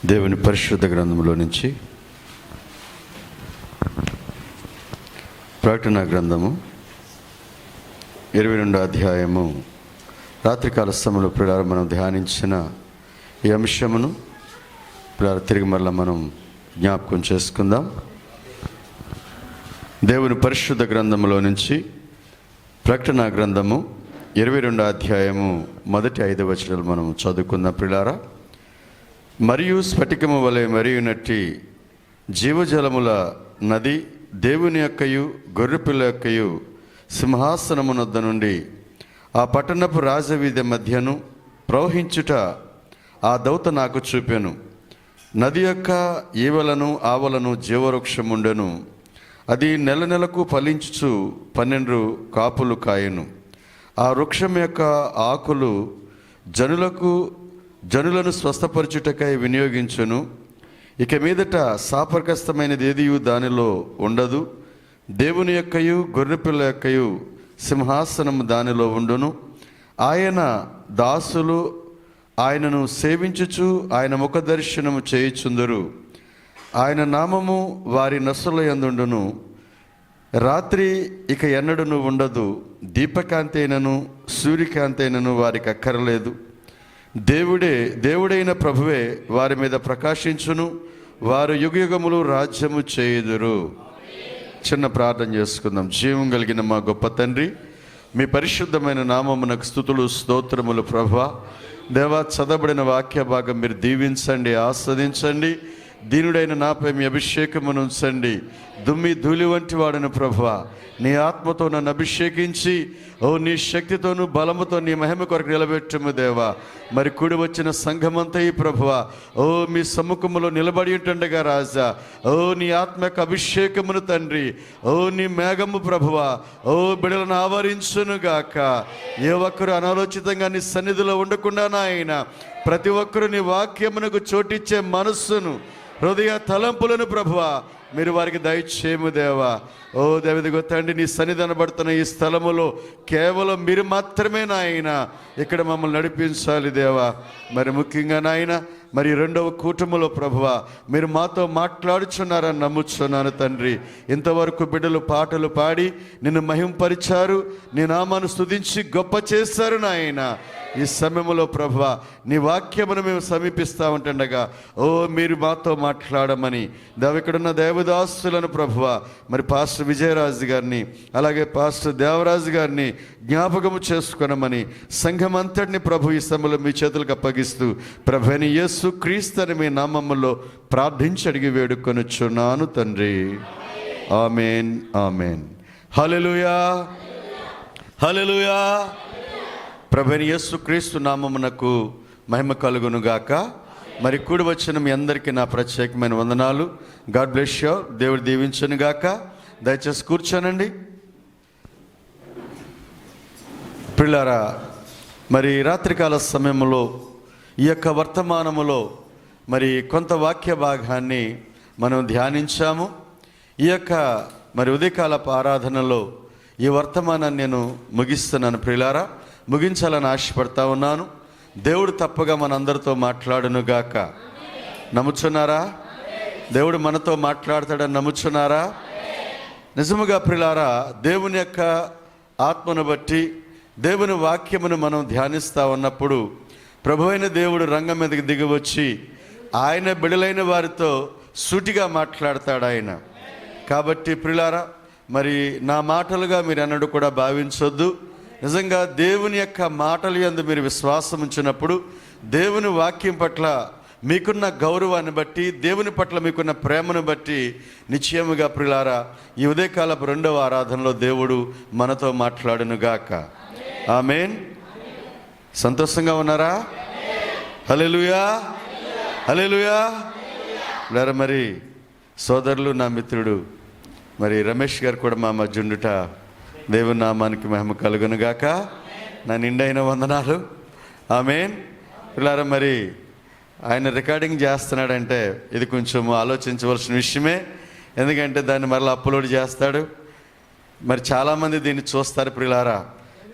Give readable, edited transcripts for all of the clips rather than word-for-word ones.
దేవుని పరిశుద్ధ గ్రంథంలో నుంచి ప్రకటన గ్రంథము 22వ అధ్యాయము రాత్రికాల సమయంలో ప్రియులారా మనం ధ్యానించిన ఈ అంశమును ప్రియులారా తిరిగి మరలా మనం జ్ఞాపకం చేసుకుందాం. దేవుని పరిశుద్ధ గ్రంథంలో నుంచి ప్రకటన గ్రంథము 22వ అధ్యాయము మొదటి 5 వచనాలు మనం చదువుకుందాం. ప్రియులారా, మరియు స్ఫటికము వలె మరియునట్టి జీవజలముల నది దేవుని యొక్కయు గొర్రెపిల్ల యొక్కయు సింహాసనమునొద్ద నుండి ఆ పట్టణపు రాజవీధి మధ్యను ప్రవహించుట ఆ దౌత నాకు చూపెను. నది యొక్క ఈవలను ఆవలను జీవవృక్షముండెను. అది నెల నెలకు ఫలించుచు 12 కాపులు కాయెను. ఆ వృక్షం యొక్క ఆకులు జనులను స్వస్థపరచుటకై వినియోగించును. ఇక మీదట శాపగ్రస్తమైనది ఏదియు దానిలో ఉండదు. దేవుని యొక్కయు గొర్రెపిల్ల యొక్కయు సింహాసనము దానిలో ఉండును. ఆయన దాసులు ఆయనను సేవించుచు ఆయన ముఖ దర్శనము చేయుచుందురు. ఆయన నామము వారి నస్సుల యందుండును. రాత్రి ఇక ఎన్నడూను ఉండదు. దీపకాంతి అయినను సూర్యకాంతి అయినను వారికి అక్కరలేదు. దేవుడైన ప్రభువే వారి మీద ప్రకాశించును. వారు యుగయుగములు రాజ్యము చేయుదురు. చిన్న ప్రార్థన చేసుకుందాం. జీవం కలిగిన మా గొప్ప తండ్రి, మీ పరిశుద్ధమైన నామమునకు స్తుతులు స్తోత్రములు. ప్రభువా, దేవా, చదవబడిన వాక్య భాగం మీరు దీవించండి, ఆస్వాదించండి. దీనుడైన నాపై మీ అభిషేకమును ఉంచండి. దుమ్మి ధూళి వంటి వాడను ప్రభువా, నీ ఆత్మతో నన్ను అభిషేకించి నీ శక్తితోనూ బలముతో నీ మహిమ కొరకు నిలబెట్టుము దేవా. మరి కూడి వచ్చిన సంఘమంతా ఈ ప్రభువా మీ సమ్ముఖములో నిలబడి ఉంటుండగా రాజా, నీ ఆత్మ యొక్క అభిషేకమును తండ్రి, నీ మేఘము ప్రభువా బిడలను ఆవరించునుగాక. ఏ ఒక్కరు అనాలోచితంగా నీ సన్నిధిలో ఉండకుండా నాయన ప్రతి ఒక్కరు నీ వాక్యమునకు చోటిచ్చే మనస్సును, హృదయ తలంపులను ప్రభువా మీరు వారికి దయచేయము దేవా. దేవదిగో తండ్రి, నీ సన్నిధాన పడుతున్న ఈ స్థలములో కేవలం మీరు మాత్రమే నాయన ఇక్కడ మమ్మల్ని నడిపించాలి దేవా. మరి ముఖ్యంగా నాయన మరి 2వ కూటములో ప్రభువా మీరు మాతో మాట్లాడుచున్నారని నమ్ముచున్నాను తండ్రి. ఇంతవరకు బిడ్డలు పాటలు పాడి నిన్ను మహింపరిచారు, నీ నామాన్ని స్తుతించి గొప్ప చేశారు నాయన. ఈ సమయంలో ప్రభువా నీ వాక్యమును మేము సమీపిస్తూ ఉంటుండగా మీరు మాతో మాట్లాడమని ఇక్కడున్న దేవదాసులను ప్రభువా మరి పాస్టర్ విజయరాజు గారిని అలాగే పాస్టర్ దేవరాజు గారిని జ్ఞాపకము చేసుకునమని సంఘం అంతటిని ప్రభు ఈ సమయంలో మీ చేతులకు అప్పగిస్తూ ప్రభుని యేసు క్రీస్తు అని మీ నామములో ప్రార్థించి అడిగి వేడుకొనుచున్నాను తండ్రి. ఆమేన్, ఆమేన్. హల్లెలూయా, హల్లెలూయా. ప్రభుని యేసు క్రీస్తు నామమునకు మహిమ కలుగునుగాక. మరి కూడి వచ్చిన మీ అందరికీ నా ప్రత్యేకమైన వందనాలు. God bless you. దేవుడు దీవించునుగాక. దయచేసి కూర్చోనండి. పిల్లారా, మరి రాత్రికాల సమయంలో ఈ యొక్క వర్తమానములో మరి కొంత వాక్య భాగాన్ని మనం ధ్యానించాము. ఈ యొక్క మరి ఉదయకాలపు ఆరాధనలో ఈ వర్తమానాన్ని నేను ముగిస్తున్నాను. ప్రియులారా, ముగించాలని ఆశపడతా ఉన్నాను. దేవుడు తప్పగా మనందరితో మాట్లాడునుగాక. నమ్ముచున్నారా? దేవుడు మనతో మాట్లాడతాడని నమ్ముచున్నారా? నిజముగా ప్రియులారా, దేవుని యొక్క ఆత్మను బట్టి దేవుని వాక్యమును మనం ధ్యానిస్తూ ఉన్నప్పుడు ప్రభువైన దేవుడు రంగం మీదకి దిగివచ్చి ఆయన బిడలైన వారితో సూటిగా మాట్లాడతాడు ఆయన. కాబట్టి ప్రియులారా, మరి నా మాటలుగా మీరు అన్నడు కూడా భావించొద్దు. నిజంగా దేవుని యొక్క మాటలు యందు మీరు విశ్వాసం ఉంచినప్పుడు దేవుని వాక్యం పట్ల మీకున్న గౌరవాన్ని బట్టి దేవుని పట్ల మీకున్న ప్రేమను బట్టి నిశ్చయముగా ప్రియులారా ఈ ఉదయకాలపు 2వ ఆరాధనలో దేవుడు మనతో మాట్లాడునుగాక. ఆమేన్. సంతోషంగా ఉన్నారా? హల్లెలూయా, హల్లెలూయా. లేరా మరి సోదరులు, నా మిత్రుడు మరి రమేష్ గారు కూడా మా మధ్య ఉండుట దేవుని నామానికి మహిమ కలుగునుగాక. నా నిండైన వందనాలు. ఆమేన్. పిల్లారా, మరి ఆయన రికార్డింగ్ చేస్తున్నాడంటే ఇది కొంచెం ఆలోచించవలసిన విషయమే. ఎందుకంటే దాన్ని మరలా అప్లోడ్ చేస్తాడు. మరి చాలామంది దీన్ని చూస్తారు. ప్రియులారా,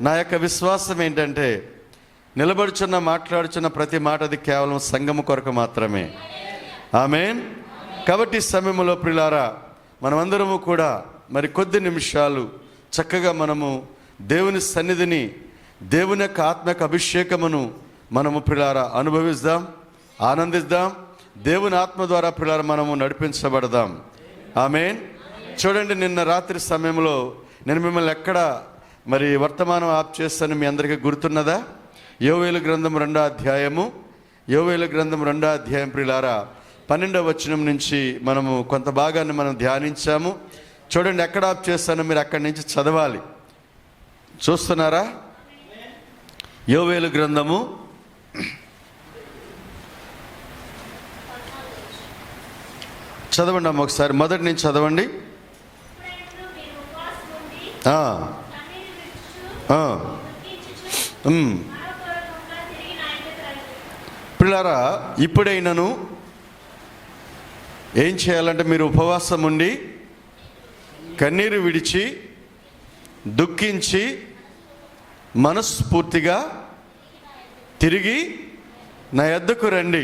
నా యొక్క విశ్వాసం ఏంటంటే మాట్లాడుచున్న ప్రతి మాట అది కేవలం సంఘము కొరకు మాత్రమే. ఆమేన్. కాబట్టి ఈ సమయంలో ప్రియులారా మనమందరము కూడా మరి కొద్ది నిమిషాలు చక్కగా మనము దేవుని సన్నిధిని, దేవుని యొక్క ఆత్మక అభిషేకమును మనము ప్రియులారా అనుభవిద్దాం, ఆనందిద్దాం. దేవుని ఆత్మ ద్వారా ప్రియులారా మనము నడిపించబడదాం. ఆమేన్. చూడండి, నిన్న రాత్రి సమయంలో నేను మిమ్మల్ని ఎక్కడ మరి వర్తమానం ఆప్ చేస్తాను మీ అందరికీ గుర్తున్నదా? యోవేలు గ్రంథం 2వ అధ్యాయము, యోవేలు గ్రంథం 2వ అధ్యాయం ప్రియులారా 12వ వచనం నుంచి మనము కొంత భాగాన్ని మనం ధ్యానించాము. చూడండి, ఎక్కడ ఆప్ చేస్తానో మీరు అక్కడి నుంచి చదవాలి. చూస్తున్నారా? యోవేలు గ్రంథము చదవండి అమ్మ, ఒకసారి మొదటి నుంచి చదవండి. పిల్లారా, ఇప్పుడైనను ఏం చేయాలంటే మీరు ఉపవాసం ఉండి కన్నీరు విడిచి దుఃఖించి మనస్ఫూర్తిగా తిరిగి నా యొద్దకు రండి.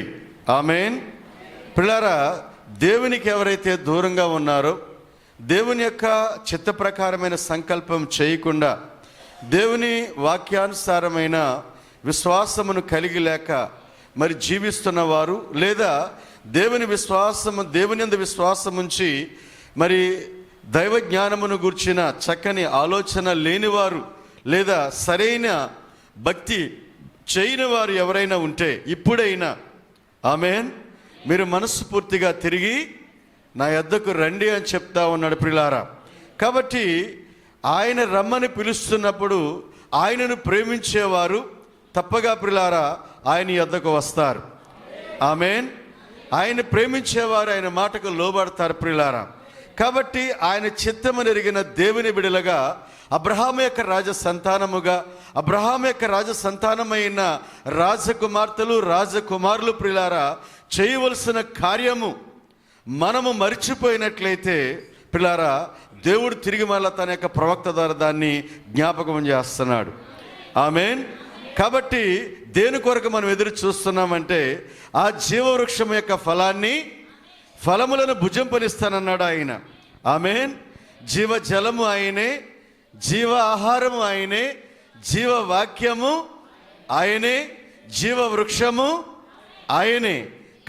ఆమేన్. పిల్లారా, దేవునికి ఎవరైతే దూరంగా ఉన్నారో, దేవుని యొక్క చిత్త ప్రకారమైన సంకల్పం చేయకుండా దేవుని వాక్యానుసారమైన విశ్వాసమును కలిగి లేక మరి జీవిస్తున్నవారు, లేదా దేవుని యందు విశ్వాసం ఉంచి మరి దైవ జ్ఞానమును గూర్చిన చక్కని ఆలోచన లేనివారు, లేదా సరైన భక్తి చేయని వారు ఎవరైనా ఉంటే ఇప్పుడైనా ఆమేన్ మీరు మనస్ఫూర్తిగా తిరిగి నా యొద్దకు రండి అని చెప్తా ఉన్నాడు ప్రియులారా. కాబట్టి ఆయన రమ్మని పిలుస్తున్నప్పుడు ఆయనను ప్రేమించేవారు తప్పగా ప్రియులారా ఆయన యొద్దకు వస్తారు. ఆమేన్. ఆయన ప్రేమించేవారు ఆయన మాటకు లోబడతారు ప్రియులారా. కాబట్టి ఆయన చిత్తము ఎరిగిన దేవుని బిడలుగా అబ్రహాము యొక్క రాజ సంతానముగా, అబ్రహాము యొక్క రాజ సంతానమైన రాజకుమార్తెలు రాజకుమారులు ప్రియులారా చేయవలసిన కార్యము మనము మరిచిపోయినట్లయితే ప్రియులారా దేవుడు తిరిగి మళ్ళా తన యొక్క ప్రవక్త ద్వారా దాన్ని జ్ఞాపకం చేస్తున్నాడు. ఆమేన్. కాబట్టి దేని కొరకు మనం ఎదురు చూస్తున్నామంటే ఆ జీవవృక్షం యొక్క ఫలములను భుజింపనిస్తానన్నాడు ఆయన. ఆమేన్. జీవ జలము ఆయనే, జీవ ఆహారము ఆయనే, జీవ వాక్యము ఆయనే, జీవ వృక్షము ఆయనే.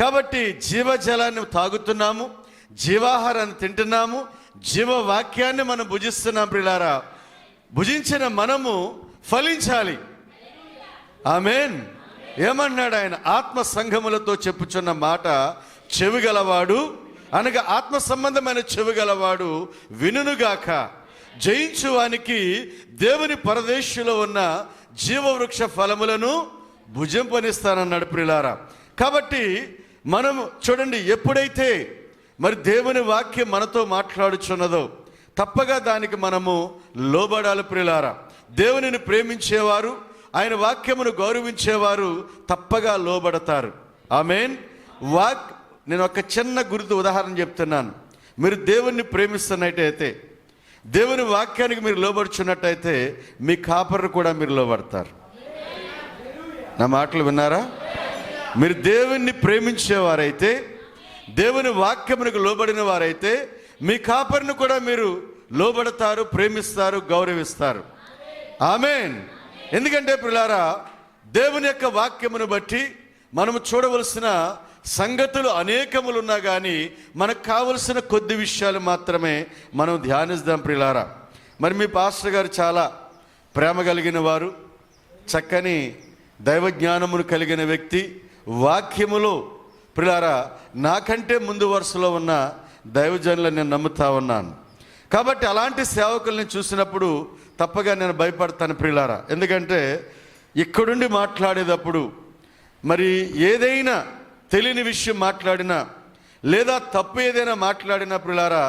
కాబట్టి జీవజలాన్ని తాగుతున్నాము, జీవాహారాన్ని తింటున్నాము, జీవ వాక్యాన్ని మనం భుజిస్తున్నాం ప్రియులారా. భుజించిన మనము ఫలించాలి. ఆమేన్. ఏమన్నాడు ఆయన? ఆత్మ సంఘములతో చెప్పుచున్న మాట చెవిగలవాడు, అనగా ఆత్మ సంబంధమైన చెవిగలవాడు వినుగాక. జయించువానికి దేవుని పరదేశంలో ఉన్న జీవవృక్ష ఫలములను భుజింపనిస్తానన్నాడు ప్రియులారా. కాబట్టి మనం చూడండి, ఎప్పుడైతే మరి దేవుని వాక్యం మనతో మాట్లాడుచున్నదో తప్పగా దానికి మనము లోబడాలి ప్రియులారా. దేవునిని ప్రేమించేవారు, ఆయన వాక్యమును గౌరవించేవారు తప్పగా లోబడతారు. ఆమేన్. నేను ఒక చిన్న గుర్తు ఉదాహరణ చెప్తున్నాను. మీరు దేవుణ్ణి ప్రేమిస్తున్నట్టయితే, దేవుని వాక్యానికి మీరు లోబడుచున్నట్టయితే మీ కాపర్ను కూడా మీరు లోబడతారు. నా మాటలు విన్నారా? మీరు దేవుణ్ణి ప్రేమించేవారైతే, దేవుని వాక్యమునకు లోబడిన వారైతే మీ కాపర్ను కూడా మీరు లోబడతారు, ప్రేమిస్తారు, గౌరవిస్తారు. ఆమేన్. ఎందుకంటే ప్రియులారా దేవుని యొక్క వాక్యమును బట్టి మనము చూడవలసిన సంగతులు అనేకములు ఉన్నా కానీ మనకు కావలసిన కొద్ది విషయాలు మాత్రమే మనం ధ్యానిద్దాం ప్రియులారా. మరి మీ పాస్టర్ గారు చాలా ప్రేమ కలిగిన వారు, చక్కని దైవ జ్ఞానమును కలిగిన వ్యక్తి, వాక్యములో ప్రియులారా నాకంటే ముందు వరుసలో ఉన్న దైవజనులను నేను నమ్ముతా ఉన్నాను. కాబట్టి అలాంటి సేవకుల్ని చూసినప్పుడు తప్పగా నేను భయపడతాను ప్రియులారా. ఎందుకంటే ఇక్కడుండి మాట్లాడేటప్పుడు మరి ఏదైనా తెలియని విషయం మాట్లాడినా, లేదా తప్పు ఏదైనా మాట్లాడినా ప్రియులారా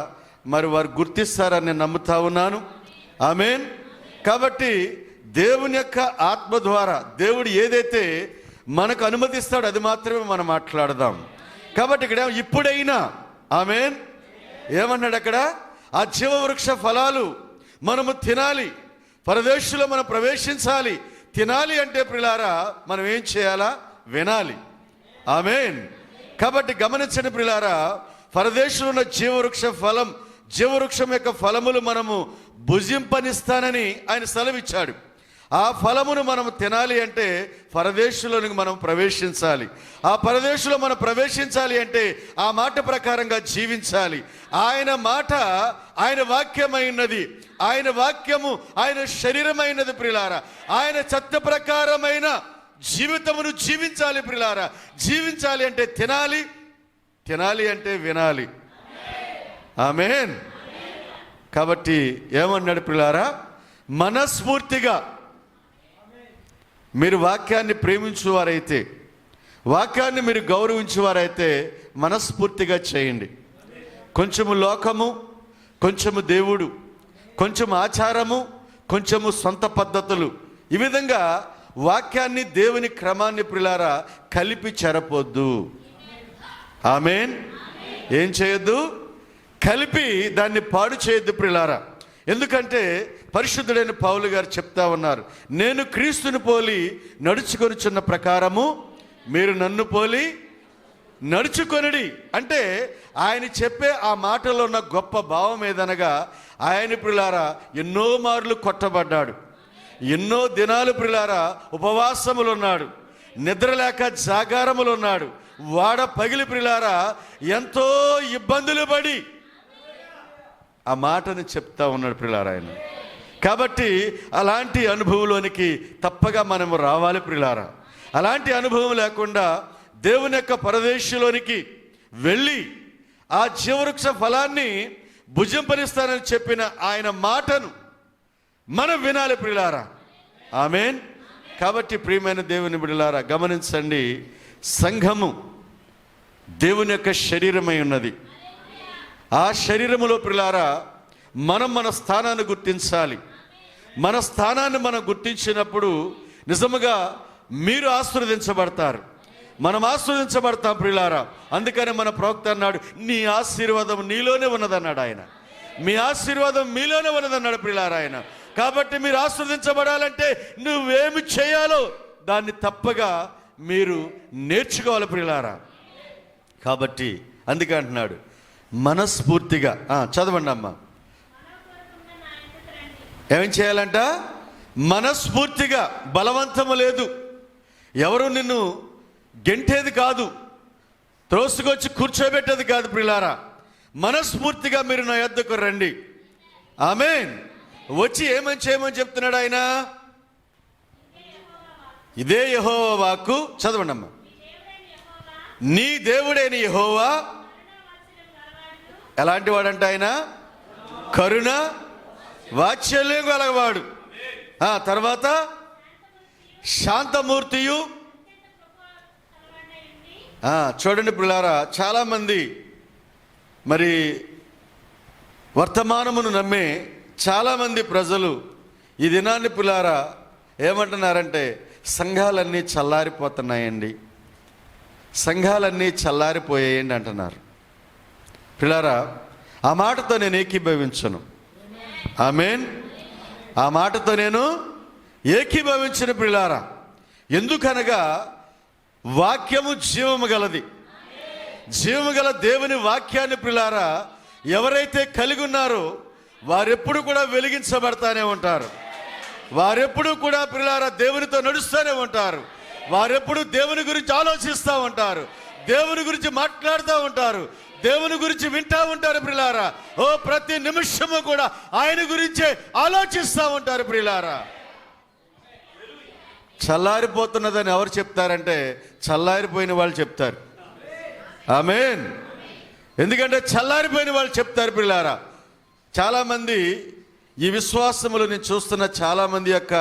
మరి వారు గుర్తిస్తారని నేను నమ్ముతా ఉన్నాను. ఆమేన్. కాబట్టి దేవుని యొక్క ఆత్మ ద్వారా దేవుడు ఏదైతే మనకు అనుమతిస్తాడో అది మాత్రమే మనం మాట్లాడదాం. కాబట్టి ఇక్కడ ఇప్పుడైనా ఆమేన్ ఏమన్నాడు అక్కడ? ఆ జీవవృక్ష ఫలాలు మనము తినాలి, పరదేశంలో మనం ప్రవేశించాలి. తినాలి అంటే ప్రియులారా మనం ఏం చేయాలా? వినాలి. ఆమేన్. కాబట్టి గమనించండి ప్రియులారా, పరదేశంలో ఉన్న జీవవృక్షం యొక్క ఫలములు మనము భుజింపనిస్తానని ఆయన సెలవిచ్చాడు. ఆ ఫలమును మనం తినాలి అంటే పరదేశంలోనికి మనం ప్రవేశించాలి. ఆ పరదేశంలో మనం ప్రవేశించాలి అంటే ఆ మాట ప్రకారంగా జీవించాలి. ఆయన మాట ఆయన వాక్యమైనది, ఆయన వాక్యము ఆయన శరీరమైనది ప్రియులారా. ఆయన చట్ట ప్రకారమైన జీవితమును జీవించాలి ప్రియులారా. జీవించాలి అంటే తినాలి అంటే వినాలి. ఆమేన్. కాబట్టి ఏమన్నాడు ప్రియులారా, మనస్ఫూర్తిగా మీరు వాక్యాన్ని ప్రేమించువారైతే, వాక్యాన్ని మీరు గౌరవించేవారైతే మనస్ఫూర్తిగా చేయండి. కొంచెము లోకము, కొంచెము దేవుడు, కొంచెము ఆచారము, కొంచెము సొంత పద్ధతులు, ఈ విధంగా వాక్యాన్ని దేవుని క్రమాన్ని ప్రియులారా కలిపి చెరపొద్దు. ఆమేన్. ఏం చేయొద్దు? కలిపి దాన్ని పాడు చేయొద్దు ప్రియులారా. ఎందుకంటే పరిశుద్ధుడైన పౌలు గారు చెప్తా ఉన్నారు, నేను క్రీస్తుని పోలి నడుచుకొనుచున్న ప్రకారము మీరు నన్ను పోలి నడుచుకొనుడి. అంటే ఆయన చెప్పే ఆ మాటలో ఉన్న గొప్ప భావం ఏదనగా, ఆయన ప్రియులారా ఎన్నో మార్లు కొట్టబడ్డాడు, ఎన్నో దినాలు ప్రియులారా ఉపవాసములు ఉన్నాడు, నిద్రలేక జాగారములు ఉన్నాడు, వాడ పగిలి ప్రియులారా ఎంతో ఇబ్బందులు పడి ఆ మాటని చెప్తా ఉన్నాడు ప్రియులారా ఆయన. కాబట్టి అలాంటి అనుభవంలోనికి తప్పగా మనము రావాలి ప్రియులారా. అలాంటి అనుభవం లేకుండా దేవుని యొక్క పరదేశంలోనికి వెళ్ళి ఆ జీవవృక్ష ఫలాన్ని భుజింపనిస్తానని చెప్పిన ఆయన మాటను మనం వినాలి ప్రియులారా. ఆమేన్. కాబట్టి ప్రియమైన దేవుని బిడ్డలారా గమనించండి, సంఘము దేవుని యొక్క శరీరమై ఉన్నది. ఆ శరీరములో ప్రియులారా మనం మన స్థానాన్ని గుర్తించాలి. మన స్థానాన్ని మనం గుర్తించినప్పుడు నిజముగా మీరు ఆశీర్వదించబడతారు, మనం ఆశీర్వదించబడతాం ప్రియులారా. అందుకని మన ప్రవక్త అన్నాడు, నీ ఆశీర్వాదం నీలోనే ఉన్నదన్నాడు ఆయన. మీ ఆశీర్వాదం మీలోనే ఉన్నదన్నాడు ప్రియులారా ఆయన. కాబట్టి మీరు ఆశీర్వదించబడాలంటే నువ్వేమి చేయాలో దాన్ని తప్పగా మీరు నేర్చుకోవాలి ప్రియులారా. కాబట్టి అందుకే అంటున్నాడు మనస్ఫూర్తిగా. చదవండి అమ్మా. ఏం చేయాలంట? మనస్ఫూర్తిగా. బలవంతము లేదు, ఎవరు నిన్ను గెంటేది కాదు, త్రోసుకొచ్చి కూర్చోబెట్టేది కాదు ప్రియులారా. మనస్ఫూర్తిగా మీరు నా యొద్దకు రండి. ఆమేన్. వచ్చి ఏమని చేయమని చెప్తున్నాడు ఆయన? ఇదే యెహోవా వాక్కు. చదవండి అమ్మా. నీ దేవుడైన యెహోవా ఎలాంటి వాడంట ఆయన? కరుణ వాత్సల్యం గలవాడు. తర్వాత శాంతమూర్తియు. చూడండి పిల్లారా, చాలామంది మరి వర్తమానమును నమ్మే చాలామంది ప్రజలు ఈ దినాన్ని పిల్లారా ఏమంటున్నారంటే, సంఘాలన్నీ చల్లారిపోతున్నాయండి, సంఘాలన్నీ చల్లారిపోయాయండి అంటున్నారు. పిల్లారా, ఆ మాటతో నేను ఏకీభవించను. ఆమేన్. ఆ మాటతో నేను ఏకీభవించిన పిల్లారా. ఎందుకనగా వాక్యము జీవము గలది. జీవము గల దేవుని వాక్యాన్ని పిల్లారా ఎవరైతే కలిగి ఉన్నారో వారెప్పుడు కూడా వెలిగించబడతానే ఉంటారు. వారెప్పుడు కూడా పిల్లారా దేవునితో నడుస్తూనే ఉంటారు. వారెప్పుడు దేవుని గురించి ఆలోచిస్తూ ఉంటారు, దేవుని గురించి మాట్లాడుతూ ఉంటారు, దేవుని గురించి వింటూ ఉంటారు ప్రియులారా. ప్రతి నిమిషము కూడా ఆయన గురించే ఆలోచిస్తూ ఉంటారు ప్రియులారా. చల్లారిపోతున్నదని ఎవరు చెప్తారంటే చల్లారిపోయిన వాళ్ళు చెప్తారు. ఆమేన్. ఎందుకంటే చల్లారిపోయిన వాళ్ళు చెప్తారు ప్రియులారా. చాలామంది ఈ విశ్వాసములు నేను చూస్తున్న చాలామంది యొక్క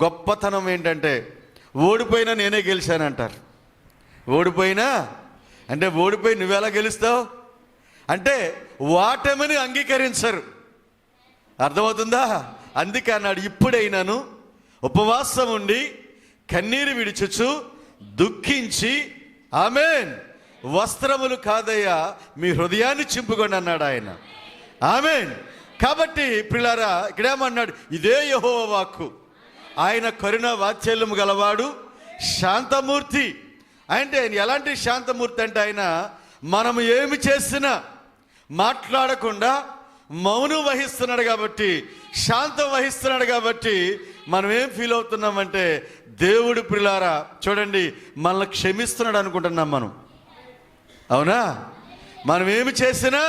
గొప్పతనం ఏంటంటే, ఓడిపోయినా నేనే గెలిచానంటారు. ఓడిపోయినా అంటే ఓడిపోయి నువ్వెలా గెలుస్తావు అంటే ఓటమిని అంగీకరించరు. అర్థమవుతుందా? అందుకే అన్నాడు, ఇప్పుడైనాను ఉపవాసం ఉండి కన్నీరు విడిచుచు దుఃఖించి ఆమేన్ వస్త్రములు కాదయ్యా మీ హృదయాన్ని చింపుకోండి అన్నాడు ఆయన. ఆమేన్. కాబట్టి ప్రియులారా ఇక్కడేమన్నాడు? ఇదే యెహోవా వాక్కు. ఆయన కరుణ వాత్సల్యము గలవాడు, శాంతమూర్తి. అంటే ఆయన ఎలాంటి శాంతమూర్తి అంటే ఆయన మనం ఏమి చేసినా మాట్లాడకుండా మౌనం వహిస్తున్నాడు కాబట్టి, శాంతం వహిస్తున్నాడు కాబట్టి మనం ఏం ఫీల్ అవుతున్నామంటే దేవుడు ప్రియులారా చూడండి మనల్ని క్షమిస్తున్నాడు అనుకుంటున్నాం మనం. అవునా? మనం ఏమి చేసినా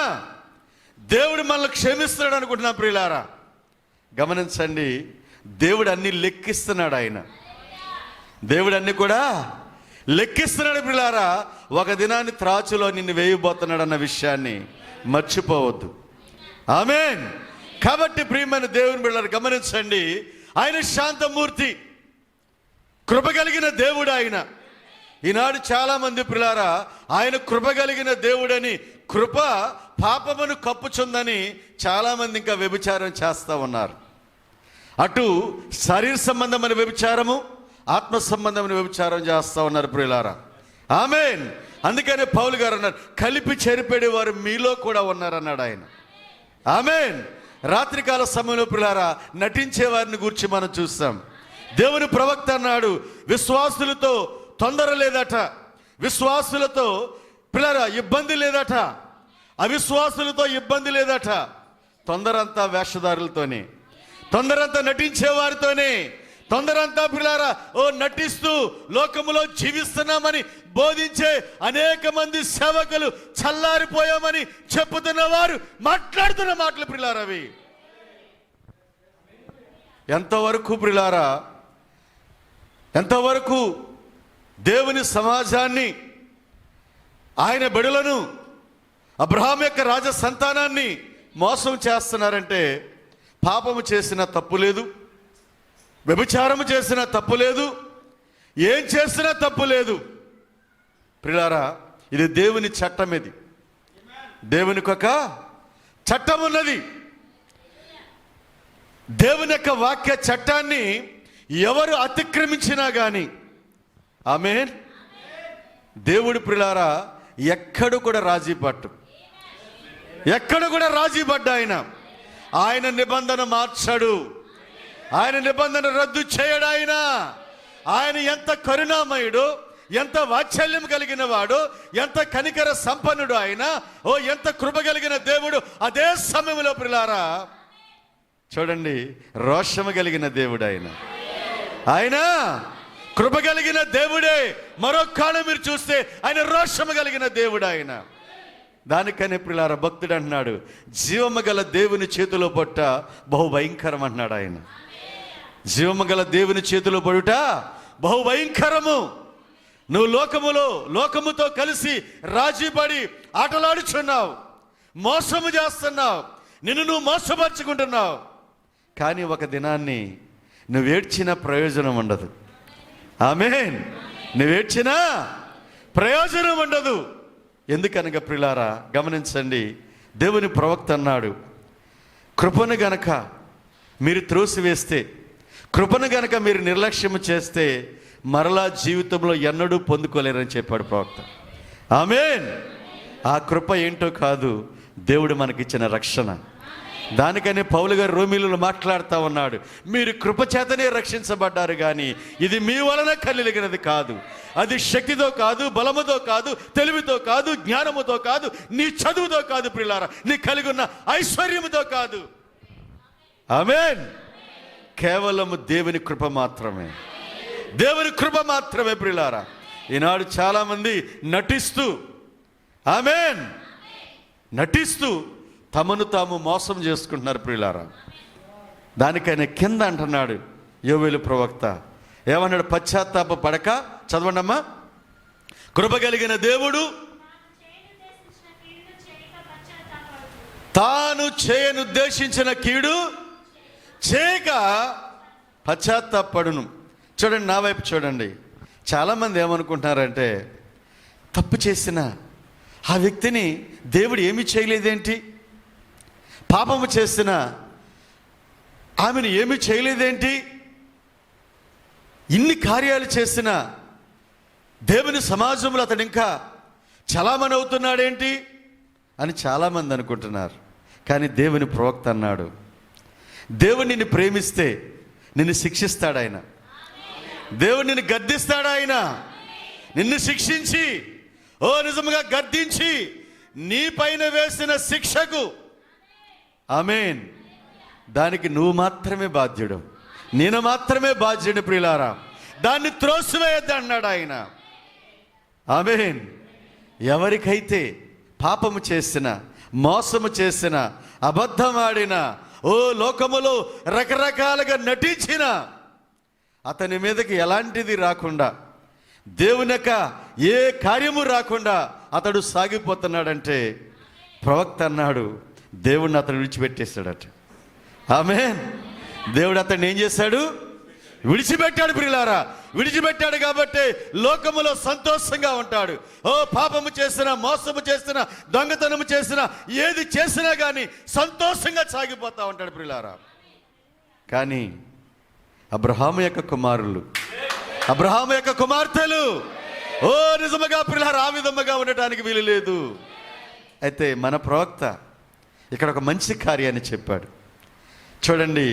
దేవుడు మనల్ని క్షమిస్తున్నాడు అనుకుంటున్నాం ప్రియులారా. గమనించండి, దేవుడు అన్ని లెక్కిస్తున్నాడు. దేవుడు అన్ని కూడా లెక్కిస్తున్నాడు ప్రియులారా. ఒక దినాన్ని త్రాచులో నిన్ను వేయబోతున్నాడు అన్న విషయాన్ని మర్చిపోవద్దు. ఆమేన్. కాబట్టి ప్రియమైన దేవుని బిడ్డలారా గమనించండి, ఆయన శాంతమూర్తి, కృప కలిగిన దేవుడు ఆయన. ఈనాడు చాలా మంది ప్రియులారా ఆయన కృప కలిగిన దేవుడని, కృప పాపమును కప్పుచుందని చాలా మంది ఇంకా వ్యభిచారం చేస్తూ ఉన్నారు. అటు శరీర సంబంధమైన వ్యభిచారము, ఆత్మ సంబంధమైన వ్యభిచారం చేస్తూ ఉన్నారు ప్రియులారా. ఆమేన్. అందుకనే పౌలు గారు అన్నారు, కలిపి చెరిపేడే వారు మీలో కూడా ఉన్నారన్నాడు ఆయన. ఆమేన్. రాత్రికాల సమయంలో ప్రియులారా నటించే వారిని గురించి మనం చూస్తాం. దేవుని ప్రవక్త అన్నాడు, విశ్వాసులతో తొందర లేదట, విశ్వాసులతో ప్రియులారా ఇబ్బంది లేదట, అవిశ్వాసులతో ఇబ్బంది లేదట. తొందరంతా వేషధారులతోనే, తొందరంతా నటించే వారితోనే, తొందరంతా ప్రియులారా నటిస్తూ లోకములో జీవిస్తున్నామని బోధించే అనేక మంది సేవకులు చల్లారిపోయామని చెప్పుతున్న వారు మాట్లాడుతున్న మాటలు ప్రియులారా అవి. ఎంతవరకు ప్రియులారా, ఎంతవరకు దేవుని సమాజాన్ని, ఆయన బిడ్డలను, అబ్రహాం యొక్క రాజ సంతానాన్ని మోసం చేస్తున్నారంటే పాపము చేసిన తప్పు లేదు, వ్యభిచారము చేసిన తప్పు లేదు, ఏం చేసినా తప్పు లేదు ప్రియులారా. ఇది దేవుని చట్టం. ఇది దేవునికి ఒక చట్టం ఉన్నది. దేవుని యొక్క వాక్య చట్టాన్ని ఎవరు అతిక్రమించినా కానీ ఆమేన్, దేవుడు ప్రియులారా ఎక్కడ కూడా రాజీ పట్టు, ఎక్కడ కూడా రాజీ పడ్డా ఆయన నిబంధన మార్చాడు, ఆయన నిబంధన రద్దు చేయడు. ఆయన ఎంత కరుణామయుడు, ఎంత వాత్సల్యం కలిగిన వాడు, ఎంత కనికర సంపన్నుడు ఆయన, ఎంత కృప కలిగిన దేవుడు. అదే సమయంలో ప్రియులారా చూడండి రోషము కలిగిన దేవుడు ఆయన కృప కలిగిన దేవుడే. మరో కాలం మీరు చూస్తే ఆయన రోషము కలిగిన దేవుడు ఆయన. దానికనే ప్రియులారా భక్తుడు అంటున్నాడు, జీవము గల దేవుని చేతిలో పట్ట బహు భయంకరం అంటున్నాడు ఆయన. జీవము గల దేవుని చేతిలో పడుట బహు భయంకరము. నువ్వు లోకముతో కలిసి రాజీపడి ఆటలాడుచున్నావు, మోసము చేస్తున్నావు, నిన్ను నువ్వు మోసపరుచుకుంటున్నావు. కానీ ఒక దినాన్ని నువ్వేడ్చిన ప్రయోజనం ఉండదు. ఆమేన్. నువ్వేడ్చినా ప్రయోజనం ఉండదు. ఎందుకనగా ప్రియులారా గమనించండి, దేవుని ప్రవక్త అన్నాడు, కృపను గనక మీరు త్రోసివేస్తే, కృపను గనక మీరు నిర్లక్ష్యం చేస్తే మరలా జీవితంలో ఎన్నడూ పొందుకోలేరని చెప్పాడు ప్రవక్త. ఆమేన్. ఆ కృప ఏంటో కాదు, దేవుడు మనకిచ్చిన రక్షణ. దానికనే పౌలు గారు రోమీయులలో మాట్లాడుతూ ఉన్నాడు, మీరు కృపచేతనే రక్షించబడ్డారు కానీ ఇది మీ వలన కలిగినది కాదు, అది శక్తితో కాదు, బలముతో కాదు, తెలివితో కాదు, జ్ఞానముతో కాదు, నీ చదువుతో కాదు ప్రియులారా, నీ కలిగి ఉన్న ఐశ్వర్యముతో కాదు. ఆమేన్. కేవలము దేవుని కృప మాత్రమే, దేవుని కృప మాత్రమే ప్రియులారా. ఈనాడు చాలా మంది నటిస్తూ తమను తాము మోసం చేసుకుంటున్నారు ప్రియులారా. దానికైనా కింద అంటున్నాడు యోవేలు ప్రవక్త, ఏమన్నాడు? పశ్చాత్తాప పడక, చదవండమ్మా. కృప కలిగిన దేవుడు తాను చేయనుద్దేశించిన కీడు చేయక పశ్చాత్తాపడును. చూడండి, నా వైపు చూడండి. చాలామంది ఏమనుకుంటున్నారంటే, తప్పు చేసిన ఆ వ్యక్తిని దేవుడు ఏమీ చేయలేదేంటి, పాపము చేసిన ఆమెను ఏమీ చేయలేదేంటి, ఇన్ని కార్యాలు చేసిన దేవుని సమాజంలో అతడు ఇంకా చలామణి అవుతున్నాడేంటి అని చాలామంది అనుకుంటున్నారు. కానీ దేవుని ప్రవక్త అన్నాడు, దేవుడు నిన్ను ప్రేమిస్తే నిన్ను శిక్షిస్తాడు ఆయన, దేవుడు నిన్ను గద్దిస్తాడు ఆయన, నిన్ను శిక్షించి నిజముగా గద్దించి నీ పైన వేసిన శిక్షకు ఆమేన్ దానికి నువ్వు మాత్రమే బాధ్యుడు, నేను మాత్రమే బాధ్యుడు ప్రియులారా. దాన్ని త్రోసివేయద్దు అన్నాడు ఆయన. ఆమేన్. ఎవరికైతే పాపము చేసిన, మోసము చేసిన, అబద్ధమాడిన, లోకములో రకరకాలుగా నటించిన అతని మీదకి ఎలాంటిది రాకుండా, దేవుని యొక్క ఏ కార్యము రాకుండా అతడు సాగిపోతున్నాడంటే ప్రవక్త అన్నాడు దేవుడిని అతను విడిచిపెట్టేశాడట. ఆమేన్. దేవుడు అతన్ని ఏం చేశాడు? విడిచిపెట్టాడు ప్రియులారా. విడిచిపెట్టాడు కాబట్టి లోకములో సంతోషంగా ఉంటాడు. పాపము చేసినా, మోసము చేసినా, దొంగతనము చేసినా, ఏది చేసినా కానీ సంతోషంగా సాగిపోతూ ఉంటాడు ప్రియులారా. కానీ అబ్రహాము యొక్క కుమారులు, అబ్రహాము యొక్క కుమార్తెలు నిజముగా ప్రియులారా ఆ విధముగా ఉండటానికి వీలు లేదు. అయితే మన ప్రవక్త ఇక్కడ ఒక మంచి కార్యాన్ని చెప్పాడు. చూడండి,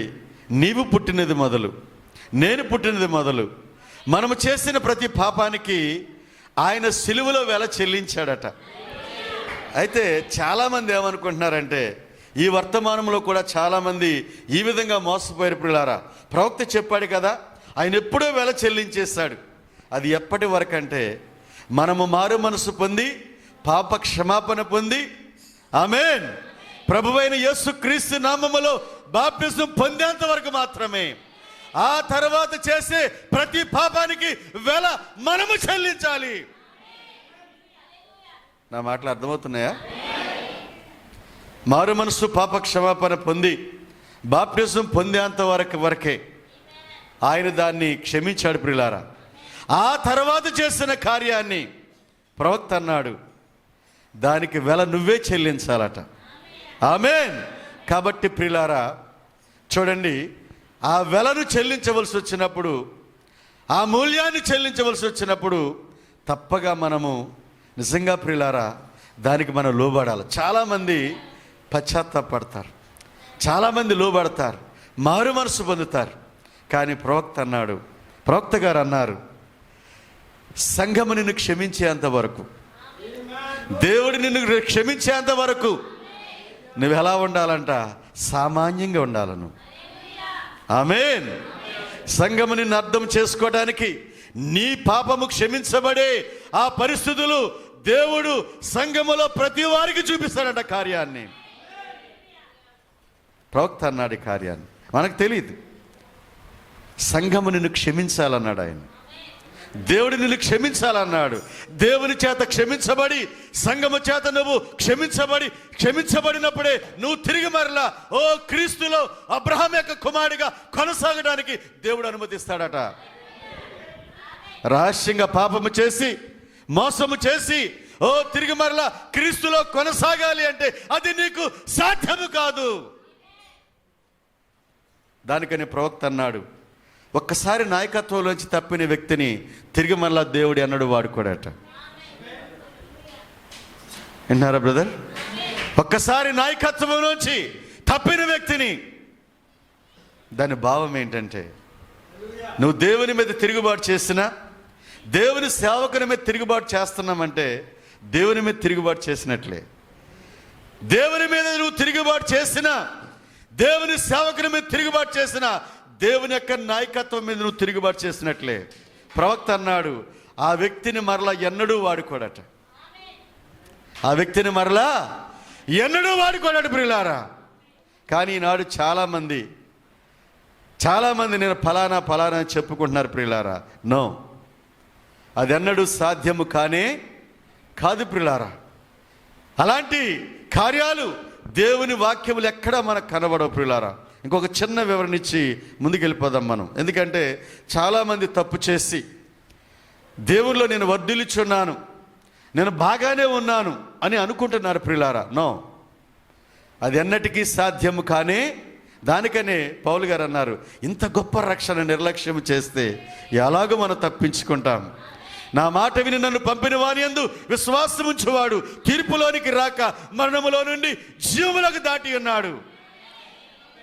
నీవు పుట్టినది మొదలు, నేను పుట్టినది మొదలు, మనము చేసిన ప్రతి పాపానికి ఆయన సిలువలో వెల చెల్లించాడట. అయితే చాలామంది ఏమనుకుంటున్నారంటే, ఈ వర్తమానంలో కూడా చాలామంది ఈ విధంగా మోసపోయారు ప్రియులారా. ప్రవక్త చెప్పాడు కదా, ఆయన ఎప్పుడో వెల చెల్లించేశాడు. అది ఎప్పటి వరకు అంటే మనము మారు మనసు పొంది పాప క్షమాపణ పొంది ఆమేన్ ప్రభువైన యేసుక్రీస్తు నామములో బాప్తిసం పొందేంత వరకు మాత్రమే. ఆ తర్వాత చేసే ప్రతి పాపానికి వెల మనము చెల్లించాలి. నా మాటలు అర్థమవుతున్నాయా? మారు మనసు పాప క్షమాపణ పొంది బాప్తిసం పొందేంత వరకే ఆయన దాన్ని క్షమించాడు ప్రియులారా. ఆ తర్వాత చేసిన కార్యాన్ని ప్రవక్త అన్నాడు దానికి వెల నువ్వే చెల్లించాలట. ఆమేన్. కాబట్టి ప్రియులారా చూడండి, ఆ వెలను చెల్లించవలసి వచ్చినప్పుడు, ఆ మూల్యాన్ని చెల్లించవలసి వచ్చినప్పుడు తప్పగా మనము నిజంగా ప్రియులారా దానికి మనం లోబడాలి. చాలామంది పశ్చాత్తాపడతారు, చాలామంది లోబడతారు, మారు మనసు పొందుతారు. కానీ ప్రవక్త గారు అన్నారు, సంఘము నిన్ను క్షమించేంత వరకు, దేవుడు నిన్ను క్షమించేంత వరకు నువ్వు ఎలా ఉండాలంట? సామాన్యంగా ఉండాలను. ఆమేన్. సంఘము నిన్ను అర్థం చేసుకోవడానికి, నీ పాపము క్షమించబడే ఆ పరిస్థితులు దేవుడు సంఘములో ప్రతి వారికి చూపిస్తాడంట కార్యాన్ని. ప్రవక్త అన్నాడు ఈ కార్యాన్ని, మనకు తెలియదు. సంఘము నిన్ను క్షమించాలన్నాడు ఆయన. దేవుడు నిన్ను క్షమించాలన్నాడు. దేవుని చేత క్షమించబడి, సంఘము చేత నువ్వు క్షమించబడినప్పుడే నువ్వు తిరిగి మరలా క్రీస్తులో అబ్రహాం యొక్క కుమారుడిగా కొనసాగడానికి దేవుడు అనుమతిస్తాడట. రహస్యంగా పాపము చేసి, మోసము చేసి తిరిగి మరలా క్రీస్తులో కొనసాగాలి అంటే అది నీకు సాధ్యము కాదు. దానికని ప్రవక్త అన్నాడు, ఒక్కసారి నాయకత్వంలోంచి తప్పిన వ్యక్తిని తిరిగి మళ్ళా దేవుడు అన్నాడు వాడుకోడట. విన్నారా బ్రదర్? ఒక్కసారి నాయకత్వంలోంచి తప్పిన వ్యక్తిని, దాని భావం ఏంటంటే నువ్వు దేవుని మీద తిరుగుబాటు చేసినా, దేవుని సేవకుని మీద తిరుగుబాటు చేస్తున్నామంటే దేవుని మీద తిరుగుబాటు చేసినట్లే. దేవుని మీద నువ్వు తిరుగుబాటు చేసినా, దేవుని సేవకుని మీద తిరుగుబాటు చేసినా, దేవుని యొక్క నాయకత్వం మీద నువ్వు తిరుగుబాటు చేసినట్లే. ప్రవక్త అన్నాడు ఆ వ్యక్తిని మరలా ఎన్నడూ వాడుకోడట. ఆ వ్యక్తిని మరలా ఎన్నడూ వాడుకోడాడు ప్రియులారా. కానీ ఈనాడు చాలామంది నేను ఫలానా చెప్పుకుంటున్నారు ప్రియులారా. నో, అది ఎన్నడూ సాధ్యము కాదు ప్రియులారా. అలాంటి కార్యాలు దేవుని వాక్యములు ఎక్కడా మనకు కనబడవు ప్రియులారా. ఇంకొక చిన్న వివరణ ఇచ్చి ముందుకెళ్ళిపోదాం మనం. ఎందుకంటే చాలామంది తప్పు చేసి దేవుళ్ళో నేను వర్ధిల్లుచున్నాను, నేను బాగానే ఉన్నాను అని అనుకుంటున్నారు ప్రియులారా. నో, అది ఎన్నటికీ సాధ్యము కానే. దానికనే పౌలు గారు అన్నారు, ఇంత గొప్ప రక్షణ నిర్లక్ష్యం చేస్తే ఎలాగో మనం తప్పించుకుంటాం. నా మాట విని నన్ను పంపిన వాని యందు విశ్వాసం ఉంచువాడు తీర్పులోనికి రాక మరణములో నుండి జీవములకు దాటి ఉన్నాడు.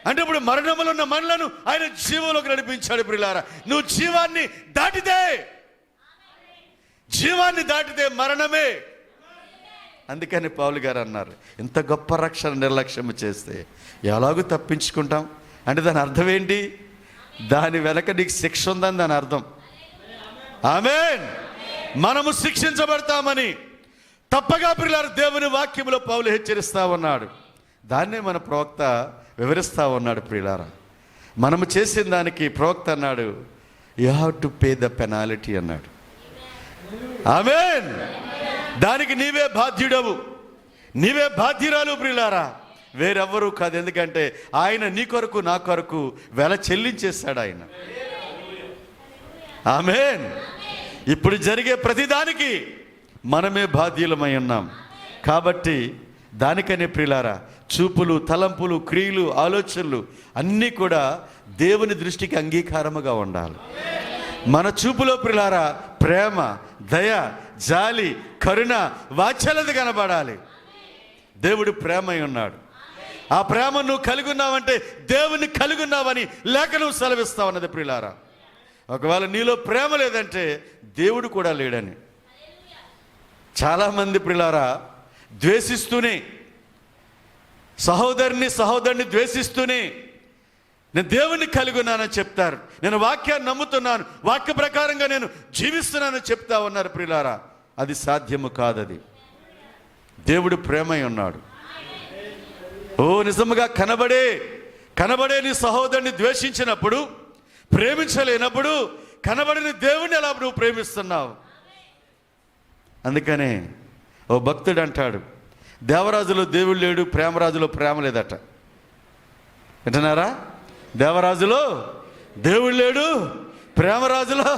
అంటే ఇప్పుడు మరణములో ఉన్న మనలను ఆయన జీవంలోకి నడిపించాడు ప్రియులారా. నువ్వు జీవాన్ని దాటితే జీవాన్ని దాటితే మరణమే. అందుకని పౌలు గారు అన్నారు, ఇంత గొప్ప రక్షణ నిర్లక్ష్యం చేస్తే ఎలాగూ తప్పించుకుంటాం అంటే దాని అర్థం ఏంటి? దాని వెనక నీకు శిక్ష ఉందని దాని అర్థం. ఆమేన్. మనము శిక్షించబడతామని తప్పగా ప్రియులారా దేవుని వాక్యములో పౌలు హెచ్చరిస్తా ఉన్నాడు. దాన్నే మన ప్రవక్త వివరిస్తా ఉన్నాడు. ప్రియులారా, మనము చేసిన దానికి ప్రవక్త అన్నాడు, you have to pay the penalty అన్నాడు. ఆమేన్. దానికి నీవే బాధ్యుడవు, నీవే బాధ్యురాలు ప్రియులారా, వేరెవ్వరూ కాదు. ఎందుకంటే ఆయన నీ కొరకు నా కొరకు వెల చెల్లించేశాడు ఆయన. ఆమేన్. ఇప్పుడు జరిగే ప్రతిదానికి మనమే బాధ్యులమై ఉన్నాం. కాబట్టి దానికనే ప్రియులారా, చూపులు, తలంపులు, క్రియలు, ఆలోచనలు అన్నీ కూడా దేవుని దృష్టికి అంగీకారముగా ఉండాలి. మన చూపులో ప్రియులారా ప్రేమ, దయ, జాలి, కరుణ, వాత్సల్యత కనబడాలి. దేవుడు ప్రేమై ఉన్నాడు. ఆ ప్రేమ నువ్వు కలిగి ఉన్నావంటే దేవుని కలిగి ఉన్నావని లేఖనం సెలవిస్తా ఉన్నది ప్రియులారా. ఒకవేళ నీలో ప్రేమ లేదంటే దేవుడు కూడా లేడని. చాలామంది ప్రియులారా ద్వేషిస్తూనే, సహోదరుని ద్వేషిస్తూనే నేను దేవుణ్ణి కలిగి ఉన్నానని చెప్తారు, నేను వాక్యాన్ని నమ్ముతున్నాను, వాక్య ప్రకారంగా నేను జీవిస్తున్నానని చెప్తా ఉన్నారు ప్రియులారా. అది సాధ్యము కాదది. దేవుడు ప్రేమై ఉన్నాడు. ఓ నిజముగా కనబడే నీ సహోదరుని ద్వేషించినప్పుడు, ప్రేమించలేనప్పుడు కనబడిన దేవుణ్ణి ఎలా నువ్వు ప్రేమిస్తున్నావు? అందుకనే ఓ భక్తుడు అంటాడు, దేవరాజులో దేవుడు లేడు, ప్రేమరాజులో ప్రేమ లేదట. వింటున్నారా? దేవరాజులో దేవుడు లేడు, ప్రేమరాజులో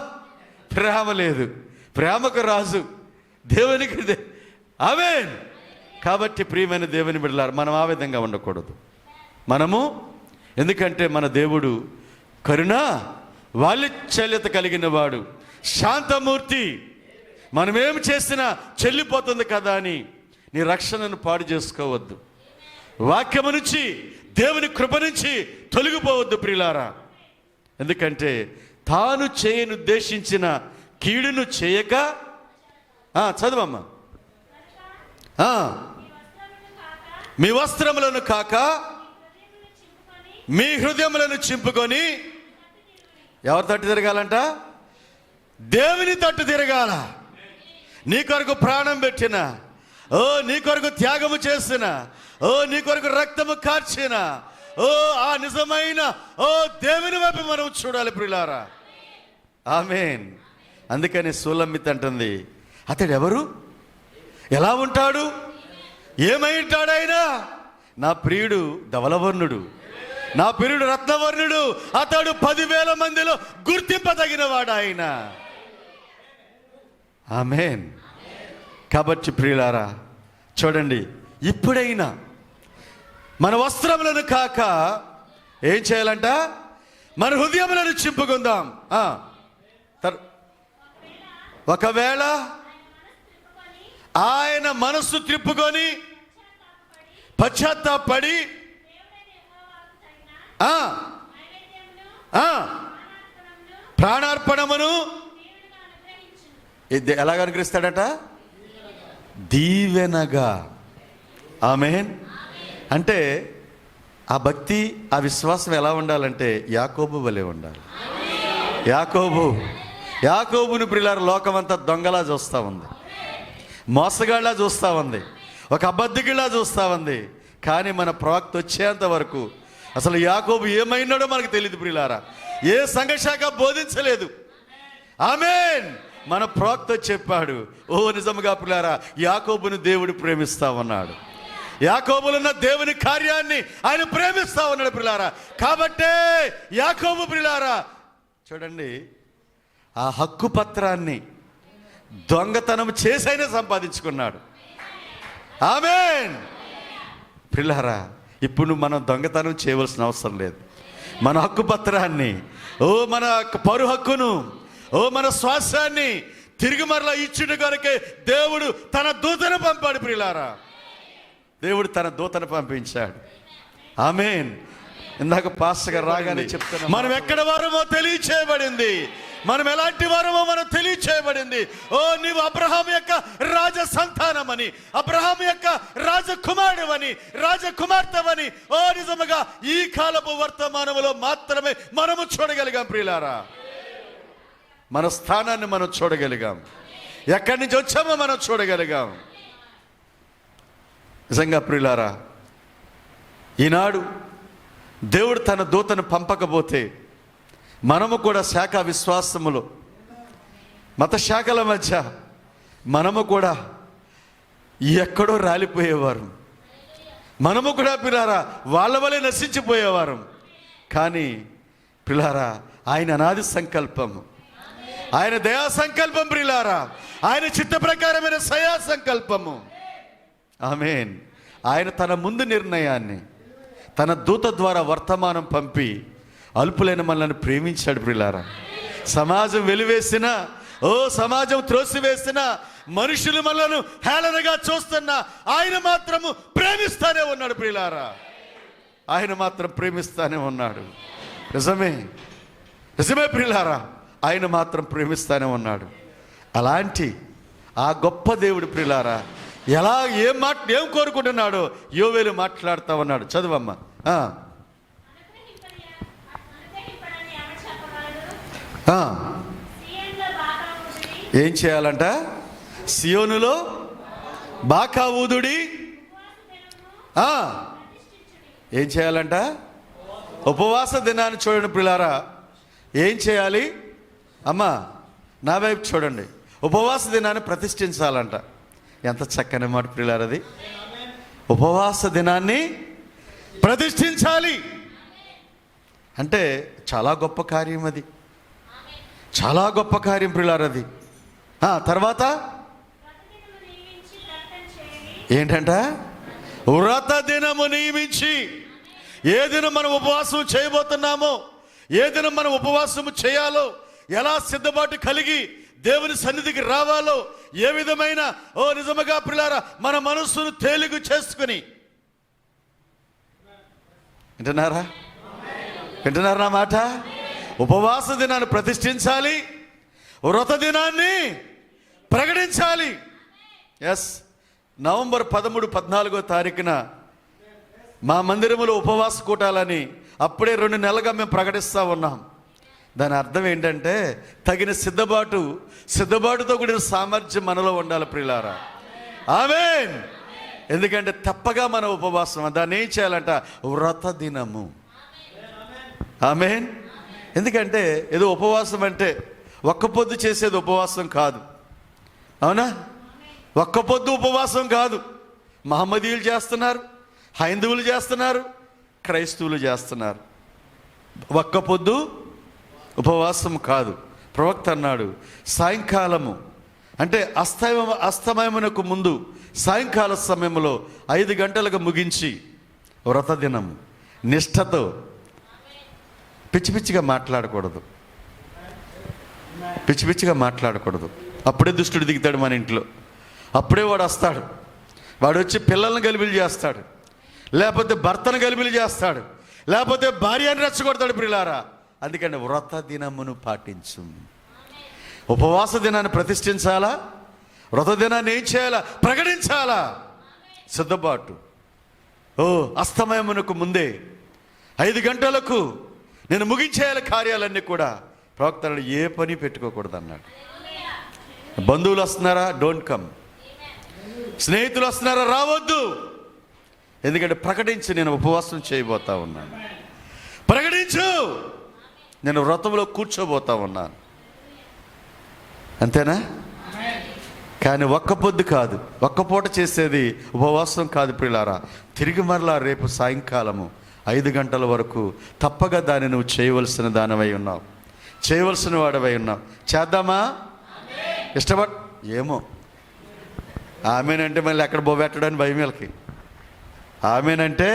ప్రేమ లేదు. ప్రేమకు రాజు దేవునికి. ఆమేన్. కాబట్టి ప్రియమైన దేవుని బిడ్డలారా, మనం ఆ విధంగా ఉండకూడదు. మనము ఎందుకంటే మన దేవుడు కరుణ, వాత్సల్యత కలిగిన వాడు, శాంతమూర్తి. మనమేం చేసినా చెల్లిపోతుంది కదా అని నీ రక్షణను పాడు చేసుకోవద్దు. వాక్యము నుంచి, దేవుని కృప నుంచి తొలగిపోవద్దు ప్రియులారా. ఎందుకంటే తాను చేయనుద్దేశించిన కీడును చేయక, చదవమ్మా, మీ వస్త్రములను కాక మీ హృదయములను చింపుకొని ఎవరి తట్టు తిరగాలంట? దేవుని తట్టు తిరగాల. నీ కొరకు ప్రాణం పెట్టిన, ఓ నీ కొరకు త్యాగము చేసిన, ఓ నీ కొరకు రక్తము కార్చిన, ఓ ఆ నిజమైన ఓ దేవుని వైపు మనం చూడాలి ప్రియులారా. ఆమేన్. అందుకని సులమిత్ అంటుంది, అతడు ఎవరు, ఎలా ఉంటాడు, ఏమై ఉంటాడు ఆయన? నా ప్రియుడు ధవలవర్ణుడు, నా ప్రియుడు రత్నవర్ణుడు, అతడు 10,000 మందిలో గుర్తింపదగిన వాడు ఆయన. ఆమేన్. కాబట్టి ప్రియులారా చూడండి, ఇప్పుడైనా మన వస్త్రములను కాక ఏం చేయాలంట? మన హృదయములను చింపుకుందాం. ఒకవేళ ఆయన మనస్సు త్రిప్పుకొని పశ్చాత్తాపడి ప్రాణార్పణమును ఎలాగ అనుగ్రహిస్తాడట? దీవెనగా. ఆమేన్. అంటే ఆ భక్తి, ఆ విశ్వాసం ఎలా ఉండాలంటే యాకోబు వలె ఉండాలి. యాకోబుని ప్రియులారా లోకమంతా దొంగలా చూస్తూ ఉంది, మోసగాళ్ళలా చూస్తూ ఉంది, ఒక అబద్ధికులా చూస్తూ ఉంది. కానీ మన ప్రవక్త వచ్చేంత వరకు అసలు యాకోబు ఏమైనాడో మనకు తెలియదు ప్రియులారా. ఏ సంఘశాఖ బోధించలేదు. ఆమేన్. మన ప్రవక్త చెప్పాడు, ఓ నిజముగా ప్రియులారా యాకోబుని దేవుడు ప్రేమిస్తా ఉన్నాడు, యాకోబులున్న దేవుని కార్యాన్ని ఆయన ప్రేమిస్తా ఉన్నాడు ప్రియులారా. కాబట్టే యాకోబు ప్రియులారా చూడండి, ఆ హక్కు పత్రాన్ని దొంగతనం చేసైనా సంపాదించుకున్నాడు. ఆమేన్. ప్రియులారా ఇప్పుడు మనం దొంగతనం చేయవలసిన అవసరం లేదు. మన హక్కు పత్రాన్ని, ఓ మన పరు హక్కును, ఓ మన శ్వాసాన్ని తిరిగి మరలా ఇచ్చుట కొరకే దేవుడు తన దూతను పంపాడు ప్రియులారా. దేవుడు తన దూతను పంపించాడు. ఆమేన్. ఇందాక పాస్టర్ గారు రాగానే చెప్తున్నా, మనం ఎక్కడ వారమో తెలియచేయబడింది. మనం ఎలాంటి వారమో మనం తెలియచేయబడింది. ఓ నీవు అబ్రహాం యొక్క రాజ సంతానమని, అబ్రహాం యొక్క రాజకుమారుడవని, రాజకుమార్తెవని ఓ నిజముగా ఈ కాలపు వర్తమానములో మాత్రమే మనము చూడగలిగాం ప్రియులారా. మన స్థానాన్ని మనం చూడగలిగాం, ఎక్కడి నుంచి వచ్చామో మనం చూడగలిగాం. నిజంగా ప్రియులారా, ఈనాడు దేవుడు తన దూతను పంపకపోతే మనము కూడా శాఖ విశ్వాసములో మత శాఖల మధ్య మనము కూడా ఎక్కడో రాలిపోయేవారు, మనము కూడా పిల్లారా వాళ్ళ వలె నశించిపోయేవారు. కానీ పిల్లారా, ఆయన అనాది సంకల్పము, ఆయన దయా సంకల్పం ప్రియులారా, ఆయన చిత్త ప్రకారమైన సయా సంకల్పము. ఆమేన్. ఆయన తన ముందు నిర్ణయాన్ని తన దూత ద్వారా వర్తమానం పంపి అల్పులైన మనల్ని ప్రేమించాడు ప్రియులారా. సమాజం వెలివేసిన, ఓ సమాజం త్రోసివేసిన, మనుషులు మనలను హేళనగా చూస్తున్నా ఆయన మాత్రము ప్రేమిస్తానే ఉన్నాడు ప్రియులారా. ఆయన మాత్రం ప్రేమిస్తానే ఉన్నాడు. నిజమే, నిజమే ప్రియులారా, ఆయన మాత్రం ప్రేమిస్తానే ఉన్నాడు. అలాంటి ఆ గొప్ప దేవుడు ప్రియులారా ఏం కోరుకుంటున్నాడో యోవేలు మాట్లాడుతూ ఉన్నాడు. చదువమ్మా. ఏం చేయాలంట? సియోనులో బాకా ఊదుడి. ఏం చేయాలంట? ఉపవాస దినాన్ని చూడండి ప్రియులారా. ఏం చేయాలి అమ్మా? నా వైపు చూడండి. ఉపవాస దినాన్ని ప్రతిష్ఠించాలంట. ఎంత చక్కని మాట ప్రియులారా అది. ఉపవాస దినాన్ని ప్రతిష్ఠించాలి అంటే చాలా గొప్ప కార్యం అది, చాలా గొప్ప కార్యం ప్రియులారా అది. తర్వాత ఏంటంట? వ్రత దినము నియమించి. ఏ దినం మనం ఉపవాసం చేయబోతున్నామో, ఏ దినం మనం ఉపవాసము చేయాలో, ఎలా సిద్ధపాటు కలిగి దేవుని సన్నిధికి రావాలో, ఏ విధమైన ఓ నిజముగా ప్రియులారా మన మనస్సును తేలిక చేసుకుని, వింటున్నారా? వింటున్నారా నా మాట? ఉపవాస దినాన్ని ప్రతిష్ఠించాలి, వ్రత దినాన్ని ప్రకటించాలి. ఎస్, నవంబర్ 13, 14వ తారీఖున మా మందిరములో ఉపవాస కూటాలని అప్పుడే 2 నెలలుగా మేము ప్రకటిస్తూ ఉన్నాం. దాని అర్థం ఏంటంటే తగిన సిద్ధపాటుతో కూడిన సామర్థ్యం మనలో ఉండాలి ప్రియులారా. ఆమేన్. ఎందుకంటే తప్పగా మన ఉపవాసం, దాన్ని ఏం చేయాలంట? వ్రత దినము. ఆమేన్. ఎందుకంటే ఏదో ఉపవాసం అంటే ఒక్క పొద్దు చేసేది ఉపవాసం కాదు, అవునా? ఒక్క పొద్దు ఉపవాసం కాదు. మహమ్మదీయులు చేస్తున్నారు, హైందవులు చేస్తున్నారు, క్రైస్తవులు చేస్తున్నారు. ఒక్క పొద్దు ఉపవాసం కాదు. ప్రవక్త అన్నాడు, సాయంకాలము అంటే అస్తమయమునకు ముందు సాయంకాల సమయంలో 5 గంటలకు ముగించి వ్రత దినం నిష్ఠతో పిచ్చి పిచ్చిగా మాట్లాడకూడదు, పిచ్చి పిచ్చిగా మాట్లాడకూడదు. అప్పుడే దుష్టుడు దిగుతాడు మన ఇంట్లో, అప్పుడే వాడు వస్తాడు. వాడు వచ్చి పిల్లల్ని గలిబిలి చేస్తాడు, లేకపోతే భర్తను గలిబిలి చేస్తాడు, లేకపోతే భార్యని రెచ్చగొడతాడు ప్రియులారా. అందుకని వ్రత దినమును పాటించు. ఉపవాస దినాన్ని ప్రతిష్ఠించాలా, వ్రత దినాన్ని ఏం చేయాలా? ప్రకటించాలా. సిద్ధపాటు. అస్తమయమునకు ముందే 5 గంటలకు నేను ముగించేయాలి కార్యాలన్నీ కూడా. ప్రవక్త ఏ పని పెట్టుకోకూడదు అన్నాడు. బంధువులు వస్తున్నారా? Don't come. స్నేహితులు వస్తున్నారా? రావద్దు. ఎందుకంటే ప్రకటించి నేను ఉపవాసం చేయబోతా ఉన్నాను. ప్రకటించు, నేను వ్రతంలో కూర్చోబోతా ఉన్నాను. అంతేనా? కానీ ఒక్క పొద్దు కాదు, ఒక్క పూట చేసేది ఉపవాసం కాదు ప్రియులారా. తిరిగి మరలా రేపు సాయంకాలము 5 గంటల వరకు తప్పగా దాన్ని నువ్వు చేయవలసిన దానివై ఉన్నావు, చేయవలసిన వాడివై ఉన్నావు. చేద్దామా? ఏమో ఆమెనంటే మళ్ళీ ఎక్కడ బోబెట్టడని భయం వీళ్ళకి. ఆమెనంటే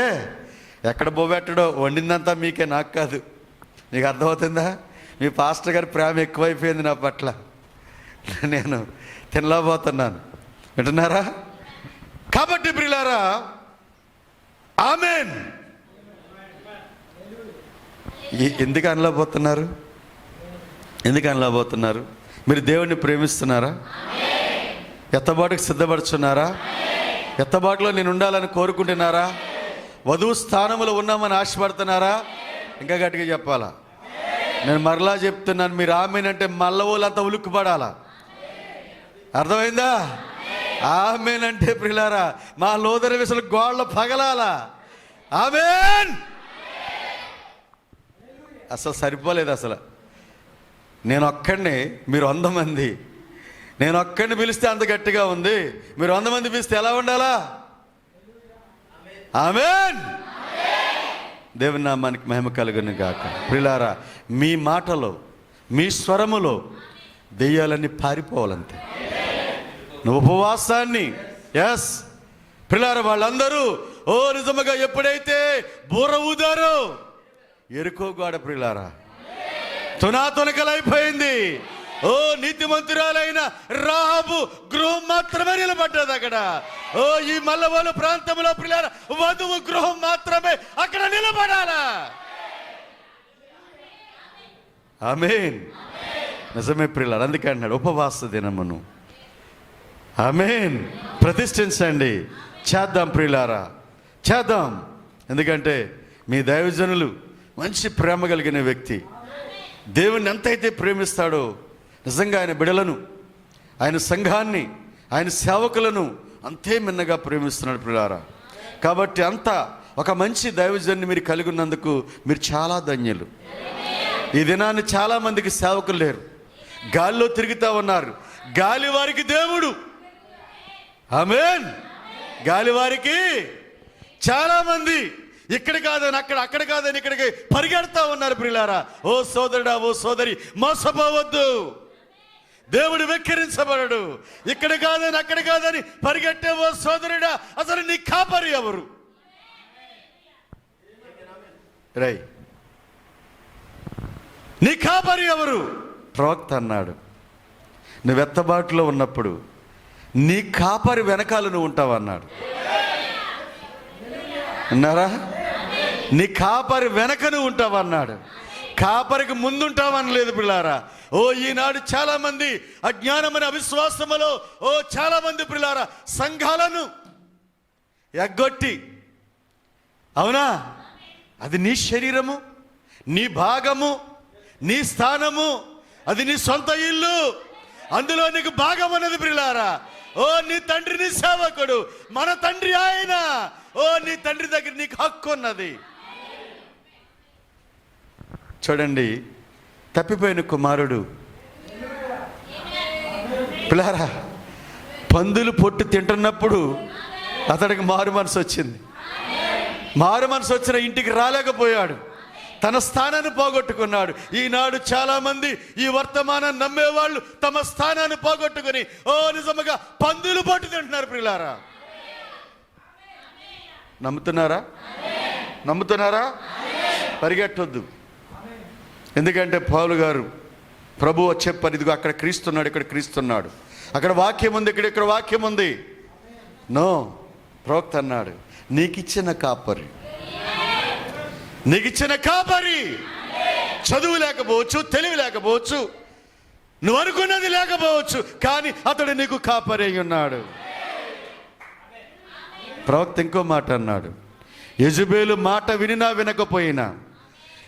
ఎక్కడ బోబెట్టడో, వండిందంతా మీకే, నాకు కాదు. నీకు అర్థమవుతుందా? మీ పాస్టర్ గారి ప్రేమ ఎక్కువైపోయింది నా పట్ల, నేను తినలేకపోతున్నాను. వింటున్నారా? కాబట్టి ప్రియులారా, ఆమేన్. ఎందుకు అనలేకపోతున్నారు? ఎందుకు అనలేకపోతున్నారు? మీరు దేవుణ్ణి ప్రేమిస్తున్నారా? ఎత్తబాటుకు సిద్ధపడుచున్నారా? ఎత్తబాటులో నేను ఉండాలని కోరుకుంటున్నారా? వధువు స్థానంలో ఉన్నామని ఆశపడుతున్నారా? ఇంకా గట్టిగా చెప్పాలా? నేను మరలా చెప్తున్నాను, మీరు ఆమెనంటే మల్లవోలంతా ఉలుక్కుపడాలా. అర్థమైందా? ఆమెనంటే ప్రియులారా మా లోదర విసలు గోళ్ళ పగలాలా. ఆమేన్. అసలు సరిపోలేదు. అసలు నేను ఒక్కడిని, మీరు 100 మంది. నేను ఒక్కడిని పిలిస్తే అంత గట్టిగా ఉంది, మీరు 100 మంది పిలిస్తే ఎలా ఉండాలా? ఆమేన్. దేవుని నామానికి మహిమ కలుగును గాక. ప్రియులారా మీ మాటలో, మీ స్వరములో దెయ్యాలన్నీ పారిపోవాలంతే. నువ్వు ఉపవాసాన్ని ప్రియులారా వాళ్ళందరూ నిజముగా ఎప్పుడైతే బూర ఊదారో ఎరుకోగాడ ప్రియులారా తునాతునకలైపోయింది. నీతిమంతురాలైన రాహాబు గృహం మాత్రమే నిలబడ్డది అక్కడ. ఈ మల్లవోలు ప్రాంతంలో ప్రియులారా వధువు గృహం మాత్రమే అక్కడ నిలబడాలా. ఆమేన్. నిజమే ప్రియులారా, అందుకే అన్నాడు ఉపవాస దినమును ఆమేన్ ప్రతిష్ఠించండి. చేద్దాం ప్రియులారా, చేద్దాం. ఎందుకంటే మీ దైవజనులు మంచి ప్రేమ కలిగిన వ్యక్తి. దేవుణ్ణి ఎంతైతే ప్రేమిస్తాడో నిజంగా ఆయన బిడలను, ఆయన సంఘాన్ని, ఆయన సేవకులను అంతే మిన్నగా ప్రేమిస్తున్నాడు ప్రియులారా. కాబట్టి అంత ఒక మంచి దైవజన్ని మీరు కలిగి ఉన్నందుకు మీరు చాలా ధన్యులు. ఈ దినాన్ని చాలామందికి సేవకులు లేరు, గాలిలో తిరుగుతూ ఉన్నారు. గాలి వారికి దేవుడు. ఆమేన్. గాలి వారికి చాలామంది ఇక్కడ కాదని అక్కడ, అక్కడ కాదని ఇక్కడికి పరిగెడతా ఉన్నారు ప్రియులారా. ఓ సోదరుడా, ఓ సోదరి, మోసపోవద్దు. దేవుడు వెక్కిరించబడడు. ఇక్కడ కాదని అక్కడ కాదని పరిగెట్టే ఓ సోదరుడా, అసలు నీ కాపరి ఎవరు? రై నీ కాపరి ఎవరు? ప్రవక్త అన్నాడు, నువ్వు ఎత్తబాటులో ఉన్నప్పుడు నీ కాపరి వెనకాల నువ్వు ఉంటావు అన్నాడు. అన్నారా? నీ కాపరి వెనక నువ్వు ఉంటావు అన్నాడు. కాపరికి ముందుంటావని లేదు పిల్లారా. ఈనాడు చాలా మంది అజ్ఞానమైన అవిశ్వాసములో చాలా మంది పిల్లారా సంఘాలను ఎగ్గొట్టి, అవునా, అది నీ శరీరము, నీ భాగము, నీ స్థానము, అది నీ సొంత ఇల్లు, అందులో నీకు భాగం అన్నది ప్రియులారా. నీ తండ్రి నీ సేవకుడు, మన తండ్రి ఆయన. నీ తండ్రి దగ్గర నీకు హక్కు ఉన్నది. చూడండి, తప్పిపోయిన కుమారుడు పిల్లారా పందులు పొట్టు తింటున్నప్పుడు అతడికి మారు మనసు వచ్చింది. మారు మనసు వచ్చిన ఇంటికి రాలేకపోయాడు, తన స్థానాన్ని పోగొట్టుకున్నాడు. ఈనాడు చాలా మంది ఈ వర్తమానం నమ్మేవాళ్ళు తమ స్థానాన్ని పోగొట్టుకుని నిజముగా పందులు పొట్టు తింటున్నారు ప్రియులారా. నమ్ముతున్నారా? నమ్ముతున్నారా? పరిగెట్టొద్దు. ఎందుకంటే పౌలు గారు ప్రభు చెప్పారు, ఇదిగో అక్కడ క్రీస్తున్నాడు, ఇక్కడ క్రీస్తున్నాడు, అక్కడ వాక్యం ఉంది, ఇక్కడ వాక్యం ఉంది. నో, ప్రవక్త అన్నాడు, నీకిచ్చిన కాపరి, నీకిచ్చిన కాపరి చదువు లేకపోవచ్చు, తెలివి లేకపోవచ్చు, నువ్వు అనుకున్నది లేకపోవచ్చు, కానీ అతడు నీకు కాపరి అయి ఉన్నాడు. ప్రవక్త ఇంకో మాట అన్నాడు, యెజబేలు మాట వినినా వినకపోయినా,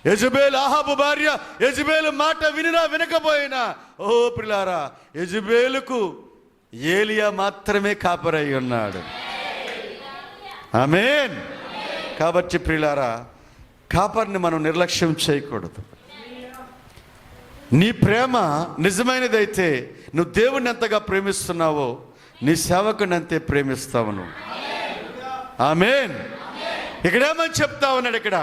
యెజబేలు ఆహాబు భార్య యెజబేలు మాట వినినా వినకపోయినా, ప్రియులారా యెజబేలుకు ఏలియా మాత్రమే కాపరై ఉన్నాడు. ఆమేన్. కాబట్టి ప్రియులారా కాపరిని మనం నిర్లక్ష్యం చేయకూడదు. నీ ప్రేమ నిజమైనదైతే నువ్వు దేవుణ్ణి ఎంతగా ప్రేమిస్తున్నావో నీ సేవకుని అంతే ప్రేమిస్తావు నువ్వు. ఆమేన్. ఇక్కడేమని చెప్తా ఉన్నాడు, ఇక్కడ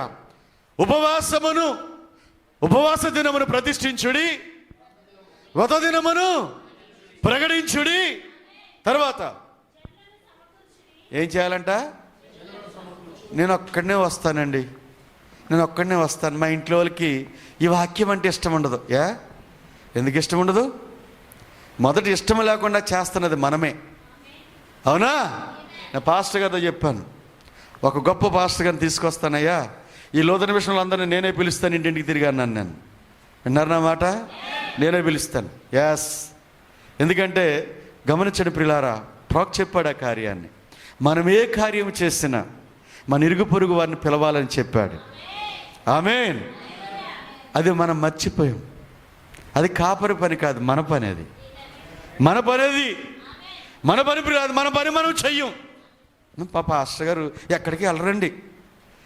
ఉపవాస దినమును ప్రతిష్ఠించుడి, వ్రత దినమును ప్రకటించుడి. తర్వాత ఏం చేయాలంట? నేను ఒక్కడనే వస్తానండి, నేను ఒక్కడనే వస్తాను. మా ఇంట్లో వాళ్ళకి ఈ వాక్యం అంటే ఇష్టం ఉండదు. ఎందుకు ఇష్టం ఉండదు? మొదటి ఇష్టం లేకుండా చేస్తున్నది మనమే, అవునా? నేను పాస్టర్ గారితో చెప్పాను, ఒక గొప్ప పాస్టర్ గారిని తీసుకొస్తానయ్యా, ఈ లోతైన విషయంలో అందరినీ నేనే పిలుస్తాను, ఇంటింటికి తిరిగాను నేను. విన్నారు నా మాట? నేనే పిలుస్తాను. ఎస్, ఎందుకంటే గమనించండి ప్రియులారా, ప్రవక్త చెప్పాడు ఆ కార్యాన్ని. మనం ఏ కార్యం చేసినా మన ఇరుగు పొరుగు వారిని పిలవాలని చెప్పాడు. ఆమేన్. అది మనం మర్చిపోయాం. అది కాపరి పని కాదు, మన పని. అది మన పని. అది మన పని కాదు, మన పని మనం చెయ్యం. పాప పాస్టర్ గారు ఎక్కడికి వెళ్ళరండి,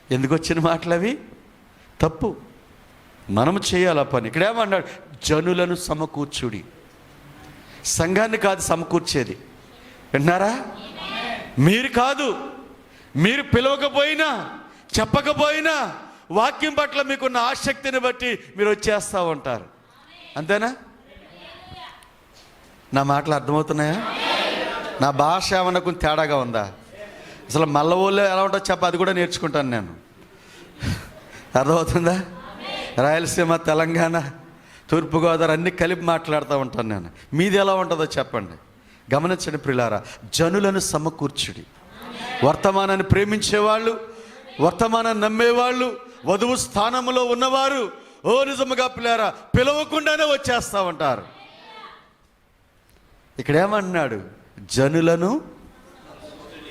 ఎందుకు వచ్చిన మాటలు అవి? తప్పు. మనము చేయాలి ఆ పని. ఇక్కడ ఏమన్నాడు? జనులను సమకూర్చుడి. సంఘాన్ని కాదు సమకూర్చేది, విన్నారా? మీరు కాదు, మీరు పిలవకపోయినా చెప్పకపోయినా వాక్యం పట్ల మీకున్న ఆసక్తిని బట్టి మీరు వచ్చేస్తూ ఉంటారు. అంతేనా? నా మాటలు అర్థమవుతున్నాయా? నా భాష ఏమన్నా కొంచెం తేడాగా ఉందా? అసలు మల్లవోళ్ళు ఎలా ఉంటుందో చెప్ప, అది కూడా నేర్చుకుంటాను నేను. అర్థమవుతుందా? రాయలసీమ, తెలంగాణ, తూర్పుగోదావరి అన్నీ కలిపి మాట్లాడుతూ ఉంటాను నేను. మీది ఎలా ఉంటుందో చెప్పండి. గమనించండి ప్రియులారా, జనులను సమకూర్చుడి. వర్తమానాన్ని ప్రేమించేవాళ్ళు, వర్తమానాన్ని నమ్మేవాళ్ళు, వధువు స్థానంలో ఉన్నవారు నిజముగా పిల్లారా పిలవకుండానే వచ్చేస్తూ ఉంటారు. ఇక్కడ ఏమన్నాడు? జనులను,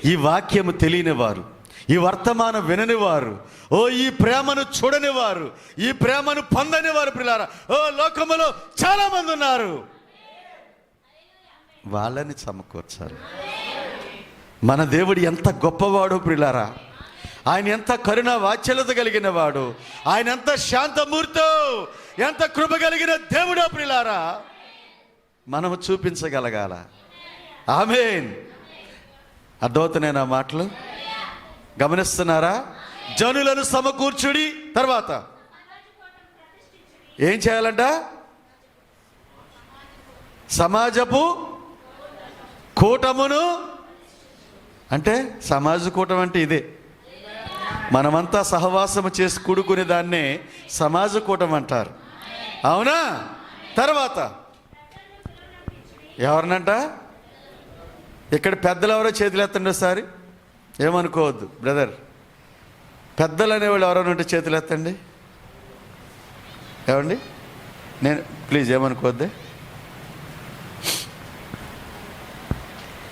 ఈ వాక్యము తెలియని వారు, ఈ వర్తమానం వినని వారు, ఈ ప్రేమను చూడని వారు, ఈ ప్రేమను పొందని వారు ప్రియులారా లోకములో చాలా మంది ఉన్నారు. వాళ్ళని సమకూర్చాలి. మన దేవుడు ఎంత గొప్పవాడు ప్రియులారా! ఆయన ఎంత కరుణ వాత్సల్యత కలిగిన వాడు, ఆయన ఎంత శాంతమూర్తో, ఎంత కృప కలిగిన దేవుడో ప్రియులారా! మనము చూపించగలగాల. ఆమేన్. అర్థమవుతున్నాయి నా మాటలు? గమనిస్తున్నారా? జనులను సమకూర్చుడి. తర్వాత ఏం చేయాలంట? సమాజపు కూటమును. అంటే సమాజ కూటం అంటే ఇదే, మనమంతా సహవాసము చేసి కూడుకునే దాన్నే సమాజ కూటం అంటారు. అవునా? తర్వాత ఎవరినంట? ఇక్కడ పెద్దలు ఎవరో చేతులు ఎత్తండి ఒకసారి. ఏమనుకోవద్దు బ్రదర్, పెద్దలు అనేవాళ్ళు ఎవరైనా ఉంటే చేతులు ఎత్తండి. ఏమండి? నేను ప్లీజ్ ఏమనుకోవద్దే.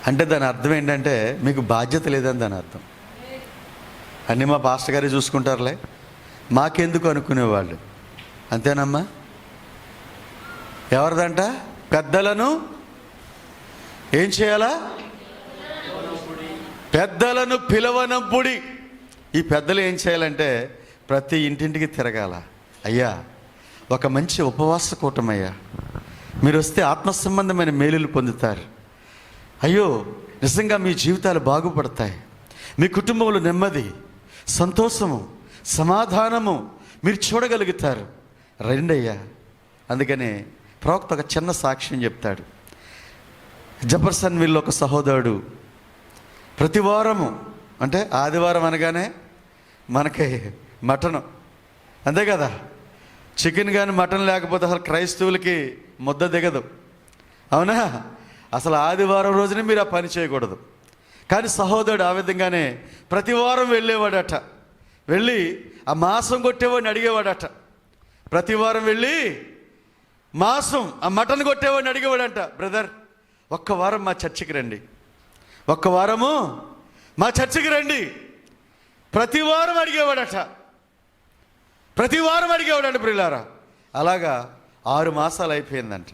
అంటే దాని అర్థం ఏంటంటే మీకు బాధ్యత లేదని దాని అర్థం. అన్నీ మా పాస్టర్ గారే చూసుకుంటారులే, మాకెందుకు అనుకునేవాళ్ళు. అంతేనమ్మా? ఎవరిదంట? పెద్దలను ఏం చేయాలా? పెద్దలను పిలవనప్పుడి. ఈ పెద్దలు ఏం చేయాలంటే ప్రతి ఇంటింటికి తిరగాల. అయ్యా, ఒక మంచి ఉపవాస కూటమయ్యా, మీరు వస్తే ఆత్మ సంబంధమైన మేలులు పొందుతారు. అయ్యో, నిజంగా మీ జీవితాలు బాగుపడతాయి. మీ కుటుంబంలో నెమ్మది, సంతోషము, సమాధానము మీరు చూడగలుగుతారు. రండి అయ్యా. అందుకనే ప్రవక్త ఒక చిన్న సాక్ష్యం చెప్తాడు. జెఫర్సన్ విల్ ఒక సహోదరుడు ప్రతి వారము, అంటే ఆదివారం అనగానే మనకి మటను, అంతే కదా? చికెన్ కానీ మటన్ లేకపోతే అసలు క్రైస్తవులకి ముద్ద దిగదు. అవునా? అసలు ఆదివారం రోజునే మీరు ఆ పని చేయకూడదు. కానీ సహోదరుడు ఆ విధంగానే ప్రతి వారం వెళ్ళేవాడట. వెళ్ళి ఆ మాంసం కొట్టేవాడిని అడిగేవాడట. ప్రతి వారం వెళ్ళి మాంసం, ఆ మటన్ కొట్టేవాడిని అడిగేవాడంట. బ్రదర్, ఒక్క వారం మా చర్చికి రండి, ఒక్క వారము మా చర్చికి రండి. ప్రతి వారం అడిగేవాడట. ప్రతి వారం అడిగేవాడంట ప్రియులారా. అలాగా 6 మాసాలు అయిపోయిందంట.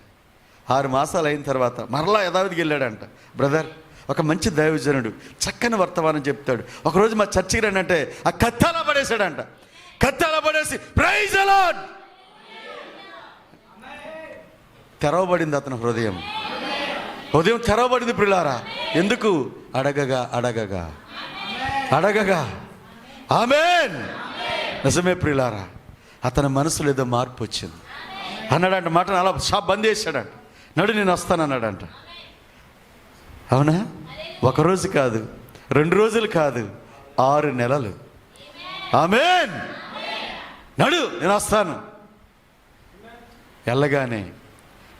6 మాసాలు అయిన తర్వాత మరలా యథావిధికి వెళ్ళాడంట. బ్రదర్, ఒక మంచి దైవజనుడు చక్కని వర్తమానం చెప్తాడు, ఒకరోజు మా చర్చికి రండి అంటే ఆ కత్తి అలా పడేశాడంట. కత్తి అలా పడేసి ప్రైజ్ ది లార్డ్ తెరవబడింది. అతని హృదయం తెరవబడింది ప్రియులారా. ఎందుకు? అడగగా అడగగా అడగగా. ఆమేన్. నిజమే ప్రియులారా, అతని మనసులో ఏదో మార్పు వచ్చింది. అన్నాడంట, మాటను అలా షాప్ బంద్ చేశాడంట. నడు, నేను వస్తాను అన్నాడంట. అవునా? ఒకరోజు కాదు, 2 రోజులు కాదు, 6 నెలలు. ఆమేన్. నడు, నేను వస్తాను. వెళ్ళగానే,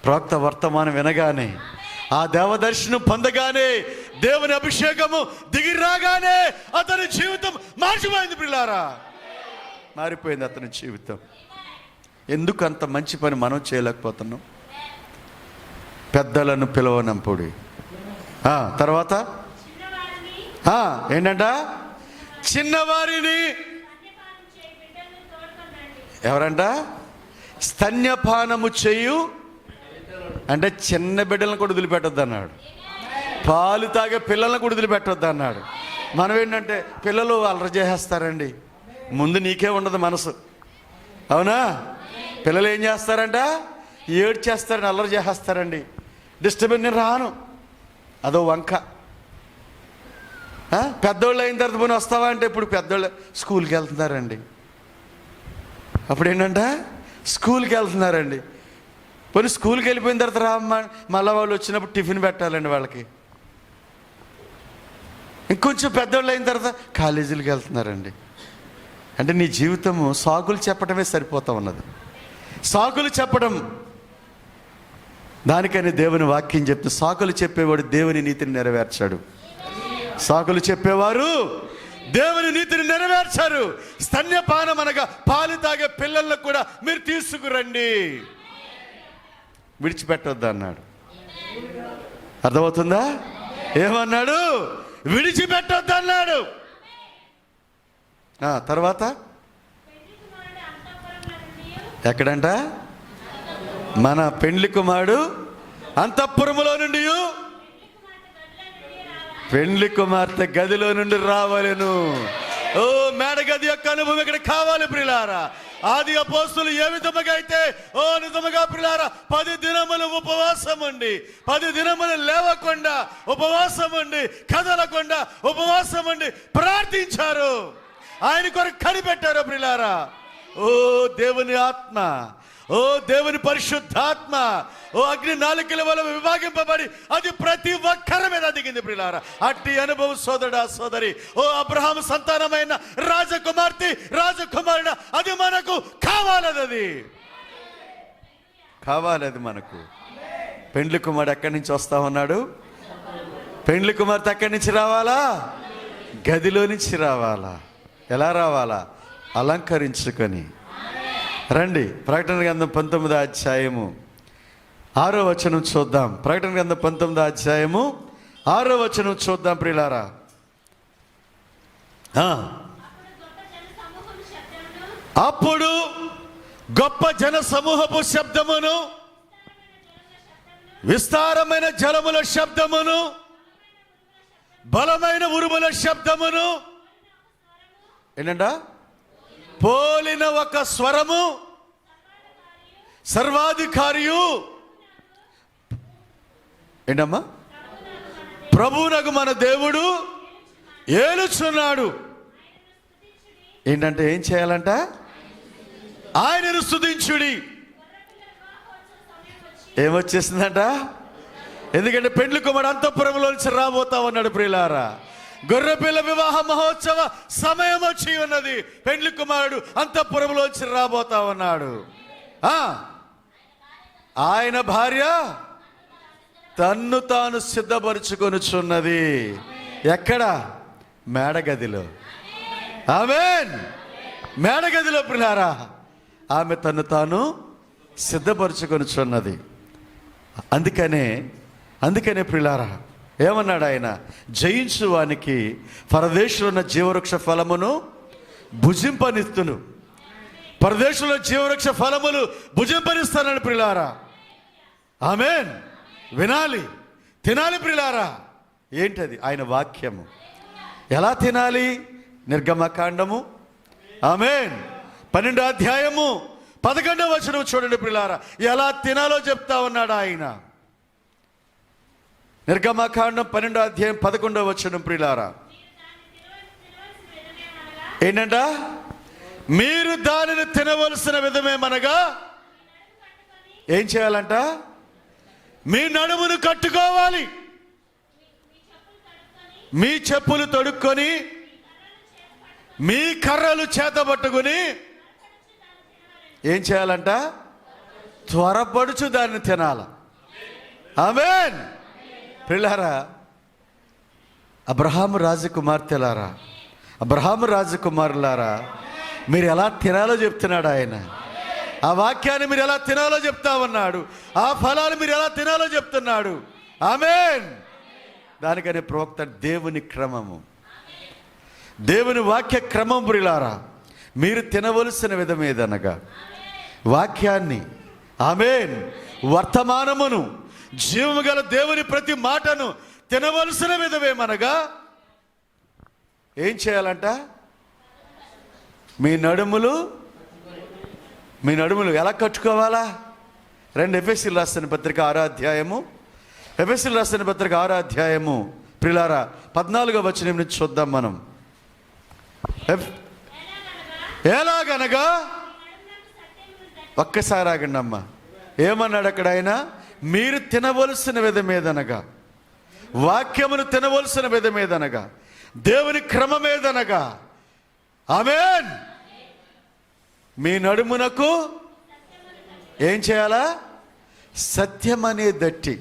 ప్రవక్త వర్తమానం వినగానే, ఆ దేవదర్శనం పొందగానే, దేవుని అభిషేకము దిగి రాగానే అతని జీవితం మార్చిపోయింది ప్రియులారా. మారిపోయింది అతని జీవితం. ఎందుకు అంత మంచి పని మనం చేయలేకపోతున్నాం? పెద్దలను పిలవనంపుడి. తర్వాత ఏంటంట? చిన్నవారిని ఎవరంట? స్తన్యపానము చేయు అంటే చిన్న బిడ్డలను కూడా వదిలిపెట్టొద్దు అన్నాడు. పాలు తాగే పిల్లలను కూడా వదిలిపెట్టొద్దు అన్నాడు. మనం ఏంటంటే పిల్లలు అల్లరి చేసేస్తారండి, ముందు నీకే ఉండదు మనసు, అవునా? పిల్లలు ఏం చేస్తారంట? ఏడ్చేస్తారని అల్లరి చేసేస్తారండి. డిస్టర్బెన్స్, నేను రాను, అదో వంక. పెద్దోళ్ళు అయిన తర్వాత పోనీ వస్తావా అంటే ఇప్పుడు పెద్దోళ్ళు స్కూల్కి వెళ్తున్నారండి. అప్పుడు ఏంటంట? స్కూల్కి వెళ్తున్నారండి. పోనీ స్కూల్కి వెళ్ళిపోయిన తర్వాత రామ్మ, మళ్ళీ వాళ్ళు వచ్చినప్పుడు టిఫిన్ పెట్టాలండి వాళ్ళకి. ఇంకొంచెం పెద్దోళ్ళు అయిన తర్వాత కాలేజీలకు వెళ్తున్నారండి. అంటే నీ జీవితము సాకులు చెప్పడమే సరిపోతా ఉన్నది, సాకులు చెప్పడం. దానికని దేవుని వాక్యం చెప్తే, సాకులు చెప్పేవాడు దేవుని నీతిని నెరవేర్చాడు. సాకులు చెప్పేవారు దేవుని నీతిని నెరవేర్చారు. స్తన్యపానం అనగా పాలు తాగే పిల్లలకు కూడా మీరు తీసుకురండి, విడిచిపెట్టొద్దు అన్నాడు. అర్థమవుతుందా? ఏమన్నాడు? విడిచిపెట్టొద్దు అన్నాడు. తర్వాత ఎక్కడంట? మన పెండ్లి కుమారుడు అంతఃపురములో నుండి పెండ్లి కుమార్తె గదిలో నుండి రావాలను. ఓ మేడ గది యొక్క అనుభవం ఇక్కడ కావాలి ప్రియులారా. ఆది అపోస్తులు ఏ విధముగా అయితే నిజముగా ప్రియులారా 10 దినములు ఉపవాసం ఉండి, 10 దినములు లేవకుండా ఉపవాసం ఉండి, కదలకుండా ఉపవాసం ఉండి ప్రార్థించారు, ఆయన కొరకు కనిపెట్టారు ప్రియులారా. ఓ దేవుని ఆత్మ, ఓ దేవుని పరిశుద్ధాత్మ, ఓ అగ్ని నాలుకల వల్ల విభాగింపబడి అది ప్రతి ఒక్కరి మీద దిగింది ప్రియులారా. అట్టి అనుభవం సోదరుడా, సోదరి, ఓ అబ్రహాము సంతానమైన రాజకుమార్తె, రాజకుమారుడు, అది మనకు కావాలది, అది కావాలి, అది మనకు. పెండ్లి కుమారుడు ఎక్కడి నుంచి వస్తా ఉన్నాడు? పెండ్లి కుమార్తె ఎక్కడి నుంచి రావాలా? గదిలో నుంచి రావాలా. ఎలా రావాలా? అలంకరించుకొని రండి. ప్రకటన గ్రంథం 19వ అధ్యాయము 6వ వచనం చూద్దాం. ప్రకటన గ్రంథం 19వ అధ్యాయము 6వ వచనం చూద్దాం ప్రియులారా. అప్పుడు గొప్ప జన సమూహపు శబ్దమును, విస్తారమైన జలముల శబ్దమును, బలమైన ఉరుముల శబ్దమును, ఏంటంట? పోలిన ఒక స్వరము, సర్వాధికారియు ఏంటమ్మా? ప్రభువునగు మన దేవుడు ఏలుచున్నాడు. ఏంటంటే ఏం చేయాలంట? ఆయనను స్తుతించుడి. ఏమొచ్చేసిందంట? ఎందుకంటే పెండ్లి కుమారుడు అంతఃపురంలో నుంచి రాబోతా ఉన్నాడు ప్రియులారా. గొర్రెపిల్ల వివాహ మహోత్సవ సమయం వచ్చి ఉన్నది. పెండ్లి కుమారుడు అంతఃపురంలోంచి రాబోతా ఉన్నాడు. ఆయన భార్య తన్ను తాను సిద్ధపరుచుకొనుచున్నది. ఎక్కడ? మేడగదిలో. ఆమేన్. మేడగదిలో ప్రియులారా ఆమె తన్ను తాను సిద్ధపరుచుకొనుచున్నది. అందుకనే ప్రియులారా ఏమన్నాడు ఆయన? జయించు వానికి పరదేశంలో ఉన్న జీవవృక్ష ఫలమును భుజింపనిస్తును. పరదేశంలో జీవవృక్ష ఫలములు భుజింపనిస్తానని ప్రియులారా. ఆమేన్. వినాలి, తినాలి ప్రియులారా. ఏంటది? ఆయన వాక్యము. ఎలా తినాలి? నిర్గమకాండము ఆమేన్ 12వ అధ్యాయము 11వ వచనం చూడండి ప్రియులారా. ఎలా తినాలో చెప్తా ఉన్నాడు ఆయన. నిర్గమకాండం 12వ అధ్యాయం 11వ వచనం ప్రియులారా. ఏంటంట? మీరు దానిని తినవలసిన విధమేమనగా ఏం చేయాలంట? మీ నడుమును కట్టుకోవాలి, మీ చెప్పులు తొడుక్కొని, మీ కర్రలు చేతబట్టుకుని ఏం చేయాలంట? త్వరపడుచు దాన్ని తినాల. ఆమేన్. ప్రియులారా, అబ్రహాము రాజకుమార్తెలారా, అబ్రహాము రాజకుమారులారా, మీరు ఎలా తినాలో చెప్తున్నాడు ఆయన. ఆ వాక్యాన్ని మీరు ఎలా తినాలో చెప్తా ఉన్నాడు. ఆ ఫలాలు మీరు ఎలా తినాలో చెప్తున్నాడు. ఆమేన్. దానికనే ప్రవక్త దేవుని క్రమము, దేవుని వాక్య క్రమం ప్రియులారా. మీరు తినవలసిన విధమేదనగా వాక్యాన్ని, ఆమేన్, వర్తమానమును, జీవము గల దేవుని ప్రతి మాటను తినవలసిన విధమేమనగా ఏం చేయాలంట? మీ నడుములు ఎలా కట్టుకోవాలా? రెండు ఎఫెసీయులు రాసిన పత్రిక 6వ అధ్యాయము, ఎఫెసీయులు రాసిన పత్రిక 6వ అధ్యాయము ప్రియులారా 14వ వచనం నుంచి చూద్దాం మనం. ఎలాగనగా, ఒక్కసారి ఆగండి అమ్మా. ఏమన్నాడు అక్కడ ఆయన? మీరు తినవలసిన విధమేదనగా, వాక్యమును తినవలసిన విధమేదనగా, దేవుని క్రమమేదనగా, ఆమేన్, మీ నడుమునకు ఏం చేయాలా? సత్యం అనే దట్టి.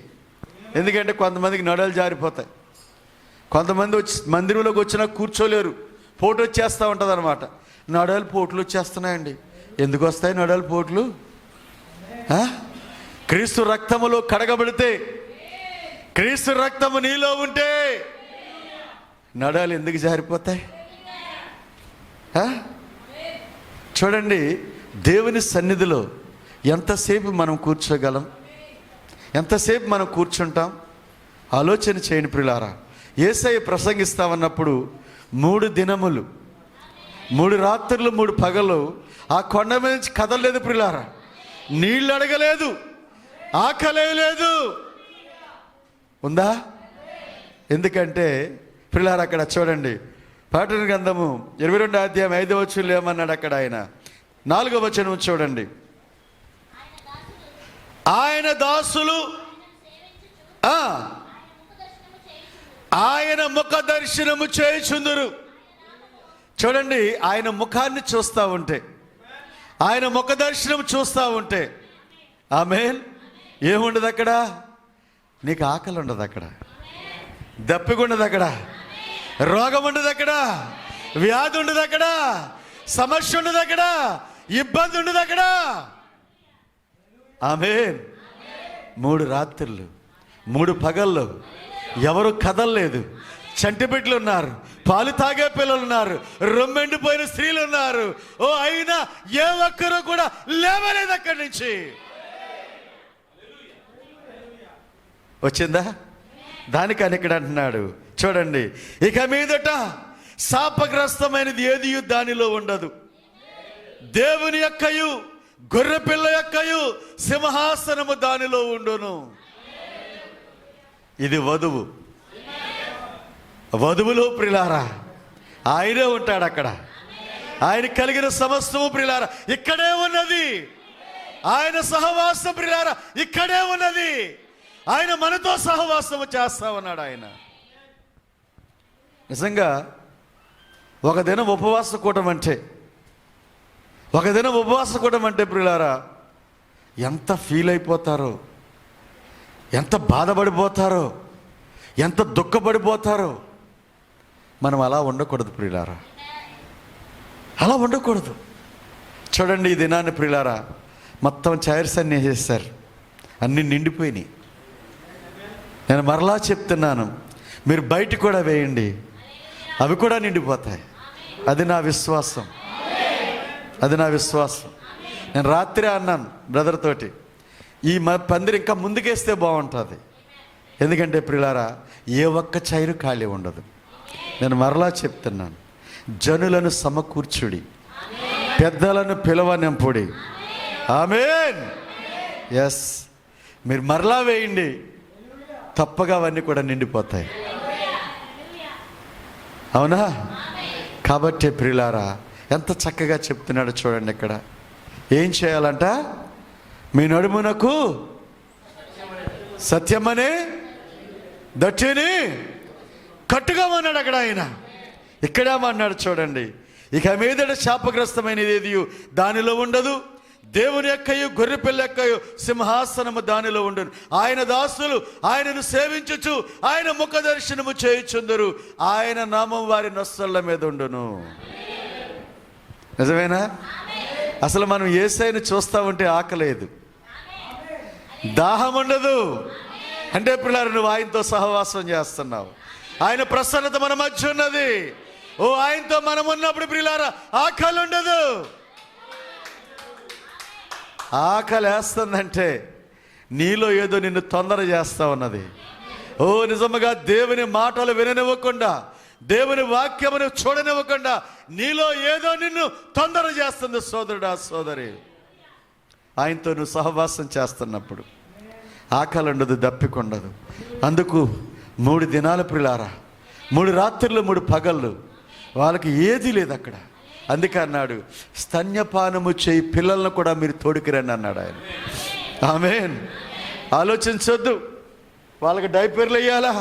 ఎందుకంటే కొంతమందికి నడలు జారిపోతాయి. కొంతమంది వచ్చి మందిరంలోకి వచ్చినా కూర్చోలేరు, పోటు వచ్చేస్తూ ఉంటుంది అనమాట. నడలు పోట్లు వచ్చేస్తున్నాయండి. ఎందుకు వస్తాయి నడలు పోట్లు? క్రీస్తు రక్తములో కడగబడితే, క్రీస్తు రక్తము నీలో ఉంటే నడాలు ఎందుకు జారిపోతాయి? చూడండి, దేవుని సన్నిధిలో ఎంతసేపు మనం కూర్చోగలం? ఎంతసేపు మనం కూర్చుంటాం? ఆలోచన చేయండి ప్రియులారా. యేసయ్య ప్రసంగిస్తామన్నప్పుడు 3 దినములు 3 రాత్రులు 3 పగలు ఆ కొండ మీద నుంచి కదలలేదు ప్రియులారా. నీళ్ళు అడగలేదు, ఆకలే లేదు. ఉందా? ఎందుకంటే ప్రియులారా అక్కడ చూడండి, ప్రకటన గ్రంథము 22వ అధ్యాయం 5వ వచనంలో ఏమన్నాడు అక్కడ ఆయన? 4వ వచనం చూడండి. ఆయన దాసులు ఆయన ముఖ దర్శనము చేయుచుందురు. చూడండి, ఆయన ముఖాన్ని చూస్తూ ఉంటే, ఆయన ముఖ దర్శనం చూస్తూ ఉంటే, ఆమేన్, ఏముండదు అక్కడ? నీకు ఆకలి ఉండదు అక్కడ, దప్పిక ఉండదు అక్కడ, రోగం ఉండదు అక్కడ, వ్యాధి ఉండదు అక్కడ, సమస్య ఉండదు అక్కడ, ఇబ్బంది ఉండదు అక్కడ. ఆమేన్. 3 రాత్రులు 3 పగళ్ళు ఎవరు కదలలేదు. చంటి బిడ్డలు ఉన్నారు, పాలు తాగే పిల్లలు ఉన్నారు, రొమ్మెండిపోయిన స్త్రీలు ఉన్నారు. అయినా ఏ ఒక్కరూ కూడా లేవలేదు అక్కడి నుంచి. వచ్చిందా? దానికని ఇక్కడ అంటున్నాడు చూడండి, ఇక మీదట శాపగ్రస్తమైనది ఏది దానిలో ఉండదు. దేవుని యొక్కయు గొర్రెపిల్ల యొక్కయు సింహాసనము దానిలో ఉండును. ఇది వధువు, వధువులో ప్రియులారా ఆయనే ఉంటాడు అక్కడ. ఆయన కలిగిన సమస్తము ప్రియులారా ఇక్కడే ఉన్నది. ఆయన సహవాసం ప్రియులారా ఇక్కడే ఉన్నది. ఆయన మనతో సహవాసము చేస్తా ఉన్నాడు. ఆయన నిజంగా ఒక దినం ఉపవాస కూటం అంటే ప్రియులారా ఎంత ఫీల్ అయిపోతారో, ఎంత బాధపడిపోతారో, ఎంత దుఃఖపడిపోతారో. మనం అలా ఉండకూడదు ప్రియులారా, అలా ఉండకూడదు. చూడండి, ఈ దినాన్ని ప్రియులారా మొత్తం చైర్స్ అన్నీ వేసేస్తారు, అన్నీ నిండిపోయినాయి. నేను మరలా చెప్తున్నాను, మీరు బయట కూడా వేయండి, అవి కూడా నిండిపోతాయి. అది నా విశ్వాసం, అది నా విశ్వాసం. నేను రాత్రి అన్నాను బ్రదర్ తోటి, ఈ పందిరి ఇంకా ముందుకేస్తే బాగుంటుంది. ఎందుకంటే ప్రియులారా ఏ ఒక్క చైరు ఖాళీ ఉండదు. నేను మరలా చెప్తున్నాను, జనులను సమకూర్చుడి, పెద్దలను పిలవనింపుడి. ఆమేన్. ఎస్, మీరు మరలా వేయండి, తప్పగా అవన్నీ కూడా నిండిపోతాయి. అవునా? కాబట్టి ప్రియులారా ఎంత చక్కగా చెప్తున్నాడు చూడండి. ఇక్కడ ఏం చేయాలంట? మీ నడుమునకు సత్యమనే దట్టిని కట్టుకోమన్నాడు అక్కడ ఆయన. ఇక్కడేమన్నాడు చూడండి, ఇక మీదట శాపగ్రస్తమైనది ఏది దానిలో ఉండదు. దేవుని యొక్కయు గొర్రెపిల్ల యొక్కయు సింహాసనము దానిలో ఉండును. ఆయన దాసులు ఆయనను సేవించుచు ఆయన ముఖ దర్శనము చేయుచుందరు. ఆయన నామం వారి నొసళ్ళ మీద ఉండును. నిజమేనా? అసలు మనం యేసయ్యను చూస్తా ఉంటే ఆకలేదు, దాహం ఉండదు. అంటే పిల్లలు నువ్వు ఆయనతో సహవాసం చేస్తున్నావు, ఆయన ప్రసన్నత మన మధ్య ఉన్నది. ఓ ఆయనతో మనం ఉన్నప్పుడు ప్రియులారా ఆకలి ఉండదు. ఆకలి వేస్తుందంటే నీలో ఏదో నిన్ను తొందర చేస్తా ఉన్నది. ఓ నిజముగా దేవుని మాటలు విననివ్వకుండా, దేవుని వాక్యమును చూడనివ్వకుండా నీలో ఏదో నిన్ను తొందర చేస్తుంది సోదరుడా సోదరి. ఆయనతో నువ్వు సహవాసం చేస్తున్నప్పుడు ఆకలి ఉండదు, దప్పికొండదు. అందుకు 3 దినాలు ప్రియులారా, 3 రాత్రులు 3 పగళ్ళు వాళ్ళకి ఏది లేదు అక్కడ. అందుకే అన్నాడు, స్తన్యపానము చేయి పిల్లలను కూడా మీరు తోడుకురండి అన్నాడు ఆయన. ఆమేన్. ఆలోచించొద్దు, వాళ్ళకి డైపర్లు వేయాలా,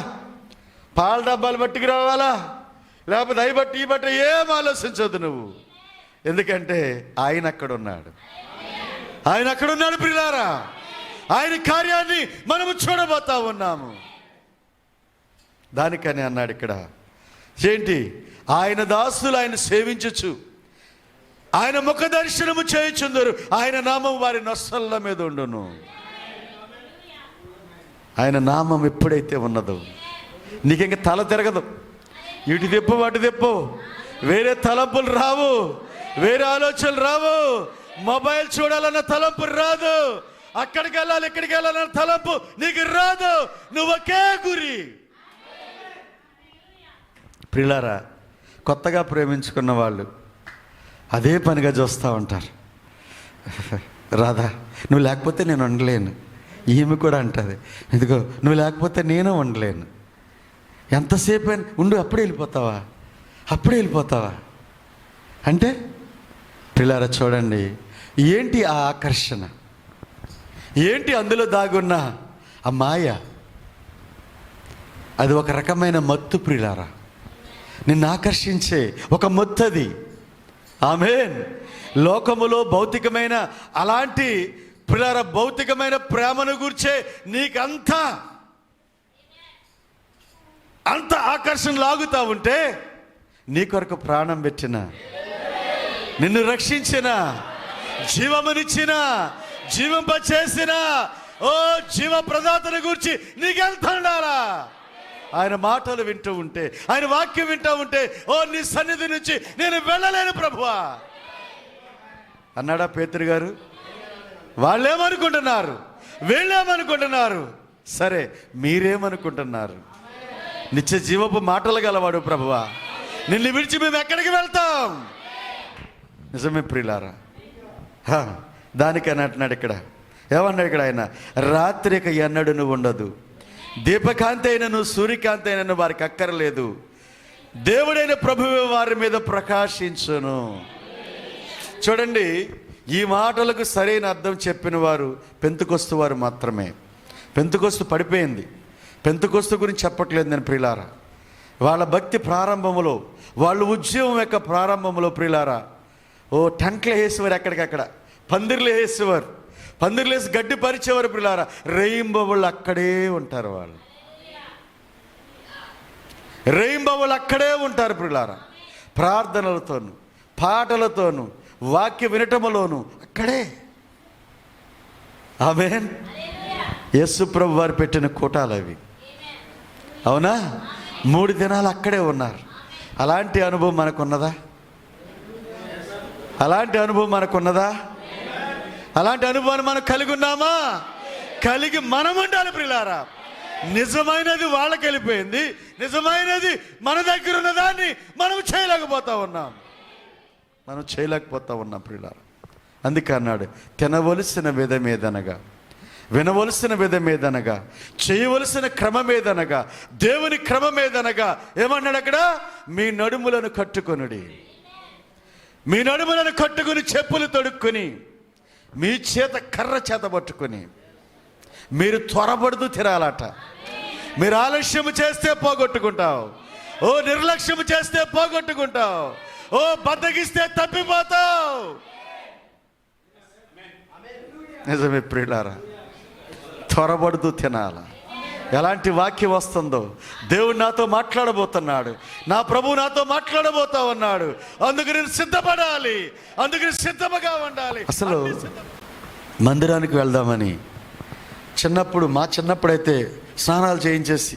పాల డబ్బాలు పట్టుకు రావాలా, లేకపోతే అవి బట్టి ఈ బట్టి ఏం ఆలోచించొద్దు నువ్వు. ఎందుకంటే ఆయన అక్కడ ఉన్నాడు, ఆయన అక్కడ ఉన్నాడు ప్రియులారా. ఆయన కార్యాన్ని మనము చూడబోతా ఉన్నాము. దానికని అన్నాడు ఇక్కడ ఏంటి, ఆయన దాసులు ఆయన సేవించచ్చు, ఆయన ముఖ దర్శనము చేయుచుందరు, ఆయన నామం వారి నొసళ్ళ మీద ఉండును. ఆయన నామం ఎప్పుడైతే ఉన్నదో నీకింక తల తిరగదు, ఇటు తెప్పు అటు తెప్పు, వేరే తలంపులు రావు, వేరే ఆలోచనలు రావు, మొబైల్ చూడాలన్న తలంపు రాదు, అక్కడికి వెళ్ళాలి ఇక్కడికి వెళ్ళాలన్న తలంపు నీకు రాదు. నువ్వు ఒకే గురి. ప్రియులారా, కొత్తగా ప్రేమించుకున్న వాళ్ళు అదే పనిగా చూస్తూ ఉంటారు. రాధా నువ్వు లేకపోతే నేను ఉండలేను, ఈమె కూడా అంటుంది, ఇదిగో నువ్వు లేకపోతే నేను ఉండలేను. ఎంతసేపు ఉండు, అప్పుడే వెళ్ళిపోతావా, అప్పుడే వెళ్ళిపోతావా అంటే ప్రియులారా చూడండి, ఏంటి ఆ ఆకర్షణ, ఏంటి అందులో దాగున్న ఆ మాయ. అది ఒక రకమైన మత్తు ప్రియులారా, నిన్ను ఆకర్షించే ఒక మత్తు అది. ఆమేన్. లోకములో భౌతికమైన అలాంటి ప్రియులారా భౌతికమైన ప్రేమను గుర్చే నీకంత ఆకర్షణ లాగుతా ఉంటే, నీ కొరకు ప్రాణం పెట్టిన, నిన్ను రక్షించిన, జీవమునిచ్చిన, జీవింపచేసిన ఓ జీవ ప్రదాతను గురించి నీకెంత ఉండాలా. ఆయన మాటలు వింటూ ఉంటే, ఆయన వాక్యం వింటూ ఉంటే, ఓ నీ సన్నిధి నుంచి నేను వెళ్ళలేను ప్రభువా అన్నాడా పేతురు గారు. వాళ్ళేమనుకుంటున్నారు, వీళ్ళేమనుకుంటున్నారు, సరే మీరేమనుకుంటున్నారు? నిత్య జీవపు మాటలు గలవాడు ప్రభువా, నిన్ను విడిచి మేము ఎక్కడికి వెళ్తాం? నిజమే ప్రియులారా. దానికని అంటున్నాడు ఇక్కడ, ఏమన్నాడు ఇక్కడ ఆయన, రాత్రికి ఎన్నడూ ఉండదు, దీపకాంతి అయినను సూర్యకాంతి అయినను వారికి అక్కర్లేదు, దేవుడైన ప్రభువే వారి మీద ప్రకాశించును. చూడండి, ఈ మాటలకు సరైన అర్థం చెప్పిన వారు పెంతెకొస్తు వారు మాత్రమే. పెంతెకొస్తు పడిపోయింది, పెంతెకొస్తు గురించి చెప్పట్లేదు నేను ప్రియులారా. వాళ్ళ భక్తి ప్రారంభములో, వాళ్ళ ఉద్యమం యొక్క ప్రారంభంలో ప్రియులారా, ఓ టెంట్లు వేసేవారు, ఎక్కడికక్కడ పందిర్లు వేసేవారు, పందిర్లు వేసి గడ్డి పరిచేవారు ప్రియులారా. రెయింబవుళ్ళు అక్కడే ఉంటారు, వాళ్ళు రెయింబవుళ్ళు అక్కడే ఉంటారు ప్రియులారా. ప్రార్థనలతోను, పాటలతోను, వాక్య వినటములోను అక్కడే. ఆమేన్. యేసు ప్రభు వారు పెట్టిన కూటాలు అవి, అవునా? 3 దినాలు అక్కడే ఉన్నారు. అలాంటి అనుభవం మనకున్నదా? అలాంటి అనుభవం మనకున్నదా? అలాంటి అనుభవాన్ని మనం కలిగి ఉన్నామా? కలిగి మనం ఉండాలి ప్రియులారా. నిజమైనది వాళ్ళకి వెళ్ళిపోయింది, నిజమైనది మన దగ్గర ఉన్నదాన్ని మనం చేయలేకపోతా ఉన్నాం ప్రియులారా. అందుకే అన్నాడు, తినవలసిన విధమేదనగా, వినవలసిన విధమేదనగా, చేయవలసిన క్రమమేదనగా, దేవుని క్రమమేదనగా ఏమన్నాడు అక్కడ, మీ నడుములను కట్టుకొనుడి. మీ నడుములను కట్టుకుని చెప్పులు తొడుక్కుని, మీ చేత కర్ర చేత పట్టుకొని మీరు త్వరపడుతూ తిరాలట. మీరు ఆలస్యము చేస్తే పోగొట్టుకుంటావు, ఓ నిర్లక్ష్యము చేస్తే పోగొట్టుకుంటావు, ఓ బద్దగిస్తే తప్పిపోతావు. నిజమే ప్రియులారా, త్వరపడుతూ తినాల. ఎలాంటి వాక్యం వస్తుందో, దేవుడు నాతో మాట్లాడబోతున్నాడు, నా ప్రభు నాతో మాట్లాడబోతా ఉన్నాడు. అందుకు నేను సిద్ధపడాలి, అందుకు నేను సిద్ధముగా ఉండాలి. అసలు మందిరానికి వెళ్దామని మా చిన్నప్పుడైతే స్నానాలు చేయించేసి,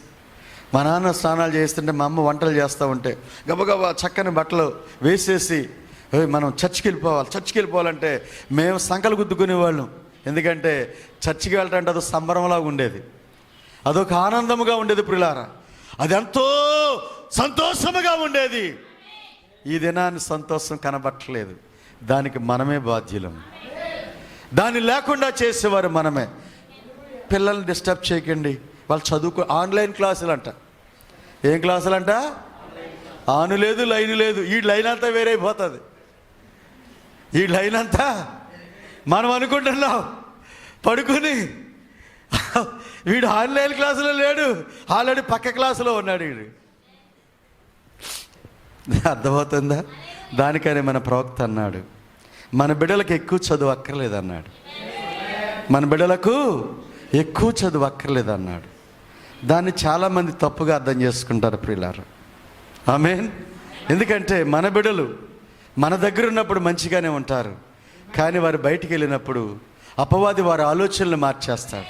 మా నాన్న స్నానాలు చేస్తుంటే మా అమ్మ వంటలు చేస్తూ ఉంటే గబగబా చక్కని బట్టలు వేసేసి మనం చర్చికి వెళ్ళిపోవాలంటే మేము సంకలు గుద్దుకునేవాళ్ళం. ఎందుకంటే చర్చికి వెళ్ళటంటే అదొక సంబరంలాగా ఉండేది, అదొక ఆనందముగా ఉండేది ప్రియులారా. అది ఎంతో సంతోషముగా ఉండేది. ఈ దినాన్ని సంతోషం కనబట్టలేదు, దానికి మనమే బాధ్యులం. దాన్ని లేకుండా చేసేవారు మనమే. పిల్లల్ని డిస్టర్బ్ చేయకండి, వాళ్ళు చదువుకో. ఆన్లైన్ క్లాసులు అంట. ఏం క్లాసులు అంట? ఆను లేదు, లైన్ లేదు. ఈ లైన్ అంతా వేరైపోతుంది. ఈ లైన్ అంతా మనం అనుకుంటున్నాం పడుకుని, వీడు ఆన్లైన్ క్లాసులో లేడు, ఆల్రెడీ పక్క క్లాసులో ఉన్నాడు వీడు. అర్థమవుతుందా? దానికని మన ప్రవక్త అన్నాడు, మన బిడ్డలకు ఎక్కువ చదువు అక్కర్లేదన్నాడు. మన బిడ్డలకు ఎక్కువ చదువు అక్కర్లేదన్నాడు. దాన్ని చాలామంది తప్పుగా అర్థం చేసుకుంటారు ప్రియులారా. ఆమేన్. ఎందుకంటే మన బిడ్డలు మన దగ్గర ఉన్నప్పుడు మంచిగానే ఉంటారు, కానీ వారు బయటికి వెళ్ళినప్పుడు అపవాది వారి ఆలోచనలు మార్చేస్తాడు,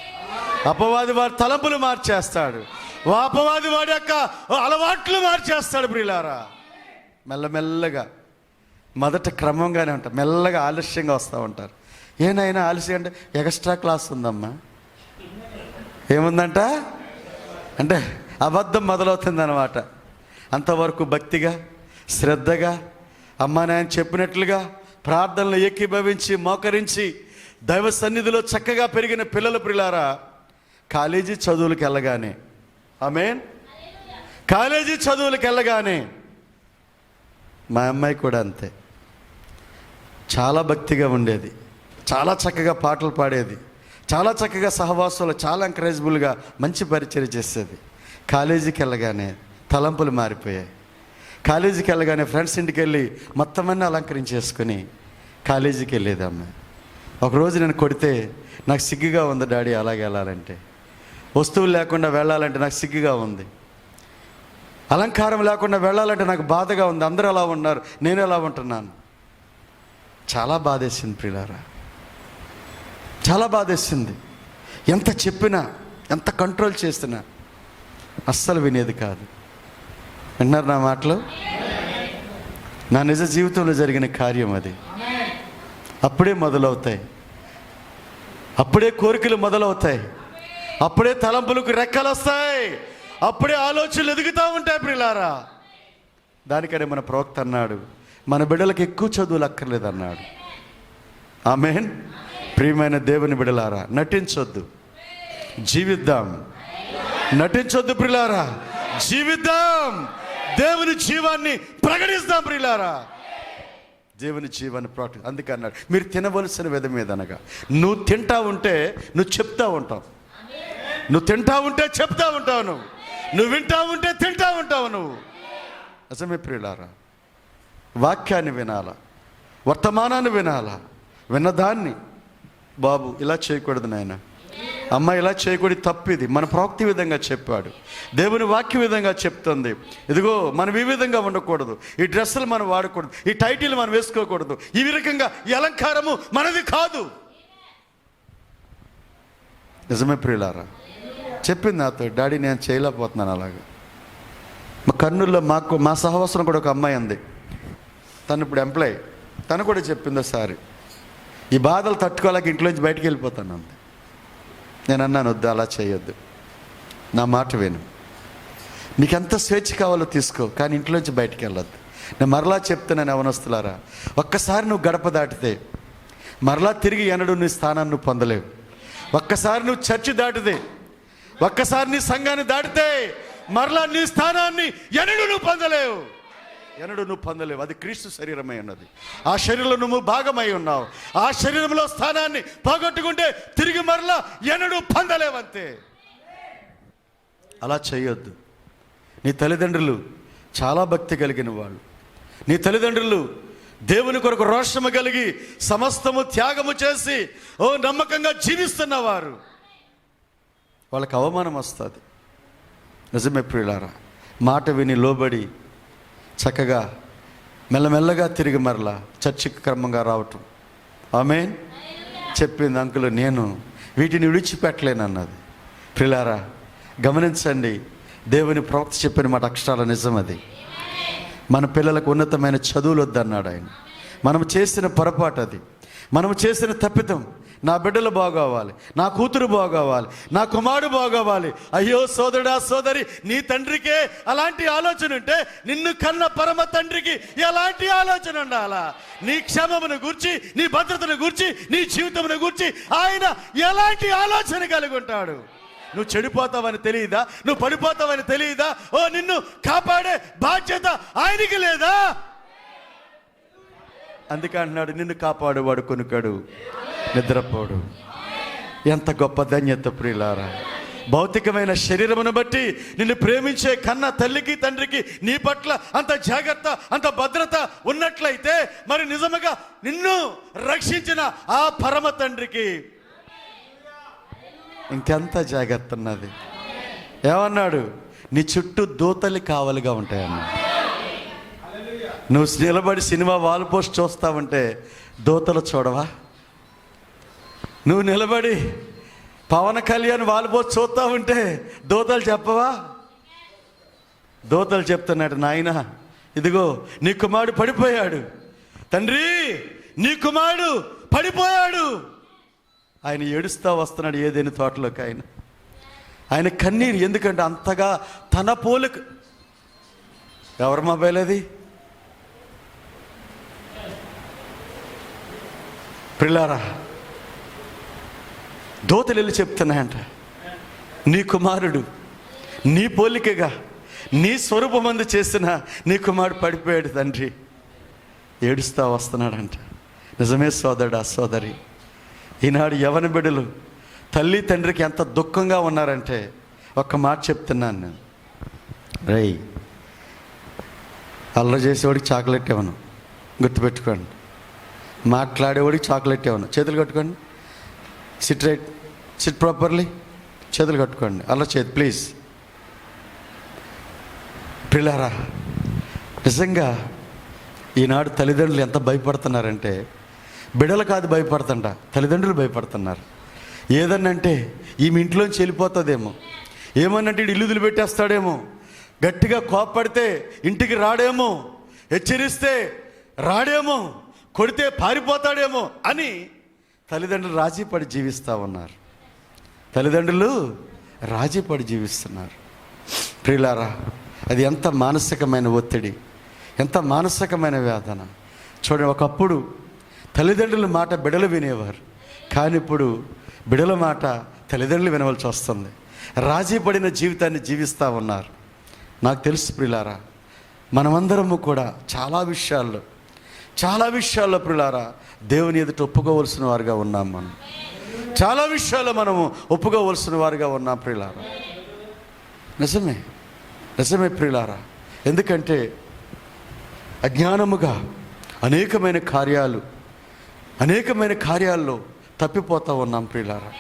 అపవాది వారి తలంపులు మార్చేస్తాడు, అపవాది వాడి యొక్క అలవాట్లు మార్చేస్తాడు ప్రియులారా. మెల్లమెల్లగా మొదట క్రమంగానే ఉంటారు, మెల్లగా ఆలస్యంగా వస్తూ ఉంటారు. ఏనైనా ఆలస్యం అంటే ఎక్స్ట్రా క్లాస్ ఉందమ్మా, ఏముందంట అంటే అబద్ధం మొదలవుతుంది అన్నమాట. అంతవరకు భక్తిగా శ్రద్ధగా అమ్మా నాయన చెప్పినట్లుగా ప్రార్థనలు ఏకీభవించి మోకరించి దైవ సన్నిధిలో చక్కగా పెరిగిన పిల్లల ప్రియులారా కాలేజీ చదువులకు వెళ్ళగానే, ఆమేన్, కాలేజీ చదువులకు వెళ్ళగానే మా అమ్మాయి కూడా అంతే. చాలా భక్తిగా ఉండేది, చాలా చక్కగా పాటలు పాడేది, చాలా చక్కగా సహవాసంలో చాలా ఎంకరేజబుల్గా మంచి పరిచయం చేసేది. కాలేజీకి వెళ్ళగానే తలంపులు మారిపోయాయి. కాలేజీకి వెళ్ళగానే ఫ్రెండ్స్ ఇంటికి వెళ్ళి మొత్తం అన్నీ అలంకరించేసుకొని కాలేజీకి వెళ్ళేది అమ్మాయి. ఒకరోజు నేను కొడితే నాకు సిగ్గుగా ఉంది డాడీ అలాగే వెళ్ళాలంటే, వస్తువులు లేకుండా వెళ్ళాలంటే నాకు సిగ్గుగా ఉంది, అలంకారం లేకుండా వెళ్ళాలంటే నాకు బాధగా ఉంది. అందరూ ఎలా ఉన్నారు, నేను ఎలా ఉంటున్నాను. చాలా బాధేసింది ప్రియులారా, చాలా బాధేసింది. ఎంత చెప్పినా ఎంత కంట్రోల్ చేసినా అస్సలు వినేది కాదు. విన్నారు నా మాటలు? నా నిజ జీవితంలో జరిగిన కార్యం అది. అప్పుడే మొదలవుతాయి, అప్పుడే కోరికలు మొదలవుతాయి, అప్పుడే తలంపులకు రెక్కలు వస్తాయి, అప్పుడే ఆలోచనలు ఎదుగుతూ ఉంటాయి ప్రియులారా. దానికనే మన ప్రవక్త అన్నాడు, మన బిడ్డలకు ఎక్కువ చదువులు అక్కర్లేదు అన్నాడు. ఆమేన్. ప్రియమైన దేవుని బిడ్డలారా, నటించొద్దు, జీవిద్దాం. నటించొద్దు ప్రియులారా, జీవిద్దాం. దేవుని జీవాన్ని ప్రకటిస్తాం ప్రియులారా, దేవుని జీవాన్ని ప్రకటి. అందుకే అన్నాడు, మీరు తినవలసిన విధం ఏదనగా, నువ్వు తింటా ఉంటే నువ్వు చెప్తా ఉంటావు, నువ్వు తింటా ఉంటే చెప్తా ఉంటావు, నువ్వు వింటా ఉంటే తింటా ఉంటావు నువ్వు. నిజమే ప్రియులారా, వాక్యాన్ని వినాలా, వర్తమానాన్ని వినాలా. విన్నదాన్ని బాబు ఇలా చేయకూడదు నాయన, అమ్మ ఇలా చేయకూడదు, తప్పిది. మన ప్రవక్త విధంగా చెప్పాడు, దేవుని వాక్య విధంగా చెప్తుంది. ఇదిగో మనం ఈ విధంగా ఉండకూడదు, ఈ డ్రెస్సులు మనం వాడకూడదు, ఈ టైటిల్ మనం వేసుకోకూడదు, ఈ రకంగా ఈ అలంకారము మనది కాదు. నిజమే ప్రియులారా, చెప్పింది నాతో, డాడీ నేను చేయలేకపోతున్నాను అలాగా. మా కర్నూలులో మా సహవాసం కూడా ఒక అమ్మాయి ఉంది, తను ఇప్పుడు ఎంప్లాయ్. తను కూడా చెప్పింది ఒకసారి, ఈ బాధలు తట్టుకోలేక ఇంట్లోంచి బయటికి వెళ్ళిపోతాను అంతే. నేను అన్నాను, వద్దు అలా చేయొద్దు, నా మాట విను, నీకు ఎంత స్వేచ్ఛ కావాలో తీసుకో, కానీ ఇంట్లోంచి బయటికి వెళ్ళొద్దు. నేను మరలా చెప్తున్నాను యవనస్తులారా, ఒక్కసారి నువ్వు గడప దాటితే మరలా తిరిగి ఎన్నడూ నీ స్థానాన్ని నువ్వు పొందలేవు. ఒక్కసారి నువ్వు చర్చి దాటితే, ఒక్కసారి నీ సంఘాన్ని దాటితే మరలా నీ స్థానాన్ని ఎన్నడూ నువ్వు పొందలేవు, ఎన్నడూ నువ్వు పొందలేవు. అది క్రీస్తు శరీరమై ఉన్నది, ఆ శరీరంలో నువ్వు భాగమై ఉన్నావు. ఆ శరీరంలో స్థానాన్ని పోగొట్టుకుంటే తిరిగి మరలా ఎన్నడూ పొందలేవంతే. అలా చేయొద్దు. నీ తల్లిదండ్రులు చాలా భక్తి కలిగిన వాళ్ళు, నీ తల్లిదండ్రులు దేవుని కొరకు రోషము కలిగి సమస్తము త్యాగము చేసి నమ్మకంగా జీవిస్తున్నవారు. వాళ్ళకి అవమానం వస్తుంది. నిజమే ప్రియులారా, మాట విని లోబడి చక్కగా మెల్లమెల్లగా తిరిగి మరలా చర్చికి క్రమంగా రావటం. ఆమేన్. చెప్పింది అంకుల్, నేను వీటిని విడిచిపెట్టలేనన్నది. ప్రియులారా గమనించండి, దేవుని ప్రవక్త చెప్పిన మాట అక్షరాల నిజం. అది మన పిల్లలకు ఉన్నతమైన చదువులు వద్దన్నాడు ఆయన. మనం చేసిన పొరపాటు అది, మనం చేసిన తప్పిదం. నా బిడ్డలు బాగోవాలి, నా కూతురు బాగోవాలి, నా కుమారుడు బాగోవాలి. అయ్యో సోదరుడా సోదరి, నీ తండ్రికే అలాంటి ఆలోచన ఉంటే నిన్ను కన్న పరమ తండ్రికి ఎలాంటి ఆలోచన ఉండాలా? నీ క్షేమమును గూర్చి, నీ భద్రతను గూర్చి, నీ జీవితమును గూర్చి ఆయన ఎలాంటి ఆలోచన కలిగి ఉంటాడు? నువ్వు చెడిపోతావని తెలియదా? నువ్వు పడిపోతావని తెలియదా? ఓ, నిన్ను కాపాడే బాధ్యత ఆయనకి లేదా? అందుకే అంటున్నాడు, నిన్ను కాపాడువాడు కొనుకడు, నిద్రపోడు. ఎంత గొప్ప ధన్యత ప్రియులారా! భౌతికమైన శరీరమును బట్టి నిన్ను ప్రేమించే కన్న తల్లికి తండ్రికి నీ పట్ల అంత జాగ్రత్త, అంత భద్రత ఉన్నట్లయితే మరి నిజముగా నిన్ను రక్షించిన ఆ పరమ తండ్రికి ఇంకెంత జాగ్రత్త ఉన్నది. ఏమన్నాడు? నీ చుట్టూ దూతలు కావలిగా ఉంటాయన్నాడు. నువ్వు నిలబడి సినిమా వాల్ పోస్ట్ చూస్తావంటే దూతలు చూడవా? నువ్వు నిలబడి పవన్ కళ్యాణ్ వాల్ పోస్ట్ చూస్తా ఉంటే దూతలు చెప్పవా? దూతలు చెప్తున్నాడు, నాయన ఇదిగో నీ కుమారుడు పడిపోయాడు, తండ్రి నీ కుమారుడు పడిపోయాడు. ఆయన ఏడుస్తూ వస్తున్నాడు ఏదైనా తోటలోకి. ఆయన కన్నీరు, ఎందుకంటే అంతగా తన పోలిక. ఎవరి మొబైల్ అది? ప్రియులారా, దూతలు వెళ్ళి చెప్తున్నాయంట, నీ కుమారుడు నీ పోలికగా నీ స్వరూపమందు చేసిన నీ కుమారుడు పడిపోయాడు తండ్రి. ఏడుస్తూ వస్తున్నాడంట. నిజమే సోదరుడా సోదరి, ఈనాడు యవన బిడ్డలు తల్లి తండ్రికి ఎంత దుఃఖంగా ఉన్నారంటే ఒక్క మాట చెప్తున్నాను నేను. రేయ్, అల్లరి చేసేవాడికి చాక్లెట్ ఇవ్వను, గుర్తుపెట్టుకోండి. మాట్లాడేవాడికి చాక్లెట్ ఇవ్వను. చేతులు కట్టుకోండి. SIT right, SIT properly. చేతులు కట్టుకోండి. అల్లరి చేతి ప్లీజ్. పిల్లారా, నిజంగా ఈనాడు తల్లిదండ్రులు ఎంత భయపడుతున్నారంటే, బిడ్డలు కాదు భయపడుతుంట, తల్లిదండ్రులు భయపడుతున్నారు. ఏదన్నంటే ఈమె ఇంట్లోంచి వెళ్ళిపోతుందేమో, ఏమన్నంటే ఇల్లు వదిలిపెట్టేస్తాడేమో, గట్టిగా కోప్పడితే ఇంటికి రాడేమో, హెచ్చరిస్తే రాడేమో, కొడితే పారిపోతాడేమో అని తల్లిదండ్రులు రాజీపడి జీవిస్తూ ఉన్నారు. తల్లిదండ్రులు రాజీపడి జీవిస్తున్నారు. ప్రియులారా, అది ఎంత మానసికమైన ఒత్తిడి, ఎంత మానసికమైన వేదన చూడండి. ఒకప్పుడు తల్లిదండ్రుల మాట బిడలు వినేవారు, కానీ ఇప్పుడు బిడల మాట తల్లిదండ్రులు వినవలసి వస్తుంది. రాజీ పడిన జీవితాన్ని జీవిస్తూ ఉన్నారు. నాకు తెలుసు ప్రియులారా, మనమందరము కూడా చాలా విషయాల్లో ప్రియులారా దేవుని ఎదుట ఒప్పుకోవలసిన వారుగా ఉన్నాం. మనం చాలా విషయాల్లో మనము ఒప్పుకోవలసిన వారుగా ఉన్నాం ప్రియులారా. నిజమే ప్రియులారా. ఎందుకంటే అజ్ఞానముగా అనేకమైన కార్యాల్లో తప్పిపోతూ ఉన్నాం ప్రియులారా.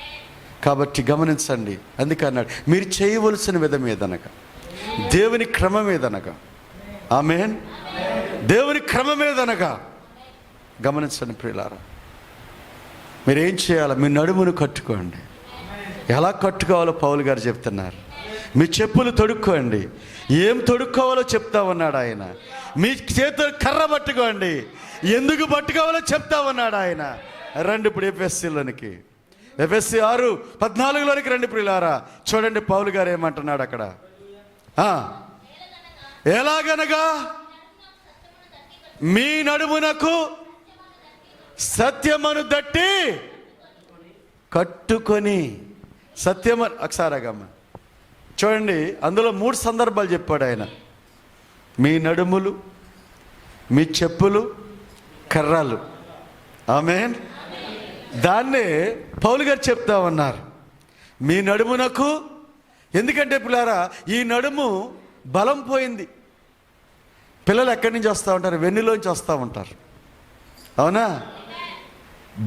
కాబట్టి గమనించండి. అందుకే అన్నాడు, మీరు చేయవలసిన విధం ఏదనగా దేవుని క్రమం ఏదనగా. ఆమేన్. దేవుని క్రమం ఏదనగా గమనించండి ప్రియులారా. మీరేం చేయాలి? మీ నడుమును కట్టుకోండి. ఎలా కట్టుకోవాలో పౌలు గారు చెప్తున్నారు. మీ చెప్పులు తొడుక్కోండి. ఏం తొడుక్కోవాలో చెప్తా ఉన్నాడు ఆయన. మీ చేతులు కర్ర పట్టుకోండి. ఎందుకు పట్టుకోవాలో చెప్తా ఉన్నాడు ఆయన. రండి ఇప్పుడు ఎఫెసీలోనికి, ఎఫెసీ 6:14లోనికి రండి ప్రియులారా. చూడండి పౌలు గారు ఏమంటున్నాడు అక్కడ. ఎలాగనగా మీ నడుమునకు సత్యమును దట్టి కట్టుకొని. సత్యమని ఒకసారిగమ్మ చూడండి, అందులో 3 సందర్భాలు చెప్పాడు ఆయన. మీ నడుములు, మీ చెప్పులు, కర్రలు. ఆమేన్. దాన్నే పౌలు గారు చెప్తా ఉన్నారు, మీ నడుమునకు. ఎందుకంటే పిల్లారా, ఈ నడుము బలం పోయింది. పిల్లలు ఎక్కడి నుంచి వస్తూ ఉంటారు? వెన్నులోంచి వస్తూ ఉంటారు, అవునా?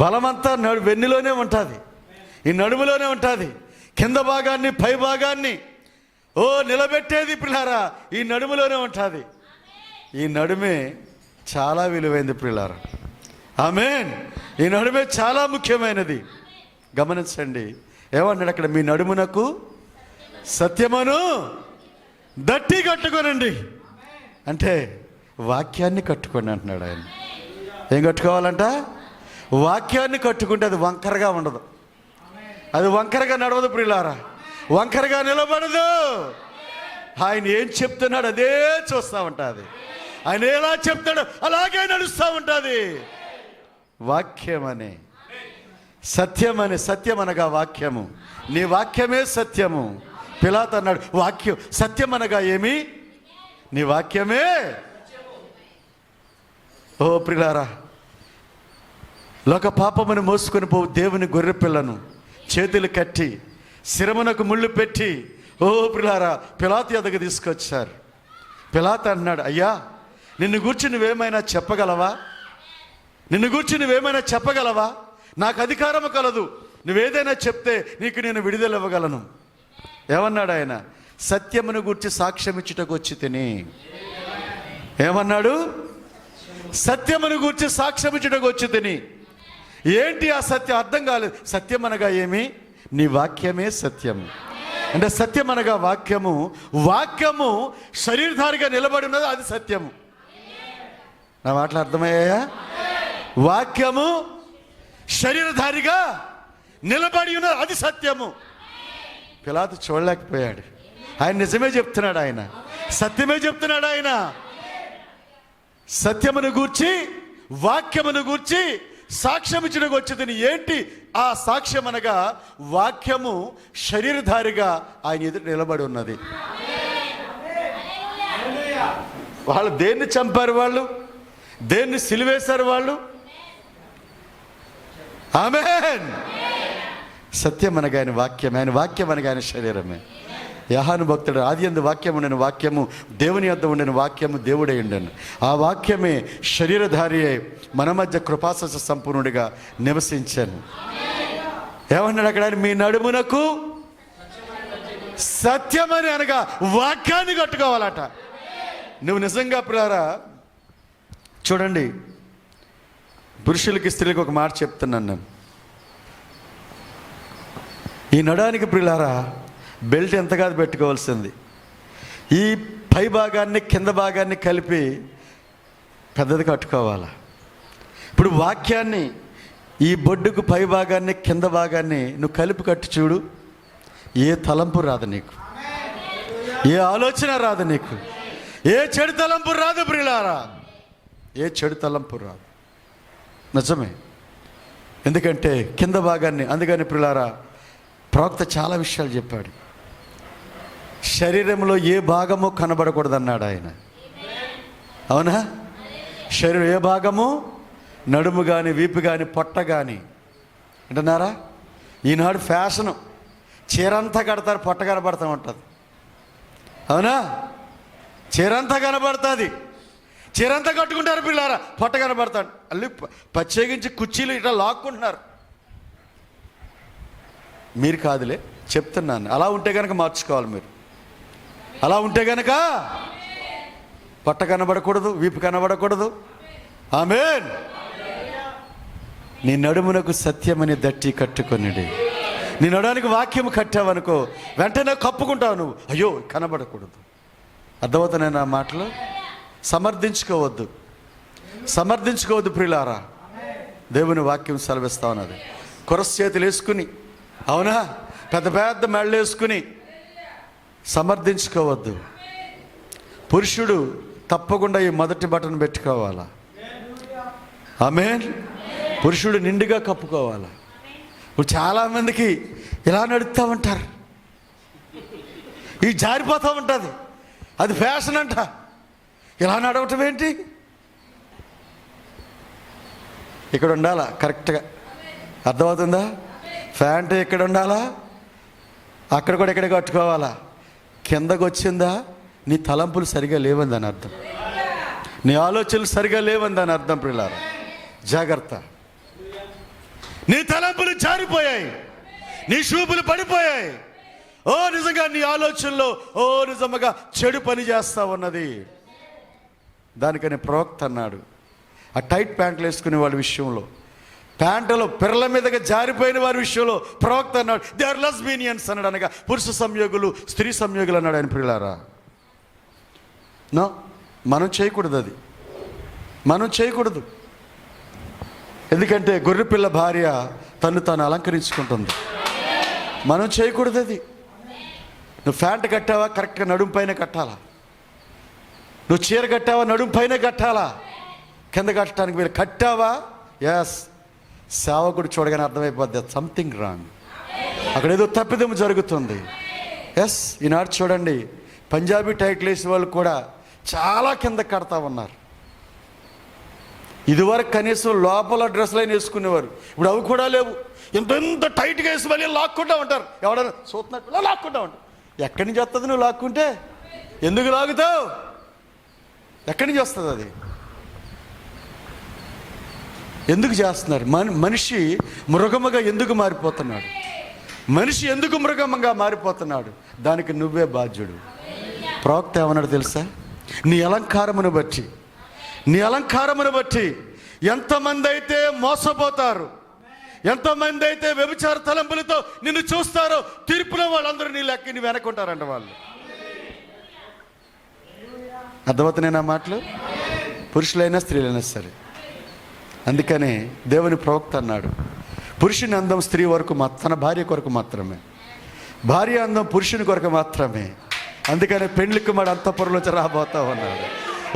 బలమంతా వెన్నులోనే ఉంటుంది, ఈ నడుములోనే ఉంటుంది. కింద భాగాన్ని పై భాగాన్ని నిలబెట్టేది ప్రియులారా ఈ నడుములోనే ఉంటుంది. ఈ నడుమే చాలా విలువైంది ప్రియులారా. ఆమేన్. ఈ నడుమే చాలా ముఖ్యమైనది. గమనించండి, ఏమన్నాడు అక్కడ? మీ నడుమునకు సత్యమును దట్టి కట్టుకోనండి. అంటే వాక్యాన్ని కట్టుకోండి అంటున్నాడు ఆయన. ఏం కట్టుకోవాలంట? వాక్యాన్ని కట్టుకుంటే అది వంకరగా ఉండదు, అది వంకరగా నడవదు ప్రియులారా, వంకరగా నిలబడదు. ఆయన ఏం చెప్తున్నాడు అదే చూస్తూ ఉంటుంది. ఆయన ఎలా చెప్తాడో అలాగే నడుస్తూ ఉంటుంది. వాక్యం అనే సత్యం అనే, సత్యం అనగా వాక్యము. నీ వాక్యమే సత్యము. పిలాతు అన్నాడు, వాక్యం సత్యం అనగా ఏమి? నీ వాక్యమే. ఓ ప్రియులారా, లోక పాపమును మోసుకొని పోవు దేవుని గొర్రె పిల్లను చేతులు కట్టి శిరమునకు ముళ్ళు పెట్టి ప్రియులారా పిలాతు ఎదుగు తీసుకొచ్చారు. పిలాతు అన్నాడు, అయ్యా నిన్ను గూర్చి నువ్వేమైనా చెప్పగలవా? నిన్ను గూర్చి నువ్వేమైనా చెప్పగలవా? నాకు అధికారము కలదు, నువ్వేదైనా చెప్తే నీకు నేను విడుదల ఇవ్వగలను. ఏమన్నాడు ఆయన? సత్యమును గూర్చి సాక్ష్యం ఇచ్చుటకు వచ్చి తిని. ఏమన్నాడు? సత్యమును గూర్చి సాక్ష్యం ఇచ్చుటకు వచ్చి తిని. ఏంటి ఆ సత్యం? అర్థం కాలేదు. సత్యం అనగా ఏమి? నీ వాక్యమే సత్యము. అంటే సత్యం అనగా వాక్యము. వాక్యము శరీరధారిగా నిలబడి ఉన్నది, అది సత్యము. నా మాటలు అర్థమయ్యాయా? వాక్యము శరీరధారిగా నిలబడి ఉన్నది, అది సత్యము. పిలాతు చూడలేకపోయాడు. ఆయన నిజమే చెప్తున్నాడు, ఆయన సత్యమే చెప్తున్నాడు. ఆయన సత్యమును గూర్చి వాక్యమును గూర్చి సాక్ష్యం ఇచ్చడానికి వచ్చింది. ఏంటి ఆ సాక్ష్యం అనగా? వాక్యము శరీరధారిగా ఆయన ఎదురు నిలబడి ఉన్నది. వాళ్ళు దేన్ని చంపారు? వాళ్ళు దేన్ని సిలువేశారు? వాళ్ళు ఆమేన్. సత్యం అనగా ఆయన వాక్యం, ఆయన వాక్యం అనగా ఆయన శరీరమే. యోహాను భక్తుడు, ఆది యందు వాక్యము ఉండెను, వాక్యము దేవుని యొద్ద ఉండెను, వాక్యము దేవుడై ఉండెను. ఆ వాక్యమే శరీరధారి అయి మన మధ్య కృపాస సంపూర్ణుడిగా నివసించాను. ఏమన్నాడు అక్కడ? మీ నడుమునకు సత్యమని అనగా వాక్యాన్ని కట్టుకోవాలట. నువ్వు నిజంగా ప్రియులారా చూడండి, పురుషులకి స్త్రీలకు ఒక మాట చెప్తున్నాను నేను. ఈ నడానికి ప్రియులారా బెల్ట్ ఎంత కాదు పెట్టుకోవాల్సింది. ఈ పై భాగాన్ని కింద భాగాన్ని కలిపి పెద్దది కట్టుకోవాలా. ఇప్పుడు వాక్యాన్ని ఈ బొడ్డుకు పై భాగాన్ని కింద భాగాన్ని నువ్వు కలిపి కట్టు చూడు, ఏ తలంపు రాదు నీకు, ఏ ఆలోచన రాదు నీకు, ఏ చెడు తలంపు రాదు ప్రియులారా, ఏ చెడు తలంపు రాదు. నిజమే. ఎందుకంటే కింద భాగాన్ని, అందుకని ప్రియులారా ప్రవక్త చాలా విషయాలు చెప్పాడు. శరీరంలో ఏ భాగము కనబడకూడదు అన్నాడు ఆయన. అవునా? శరీరం ఏ భాగము? నడుము కానీ, వీపు కానీ, పొట్ట కానీ. అంటున్నారా? ఈనాడు ఫ్యాషను చీరంతా కడతారు, పొట్ట కనబడుతూ ఉంటుంది. అవునా? చీరంతా కనబడుతుంది, చీరంతా కట్టుకుంటారు పిల్లారా, పొట్ట కనబడతాడు. అల్లి ప్రత్యేకించి కుర్చీలు ఇట్లా లాక్కుంటున్నారు. మీరు కాదులే, చెప్తున్నాను. అలా ఉంటే కనుక మార్చుకోవాలి మీరు. అలా ఉంటే కనుక పొట్ట కనబడకూడదు, వీపు కనబడకూడదు. ఆమేన్. నీ నడుమునకు సత్యమని దట్టి కట్టుకొనిడి. నీ నడానికి వాక్యం కట్టావనుకో వెంటనే కప్పుకుంటావు నువ్వు. అయ్యో కనబడకూడదు. అర్థమవుతున్నాయి నా మాటలు? సమర్థించుకోవద్దు, సమర్థించుకోవద్దు ప్రియులారా. దేవుని వాక్యం సెలవిస్తా ఉన్నది. కొరస్ చేతులు వేసుకుని, అవునా, పెద్ద పెద్ద మెళ్ళు వేసుకుని సమర్థించుకోవద్దు. పురుషుడు తప్పకుండా ఈ మొదటి బటన్ పెట్టుకోవాలా. ఆమేన్. పురుషుడు నిండుగా కప్పుకోవాలా. ఇప్పుడు చాలామందికి ఇలా నడుస్తూ ఉంటారు, ఈ జారిపోతూ ఉంటుంది, అది ఫ్యాషన్ అంట. ఇలా నడవటం ఏంటి? ఇక్కడ ఉండాలా కరెక్ట్గా, అర్థమవుతుందా? ప్యాంటు ఇక్కడ ఉండాలా, అక్కడ కూడా ఇక్కడ కట్టుకోవాలా. కిందకు వచ్చిందా నీ తలంపులు సరిగా లేవని అర్థం, నీ ఆలోచనలు సరిగా లేవని అర్థం. ప్రియులారా జాగ్రత్త, నీ తలంపులు జారిపోయాయి, నీ చూపులు పడిపోయాయి. ఓ నిజంగా నీ ఆలోచనలో నిజంగా చెడు పని చేస్తా ఉన్నది. దానికని ప్రవక్త అన్నాడు, ఆ టైట్ ప్యాంట్లు వేసుకునే వాళ్ళ విషయంలో, ప్యాంటులో పిర్రల మీదగా జారిపోయిన వారి విషయంలో ప్రవక్త అన్నాడు, దే ఆర్ లెస్బియన్స్ అన్నాడు. అనగా పురుష సంయోగులు, స్త్రీ సంయోగులు అన్నాడు ఆయన. ప్రియులారా, నో, మనం చేయకూడదు, అది మనం చేయకూడదు. ఎందుకంటే గొర్రెపిల్ల భార్య తను తాను అలంకరించుకుంటుంది, మనం చేయకూడదు అది. నువ్వు ప్యాంట్ కట్టావా, కరెక్ట్గా నడుము పైన కట్టాలా. నువ్వు చీర కట్టావా, నడుము పైన కట్టాలా. కింద కట్టడానికి మీరు కట్టావా, ఎస్, సేవకుడు చూడగానే అర్థమైపోద్ది సంథింగ్ రాంగ్, అక్కడ ఏదో తప్పిదం జరుగుతుంది. ఎస్, ఈనాడు చూడండి పంజాబీ టైట్లు వేసే వాళ్ళు కూడా చాలా కింద కడతా ఉన్నారు. ఇదివరకు కనీసం లోపల డ్రెస్సులైన వేసుకునేవారు, ఇప్పుడు అవి కూడా లేవు. ఎంత టైట్గా వేసి మళ్ళీ లాక్కుంటా ఉంటారు. ఎవడన్నా చూస్తున్నట్టు లాక్కుంటా ఉంటారు. ఎక్కడి నుంచి వస్తుంది నువ్వు లాక్కుంటే? ఎందుకు లాగుతావు? ఎక్కడి నుంచి వస్తుంది అది? ఎందుకు చేస్తున్నారు? మనిషి మృగముగా ఎందుకు మారిపోతున్నాడు? మనిషి ఎందుకు మృగముగా మారిపోతున్నాడు? దానికి నువ్వే బాధ్యుడు. ప్రవక్త ఏమన్నాడు తెలుసా? నీ అలంకారమును బట్టి, నీ అలంకారమును బట్టి ఎంతమంది అయితే మోసపోతారు, ఎంతమంది అయితే వ్యభిచార తలంపులతో నిన్ను చూస్తారో, తీర్పులో వాళ్ళందరూ నీ లెక్క నీ వెనకుంటారంట వాళ్ళు. అర్థమవుతున్నాయి నా మాటలు? పురుషులైనా స్త్రీలైనా సరే. అందుకనే దేవుని ప్రవక్త అన్నాడు, పురుషుని అందం స్త్రీ వరకు తన భార్య కొరకు మాత్రమే, భార్య అందం పురుషుని కొరకు మాత్రమే. అందుకనే పెండ్లి కుమారుడు అంతఃపురంలోంచి రాబోతా ఉన్నాడు.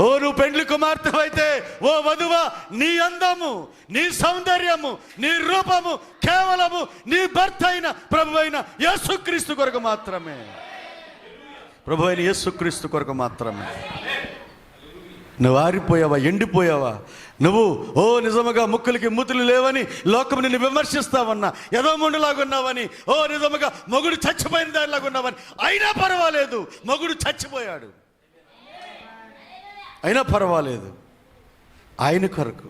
ఓ నువ్వు పెండ్లి కుమార్తె అయితే, ఓ వధువా, నీ అందము, నీ సౌందర్యము, నీ రూపము కేవలము నీ భర్త అయిన ప్రభు అయిన యేసుక్రీస్తు కొరకు మాత్రమే. ప్రభు అయిన యేసుక్రీస్తు కొరకు మాత్రమే. నువ్వు ఆరిపోయావా, ఎండిపోయావా, నువ్వు నిజముగా ముక్కులకి మూతులు లేవని లోకం నిన్ను విమర్శిస్తావన్నా, ఏదో ముండులాగున్నావని, నిజముగా మొగుడు చచ్చిపోయిన దానిలాగున్నావని, అయినా పర్వాలేదు, మొగుడు చచ్చిపోయాడు, అయినా పర్వాలేదు, ఆయన కొరకు,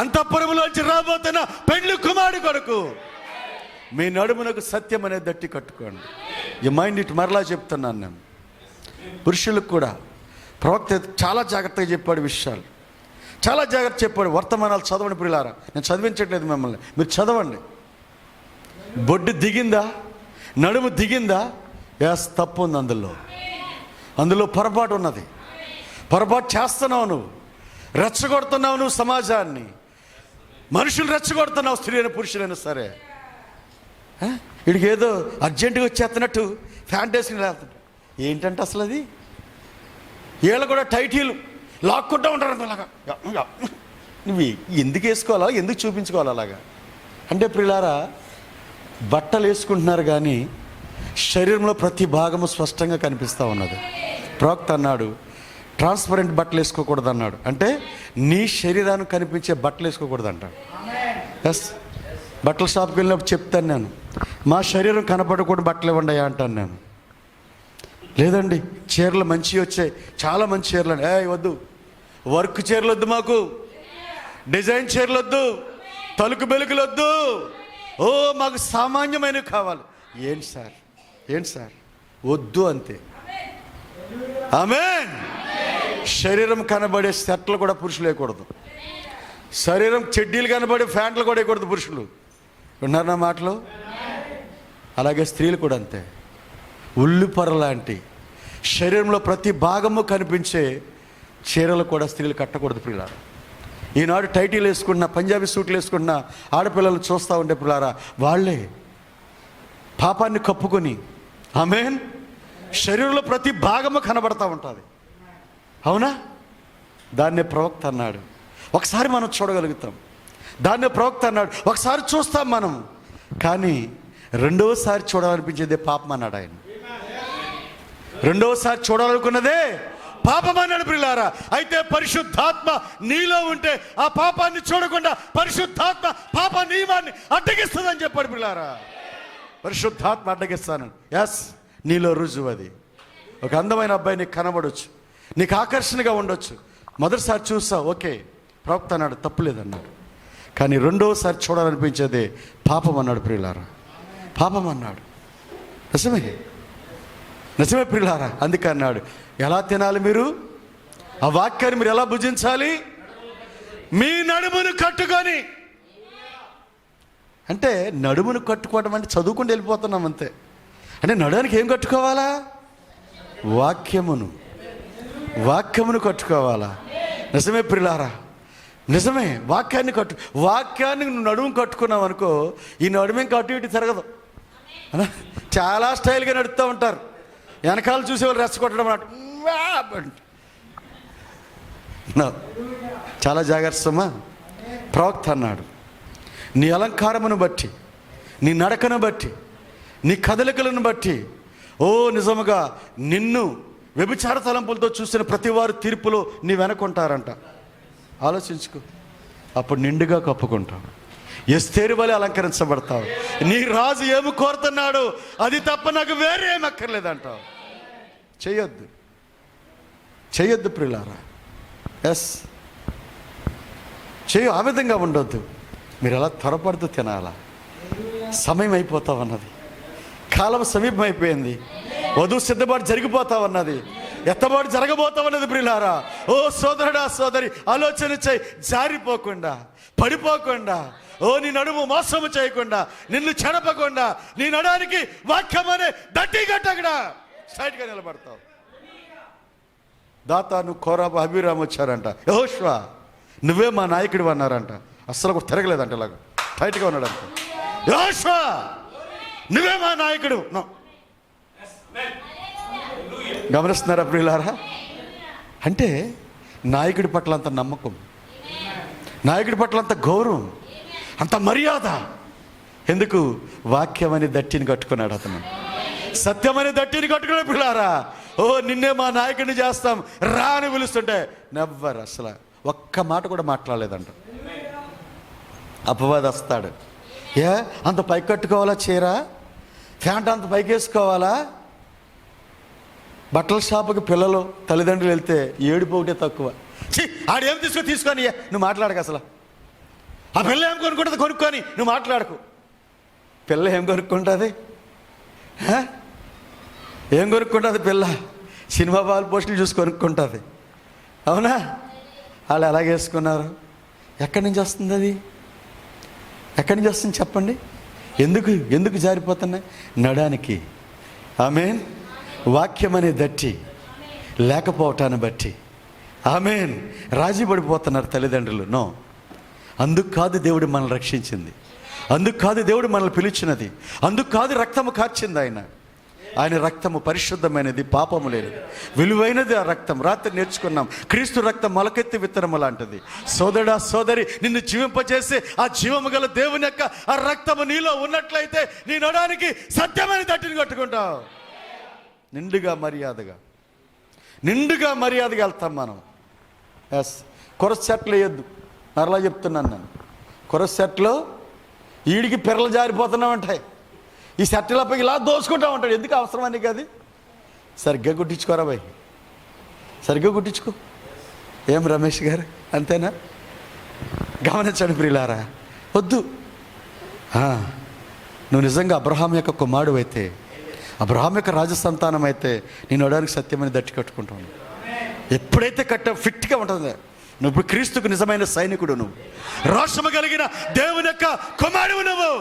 అంతఃపురములోంచి రాబోతున్న పెండ్లి కుమారుడు కొరకు మీ నడుమునకు సత్యం అనేది దట్టి కట్టుకోండి. ఈ మైండ్ ఇట్. మరలా చెప్తున్నాను నేను, పురుషులకు కూడా ప్రవక్త చాలా జాగ్రత్తగా చెప్పాడు విషయాలు, చాలా జాగ్రత్త చెప్పాడు. వర్తమానాలు చదవండి ప్రియులారా, నేను చదివించట్లేదు మిమ్మల్ని, మీరు చదవండి. బొడ్డు దిగిందా, నడుము దిగిందా, ఎస్, తప్పు ఉంది అందులో పొరపాటు ఉన్నది. పొరపాటు చేస్తున్నావు, నువ్వు రెచ్చగొడుతున్నావు, నువ్వు సమాజాన్ని, మనుషులు రెచ్చగొడుతున్నావు, స్త్రీ అయినా పురుషులైనా సరే. వీడికి ఏదో అర్జెంటుగా వచ్చేస్తున్నట్టు ఫ్యాంట్ వేసుకుని వెళ్తాడు. ఏంటంటే అసలు అది, వీళ్ళు కూడా టైటీలు లాక్కుంటూ ఉంటారు అలాగా. నువ్వు ఎందుకు వేసుకోవాలా, ఎందుకు చూపించుకోవాలి అలాగా? అంటే ప్రియులారా, బట్టలు వేసుకుంటున్నారు కానీ శరీరంలో ప్రతి భాగము స్పష్టంగా కనిపిస్తూ ఉన్నది. ప్రవక్త అన్నాడు, ట్రాన్స్పరెంట్ బట్టలు వేసుకోకూడదు అన్నాడు. అంటే నీ శరీరాన్ని కనిపించే బట్టలు వేసుకోకూడదు అంటాడు. ఎస్, బట్టల షాప్కి వెళ్ళినప్పుడు చెప్తాను నేను, మా శరీరం కనపడకూడదు బట్టలు ఇవ్వండి అంటాను నేను. లేదండి, చీరలు మంచివి వచ్చాయి, చాలా మంచి చీరలు అండి. వద్దు, వర్క్ చీరలు వద్దు, మాకు డిజైన్ చీరలు వద్దు, తలుకు బెలుకులు వద్దు, మాకు సామాన్యమైనవి కావాలి. ఏంటి సార్ వద్దు, అంతే. ఆమేన్. శరీరం కనబడే షర్ట్లు కూడా పురుషులు వేయకూడదు, శరీరం చెడ్డీలు కనబడే ప్యాంట్లు కూడా వేయకూడదు పురుషులు. విన్నారు నా మాటలు? అలాగే స్త్రీలు కూడా అంతే. ఉల్లిపొర లాంటి శరీరంలో ప్రతి భాగము కనిపించే చీరలు కూడా స్త్రీలు కట్టకూడదు ప్రియులారా. ఈనాడు టైటీలు వేసుకున్న, పంజాబీ సూట్లు వేసుకున్న ఆడపిల్లలు చూస్తూ ఉండే ప్రియులారా, వాళ్ళే పాపాన్ని కప్పుకొని, ఆమేన్, శరీరంలో ప్రతి భాగము కనబడతా ఉంటుంది. అవునా? దాన్నే ప్రవక్త అన్నాడు, ఒకసారి మనం చూడగలుగుతాం. దాన్నే ప్రవక్త అన్నాడు, ఒకసారి చూస్తాం మనం, కానీ రెండవసారి చూడాలనిపించేదే పాపం అన్నాడు ఆయన. రెండవసారి చూడాలనుకున్నదే పాపం అన్నాడు ప్రియులారా. అయితే పరిశుద్ధాత్మ నీలో ఉంటే ఆ పాపాన్ని చూడకుండా పరిశుద్ధాత్మ పాప నియమాన్ని అడ్డగిస్తుందని చెప్పాడు ప్రియులారా. పరిశుద్ధాత్మ అడ్డగిస్తాను. ఎస్, నీలో రుజువు అది. ఒక అందమైన అబ్బాయి నీకు కనబడవచ్చు, నీకు ఆకర్షణగా ఉండొచ్చు, మొదటిసారి చూసావు, ఓకే, ప్రవక్త అన్నాడు, తప్పులేదన్నాడు. కానీ రెండోసారి చూడాలనిపించేది పాపం అన్నాడు ప్రియులారా. పాపం అన్నాడు. నిజమే ప్రియులారా. అందుకే అన్నాడు, ఎలా తినాలి మీరు, ఆ వాక్యాన్ని మీరు ఎలా భుజించాలి, మీ నడుమును కట్టుకొని. అంటే నడుమును కట్టుకోవడం అంటే చదువుకుంటూ వెళ్ళిపోతున్నాం అంతే. అంటే నడుమునికి ఏం కట్టుకోవాలా, వాక్యమును కట్టుకోవాలా. నిజమే ప్రియులారా, నిజమే. వాక్యాన్ని నువ్వు నడుము కట్టుకున్నావు అనుకో, ఈ నడుము ఇంకా అటు ఇటు తిరగదు. చాలా స్టైల్గా నడుస్తూ ఉంటారు, వెనకాల చూసేవాళ్ళు రెచ్చగొట్టడం అన్నట్టు. చాలా జాగ్రత్తమ్మా. ప్రవక్త అన్నాడు, నీ అలంకారమును బట్టి, నీ నడకను బట్టి, నీ కదలికలను బట్టి నిజముగా నిన్ను వ్యభిచార తలంపులతో చూసిన ప్రతి వారు తీర్పులో నీ వెనకుంటారంట. ఆలోచించుకో. అప్పుడు నిండుగా కప్పుకుంటావు, ఎస్తేరు వలె అలంకరించబడతావు. నీ రాజు ఏమి కోరుతున్నాడు అది తప్ప నాకు వేరే ఏమి అక్కర్లేదంటావు. చెయ్యొద్దు ప్రియులారా. ఆ విధంగా ఉండొద్దు. మీరు ఎలా త్వరపడుతూ తినాలా. సమయం అయిపోతావన్నది, కాలం సమీపం అయిపోయింది, వధువు సిద్ధపాటు జరిగిపోతావన్నది, ఎత్తబాటు జరగబోతావన్నది ప్రియులారా. సోదరుడా సోదరి, ఆలోచన చేయి. జారిపోకుండా, పడిపోకుండా, నీ నడుము మోసము చేయకుండా, నిన్ను చెడపకుండా, నీ నడానికి వాక్యం అనే దట్టి గట్టగడా స్ట్రైట్గా నిలబడతావు. దాతాను, కోరాబు, అభిరామ్ వచ్చారంట. యెహోషువ నువ్వే మా నాయకుడు అన్నారంట. అస్సలు కూడా తిరగలేదంట, ఇలాగ టైట్గా ఉన్నాడంట. యెహోషువ నువ్వే మా నాయకుడు. గమనిస్తున్నారా ప్రియులారా? అంటే నాయకుడి పట్ల అంత నమ్మకం, నాయకుడి పట్ల అంత గౌరవం, అంత మర్యాద. ఎందుకు? వాక్యం అనే దట్టిని కట్టుకున్నాడు అతను, సత్యం అనే దట్టిని కట్టుకున్నాడు ప్రియులారా. నిన్నే మా నాయకుడిని చేస్తాం రా అని పిలుస్తుంటే నెవ్వర్, అసలు ఒక్క మాట కూడా మాట్లాడలేదంట. అపవాది వస్తాడు, అంత పైకి కట్టుకోవాలా, చీర ప్యాంట్ అంత పైకి వేసుకోవాలా. బట్టల షాపుకి పిల్లలు తల్లిదండ్రులు వెళ్తే ఏడుపు ఒకటే తక్కువ. ఆడేం తీసుకొని నువ్వు మాట్లాడకు. అసలు ఆ పిల్ల ఏం కొనుక్కుంటుంది, కొనుక్కొని నువ్వు మాట్లాడకు. పిల్ల ఏం కొనుక్కుంటుంది, ఏం కొనుక్కుంటుంది పిల్ల? సినిమా బాల్ పోస్టులు చూసి కొనుక్కుంటుంది. అవునా? వాళ్ళు ఎలాగేసుకున్నారు? ఎక్కడి నుంచి వస్తుంది అది? ఎక్కడి నుంచి వస్తుంది చెప్పండి? ఎందుకు జారిపోతున్నాయి? నడానికి. ఆమేన్. వాక్యం అనే దట్టి లేకపోవటాన్ని బట్టి ఆమేన్ రాజీ పడిపోతున్నారు తల్లిదండ్రులు. నో, అందుకు కాదు దేవుడు మనల్ని రక్షించింది, అందుకు కాదు దేవుడు మనల్ని పిలిచినది, అందుకు కాదు రక్తము కార్చింది. ఆయన రక్తము పరిశుద్ధమైనది, పాపము లేదు, విలువైనది. ఆ రక్తం రాత్రి నేర్చుకున్నాం, క్రీస్తు రక్తం మొలకెత్తి విత్తనము లాంటిది. సోదరుడా సోదరి, నిన్ను జీవింపచేసి ఆ జీవము గల దేవుని యొక్క ఆ రక్తము నీలో ఉన్నట్లయితే నీ నడానికి సత్యమైన దట్టిని కట్టుకుంటావు. నిండుగా మర్యాదగా వెళ్తాం మనం. కొరస సెట్లు వేయద్దు, మరలా చెప్తున్నాను నేను. కొరస సెట్లో ఈడికి పిర్రలు జారిపోతున్నావు ఉంటాయి, ఈ సెట్లపై ఇలా దోసుకుంటా ఉంటాడు. ఎందుకు అవసరం అని కాదు. సరిగ్గా కుట్టించుకోరా బాయ్, సరిగ్గా కుట్టించుకో. ఏం రమేష్ గారు, అంతేనా? గమనించండి ప్రియులారా, వద్దు. నువ్వు నిజంగా అబ్రహాం యొక్క కుమారుడు అయితే, అబ్రహాం యొక్క రాజసంతానం అయితే, నేను నడవడానికి సత్యమని దట్టి కట్టుకుంటాను. ఎప్పుడైతే ఫిట్గా ఉంటుందో, నువ్వు ఇప్పుడు క్రీస్తుకు నిజమైన సైనికుడు, నువ్వు రోషము కలిగిన దేవుని యొక్క కుమారుడు. నువ్వు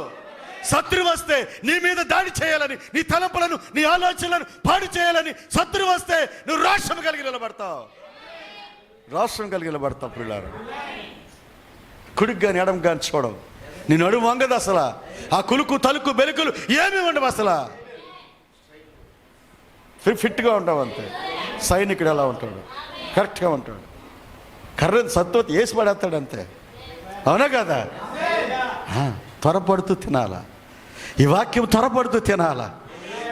శత్రువు వస్తే నీ మీద దాడి చేయాలని, నీ తలంపులను, నీ ఆలోచనలను పాడు చేయాలని శత్రువు వస్తే నువ్వు రోషము కలిగి నిలబడతావు. పిల్లారు కుడికి కానీ ఎడం కానీ చూడవు. నీ నడుము వంగదు అసలు. ఆ కులుకు తలుకు బెలుకులు ఏమీ ఉండవు అసలు. ఫిట్గా ఉంటావు అంతే. సైనికుడు ఎలా ఉంటాడు? కరెక్ట్గా ఉంటాడు. కర్రని సత్వతి వేసి పడేస్తాడు అంతే. అవునా కదా? త్వరపడుతూ తినాలా ఈ వాక్యం, త్వరపడుతూ తినాలా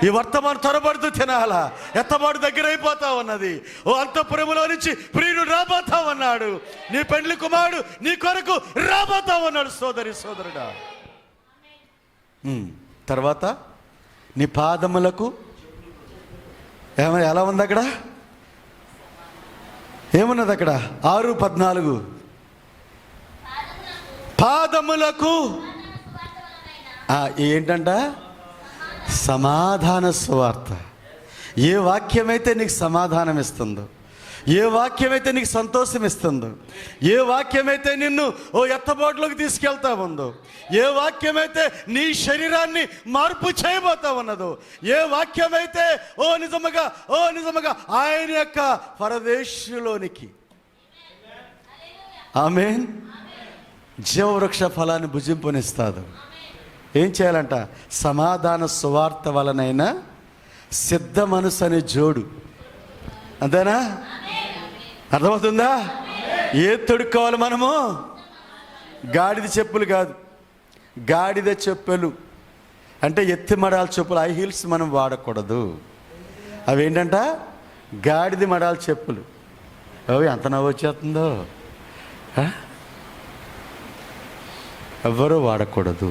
ఈ వర్తమానం, త్వరపడుతూ తినాలా. ఎత్తబాటు దగ్గర అయిపోతా ఉన్నది. అంతఃపురములో నుంచి ప్రియుడు రాబోతా ఉన్నాడు. నీ పెండ్లి కుమారుడు నీ కొరకు రాబోతా ఉన్నాడు. సోదరుడా, తర్వాత నీ పాదములకు ఎలా ఉంది అక్కడ? ఏమున్నది అక్కడ? 6:14 పాదములకు ఏంటంట? సమాధాన సువార్త. ఏ వాక్యమైతే నీకు సమాధానం ఇస్తుందో, ఏ వాక్యమైతే నీకు సంతోషం ఇస్తుందో, ఏ వాక్యమైతే నిన్ను ఓ ఎత్తబోట్లోకి తీసుకెళ్తా ఉందో, ఏ వాక్యమైతే నీ శరీరాన్ని మార్పు చేయబోతా ఉన్నదో, ఏ వాక్యమైతే ఓ నిజముగా ఆయన యొక్క పరదేశంలోనికి ఆమేన్ జీవవృక్ష ఫలాన్ని భుజింపునిస్తాడు. ఏం చేయాలంట? సమాధాన సువార్త వలనైనా సిద్ధ మనసు అనే జోడు. అంతేనా? అర్థమవుతుందా? ఏది తొడుక్కోవాలి మనము? గాడిద చెప్పులు కాదు, గాడిద చెప్పులు అంటే ఎత్తి మడాల చెప్పులు, హై హీల్స్ మనం వాడకూడదు. అవి ఏంటంట? గాడిద మడాల చెప్పులు. అవి ఎంత నవ్వు వచ్చేస్తుందో. ఎవ్వరూ వాడకూడదు.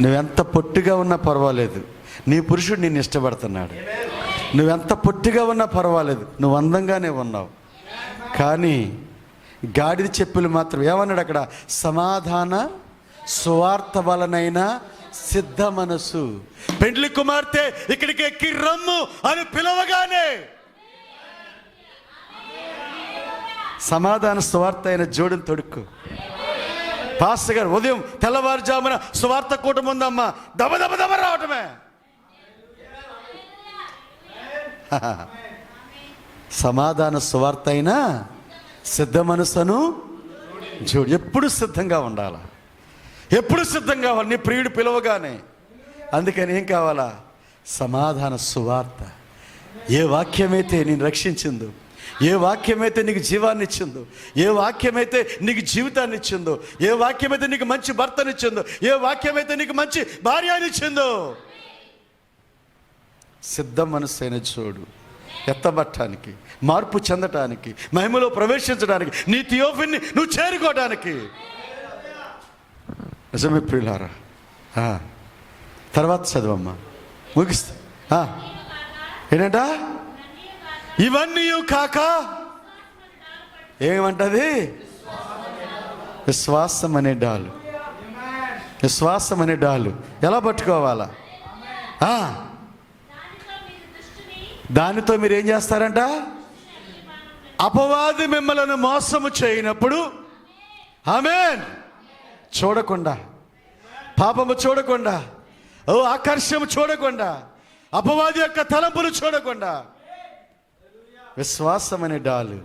నువ్వెంత పొట్టిగా ఉన్నా పర్వాలేదు, నీ పురుషుడు నిన్ను ఇష్టపడుతున్నాడు. నువ్వెంత పొట్టిగా ఉన్నా పర్వాలేదు, నువ్వు అందంగానే ఉన్నావు. కానీ గాడిద చెప్పులు మాత్రం ఏమన్నాడు అక్కడ? సమాధాన సువార్త వలనైనా సిద్ధ మనసు. పెండ్లి కుమార్తె ఇక్కడికి ఎక్కి రమ్ము అని పిలవగానే సమాధాన సువార్త అయిన జోడును తొడుక్కు. పాస్టర్ గారు ఉదయం తెల్లవారుజామున సువార్త కూటమి ఉందమ్మా, దబ రావటమే. సమాధాన సువార్త అయినా సిద్ధ మనసును జోడు. ఎప్పుడు సిద్ధంగా ఉండాలా, ఎప్పుడు సిద్ధంగా ఉండాలి నీ ప్రియుడు పిలవగానే. అందుకని ఏం కావాలా? సమాధాన సువార్త. ఏ వాక్యమైతే నేను రక్షించిందో, ఏ వాక్యమైతే నీకు జీవాన్ని ఇచ్చిందో, ఏ వాక్యమైతే నీకు జీవితాన్ని ఇచ్చిందో, ఏ వాక్యమైతే నీకు మంచి భర్తనిచ్చిందో, ఏ వాక్యమైతే నీకు మంచి భార్యనిచ్చిందో, సిద్ధ మనసైన చూడు. ఎత్తబట్టడానికి, మార్పు చెందటానికి, మహిమలో ప్రవేశించడానికి, నీ థియోఫిన్ని నువ్వు చేరుకోవడానికి. నిజమే ప్రియులారా. తర్వాత చదవమ్మా, ముగిస్తా. ఏంటంట? ఇవన్నీ కాక ఏమంటది? విశ్వాసం అనే డాలు. విశ్వాసం అనే డాలు ఎలా పట్టుకోవాలా? దానితో మీరు ఏం చేస్తారంట? అపవాది మిమ్మల్ని మోసము చేయనప్పుడు, ఆమేన్, చూడకుండా, పాపము చూడకుండా, ఆకర్షము చూడకుండా, అపవాది యొక్క తలంపులు చూడకుండా విశ్వాసం అనే డాలు.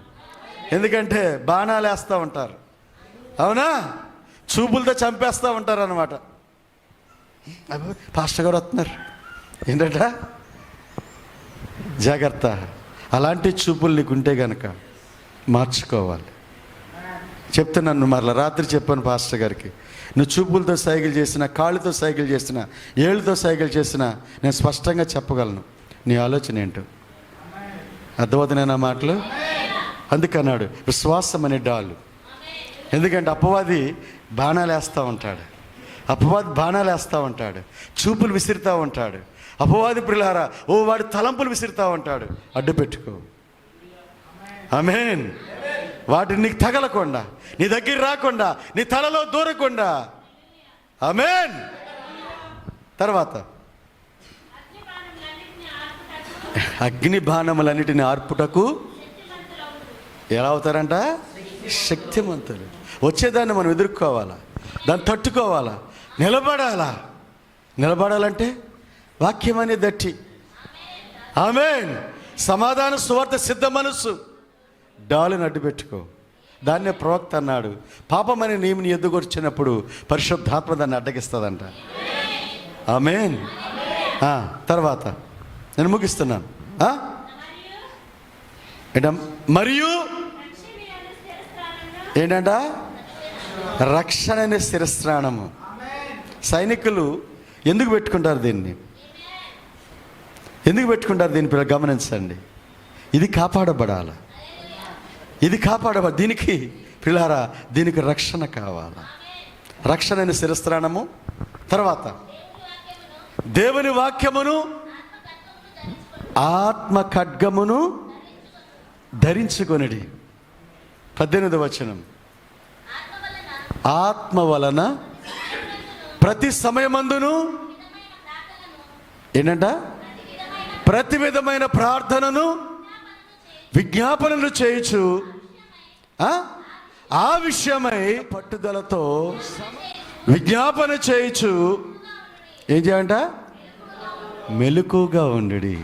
ఎందుకంటే బాణాలు వేస్తూ ఉంటారు, అవునా? చూపులతో చంపేస్తూ ఉంటారు అన్నమాట. పాస్టర్ గారు వస్తున్నారు ఏంటంట? జాగ్రత్త. అలాంటి చూపులు నీకుంటే గనక మార్చుకోవాలి. చెప్తున్నాను మరలా, రాత్రి చెప్పాను పాస్టర్ గారికి, నువ్వు చూపులతో సైకిల్ చేసినా, కాళ్ళతో సైకిల్ చేసినా, ఏళ్ళతో సైకిల్ చేసినా నేను స్పష్టంగా చెప్పగలను నీ ఆలోచన ఏంటో. అర్థమవుతున్నాయి నా మాటలు? అందుకన్నాడు విశ్వాసం అనే డాలు. ఎందుకంటే అపవాది బాణాలు వేస్తూ ఉంటాడు, అపవాది బాణాలు వేస్తూ ఉంటాడు, చూపులు విసిరుతూ ఉంటాడు. అపవాది ప్రియులారా వాడి తలంపులు విసిరుతూ ఉంటాడు. అడ్డు పెట్టుకో. ఆమేన్. వాటిని నీకు తగలకుండా, నీ దగ్గర రాకుండా, నీ తలలో దూరకుండా. ఆమేన్. తర్వాత అగ్ని బాణములన్నిటిని ఆర్పుటకు ఎలా అవుతారంట? శక్తిమంతులు. వచ్చేదాన్ని మనం ఎదుర్కోవాలా, దాన్ని తట్టుకోవాలా, నిలబడాలా. నిలబడాలంటే వాక్యం అనే దట్టి. ఆమేన్. సమాధాన సువార్త సిద్ధ మనస్సు డాలుని అడ్డు పెట్టుకో. దాన్నే ప్రవక్త అన్నాడు, పాపం అనే నియమిని ఎదుగొచ్చినప్పుడు పరిశుద్ధాత్మ దాన్ని అడ్డగిస్తుందంట. ఆమేన్. తర్వాత నేను ముగిస్తున్నాను. మరియు ఏంటంట? రక్షణ అనే శిరస్త్రాణము. సైనికులు ఎందుకు పెట్టుకుంటారు దీన్ని? ఎందుకు పెట్టుకుంటారు దీన్ని? పిల్లలు గమనించండి. ఇది కాపాడబడాలి, ఇది కాపాడబడాలి. దీనికి పిల్లారా, దీనికి రక్షణ కావాలా. రక్షణ అనే శిరస్త్రాణము. తర్వాత దేవుని వాక్యమును ఆత్మ ఖడ్గమును ధరించుకొనిడి. 18వ వచనం. ఆత్మ వలన ప్రతి సమయమందును ఏంటంట, ప్రతి విధమైన ప్రార్థనను విజ్ఞాపనలు చేయుచు ఆ విషయమై పట్టుదలతో విజ్ఞాపన చేయుచు ఏం చేయంట, మెలకుగా ఉండుడి.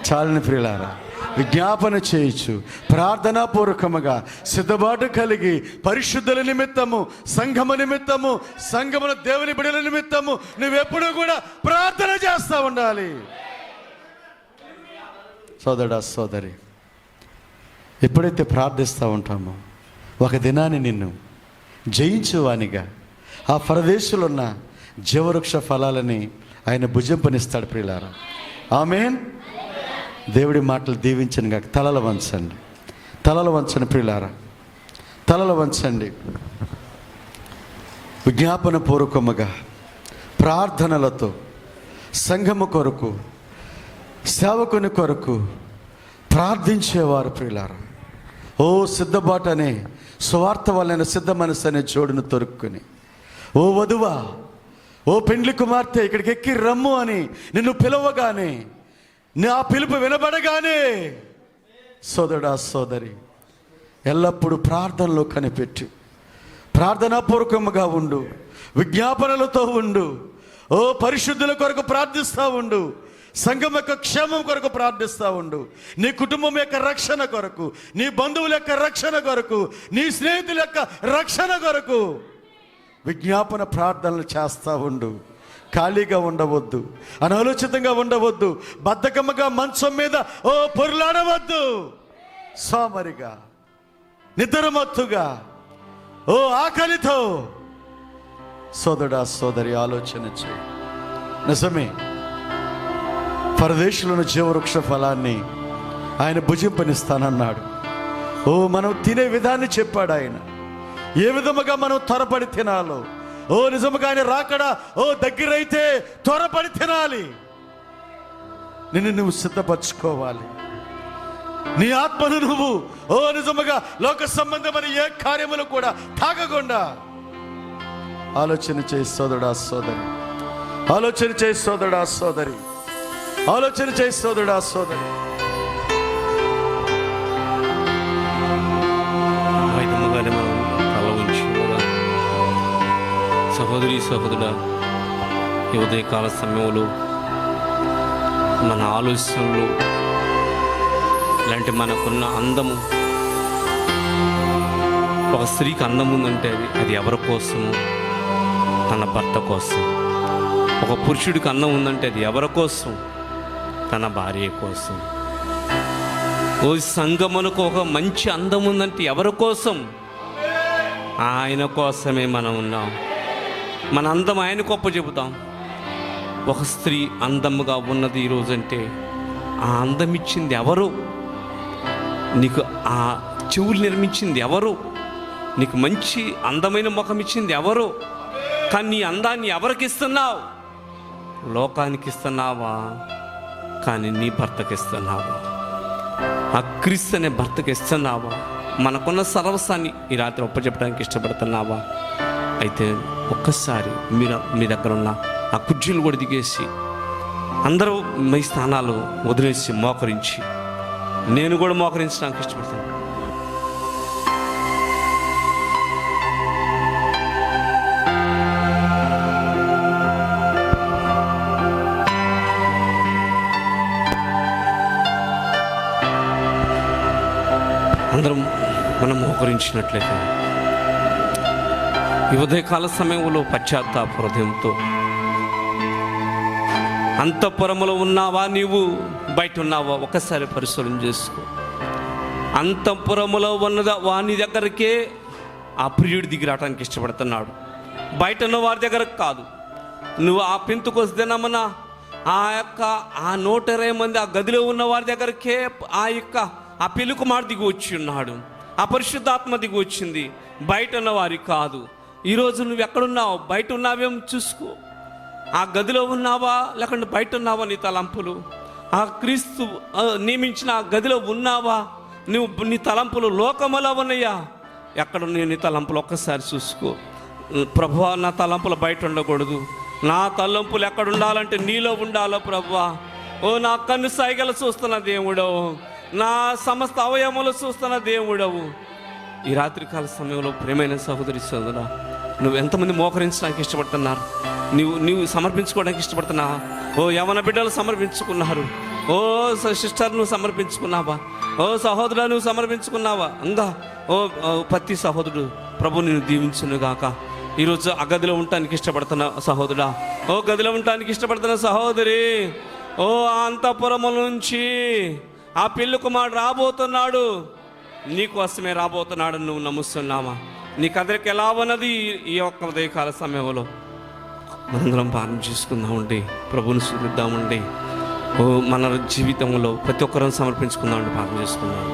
చాలని ప్రియులారా, విజ్ఞాపన చేయొచ్చు, ప్రార్థనాపూర్వకముగా సిద్ధపాటు కలిగి పరిశుద్ధుల నిమిత్తము, సంఘము నిమిత్తము, సంఘమున దేవుని బిడ్డల నిమిత్తము నువ్వెప్పుడు కూడా ప్రార్థన చేస్తూ ఉండాలి. సోదరుడా సోదరి, ఎప్పుడైతే ప్రార్థిస్తూ ఉంటామో ఒక దినాన్ని నిన్ను జయించువానిగా ఆ పరదేశంలో ఉన్న జీవవృక్ష ఫలాలని ఆయన భుజింపనిస్తాడు. ప్రియులారా, ఆమేన్. దేవుడి మాటలు దీవించను గాక. తలలు వంచండి, తలలు వంచండి ప్రియులారా, తలలు వంచండి. విజ్ఞాపన పూర్వకముగా ప్రార్థనలతో సంఘము కొరకు, సేవకుని కొరకు ప్రార్థించేవారు ప్రియులారా. ఓ సిద్ధబాటు అనే సువార్త వలన సిద్ధ మనసు అనే జోడును తొరుక్కుని, ఓ వధువా, ఓ పెండ్లి కుమార్తె ఇక్కడికి ఎక్కి రమ్ము అని నిన్ను పిలవగానే, నా పిలుపు వినబడగానే సోదరుడా సోదరి ఎల్లప్పుడూ ప్రార్థనలో కనిపెట్టు, ప్రార్థనాపూర్వకముగా ఉండు, విజ్ఞాపనలతో ఉండు. ఓ పరిశుద్ధుల కొరకు ప్రార్థిస్తూ ఉండు, సంఘం యొక్క క్షేమం కొరకు ప్రార్థిస్తూ ఉండు, నీ కుటుంబం యొక్క రక్షణ కొరకు, నీ బంధువుల యొక్క రక్షణ కొరకు, నీ స్నేహితుల యొక్క రక్షణ కొరకు విజ్ఞాపన ప్రార్థనలు చేస్తూ ఉండు. ఖాళీగా ఉండవద్దు, అనాలోచితంగా ఉండవద్దు, బద్ధకముగా మంచం మీద ఓ పొరులాడవద్దు, సోమరిగా నిద్రమత్తుగా ఓ ఆకలితో. సోదరుడా సోదరి ఆలోచన చేయి. నిజమే, పరదేశంలోని జీవవృక్ష ఫలాన్ని ఆయన భుజింపనిస్తానన్నాడు. ఓ మనం తినే విధాన్ని చెప్పాడు ఆయన, ఏ విధముగా మనం త్వరపడి తినాలో. ఓ నిజముగా ఆయన రాకడా ఓ దగ్గరైతే త్వరపడి తినాలి. నిన్ను నువ్వు సిద్ధపరచుకోవాలి, నీ ఆత్మను నువ్వు ఓ నిజముగా లోక సంబంధమైన ఏ కార్యములు కూడా తాగకుండా ఆలోచన చేయి సోదరుడా సోదరి, ఆలోచన చేయి సోదరుడా సోదరి, ఆలోచన చేయి సోదరుడా సోదరి. సహోదరి సహోదరుడా, ఈ ఉదయకాల సమయంలో మన ఆలోచనలు ఇలాంటి మనకున్న అందము, ఒక స్త్రీకి అందం ఉందంటే అది ఎవరి కోసము? తన భర్త కోసం. ఒక పురుషుడికి అందం ఉందంటే అది ఎవరి కోసం? తన భార్య కోసం. ఓ సంఘమునకు ఒక మంచి అందం ఉందంటే ఎవరి కోసం? ఆయన కోసమే మనం ఉన్నాం. మన అందం ఆయన గొప్ప చెబుతాం. ఒక స్త్రీ అందముగా ఉన్నది ఈరోజంటే ఆ అందం ఇచ్చింది ఎవరు? నీకు ఆ చెవులు నిర్మించింది ఎవరు? నీకు మంచి అందమైన ముఖం ఇచ్చింది ఎవరు? కానీ నీ అందాన్ని ఎవరికి ఇస్తున్నావు? లోకానికి ఇస్తున్నావా? కానీ నీ భర్తకి ఇస్తున్నావా? ఆ క్రీస్తు అనే భర్తకి ఇస్తున్నావా? మనకున్న సర్వస్వాన్ని ఈ రాత్రి ఒప్పచెప్పడానికి ఇష్టపడుతున్నావా? అయితే ఒక్కసారి మీ దగ్గర ఉన్న ఆ కుర్చీలు కూడా దిగేసి అందరూ మీ స్థానాలు వదిలేసి మోకరించి, నేను కూడా మోకరించడానికి ఇష్టపడతాను. అందరం మనం మోకరించినట్లయితే ఈ ఉదయకాల సమయంలో పశ్చాత్తాప హృదయంతో, అంతఃపురములో ఉన్నావా నీవు, బయట ఉన్నావా? ఒకసారి పరిశీలన చేసుకో. అంతఃపురములో ఉన్నదా వాని దగ్గరికే ఆ ప్రియుడి దిగి రావడానికి ఇష్టపడుతున్నాడు, బయట ఉన్న వారి దగ్గరకు కాదు. నువ్వు ఆ పెంతుకొస్తే దినమున ఆ 120 మంది ఆ గదిలో ఉన్న వారి దగ్గరికే ఆ పెళ్లి కుమారుడు దిగి వచ్చి ఉన్నాడు, ఆ పరిశుద్ధాత్మ దిగి వచ్చింది, బయట ఉన్న వారికి కాదు. ఈరోజు నువ్వు ఎక్కడున్నావు? బయట ఉన్నావేమో చూసుకో. ఆ గదిలో ఉన్నావా లేకుంటే బయట ఉన్నావా? నీ తలంపులు ఆ క్రీస్తు నియమించిన ఆ గదిలో ఉన్నావా? నీ తలంపులు లోకములో ఉన్నాయా? ఎక్కడున్నాయి నీ తలంపులు? ఒక్కసారి చూసుకో. ప్రభువా నా తలంపులు బయట ఉండకూడదు, నా తలంపులు ఎక్కడ ఉండాలంటే నీలో ఉండాలో ప్రభువా. ఓ నా కన్ను సైగలు చూస్తున్న దేవుడవు, నా సమస్త అవయములు చూస్తున్న దేవుడవు. ఈ రాత్రికాల సమయంలో ప్రేమైన సహోదరి సోదరా, నువ్వు ఎంతమంది మోకరించడానికి ఇష్టపడుతున్నారు? నీవు సమర్పించుకోవడానికి ఇష్టపడుతున్నా? ఓ యవన బిడ్డలు సమర్పించుకున్నారు. ఓ సిస్టర్ నువ్వు సమర్పించుకున్నావా? ఓ సహోదరు నువ్వు సమర్పించుకున్నావా? ఇంకా ప్రతి సహోదరుడు ప్రభు నిన్ను దీవించునుగాక. ఈరోజు ఆ గదిలో ఉండటానికి ఇష్టపడుతున్న సహోదరుడా, ఓ గదిలో ఉండటానికి ఇష్టపడుతున్న సహోదరి, ఓ అంతఃపురముల నుంచి ఆ పెళ్లి కుమారుడు రాబోతున్నాడు, నీకోసమే రాబోతున్నాడు. నువ్వు నమ్ముస్తున్నావా? నీ కదలిక ఎలా ఉన్నది? ఈ ఒక్క ఉదయకాల సమయంలో మనందరం ప్రార్థన చేసుకుందామండి, ప్రభుని స్తుతిద్దామండి. ఓ మన జీవితంలో ప్రతి ఒక్కరూ సమర్పించుకుందామండి, ప్రార్థన చేసుకుందాం.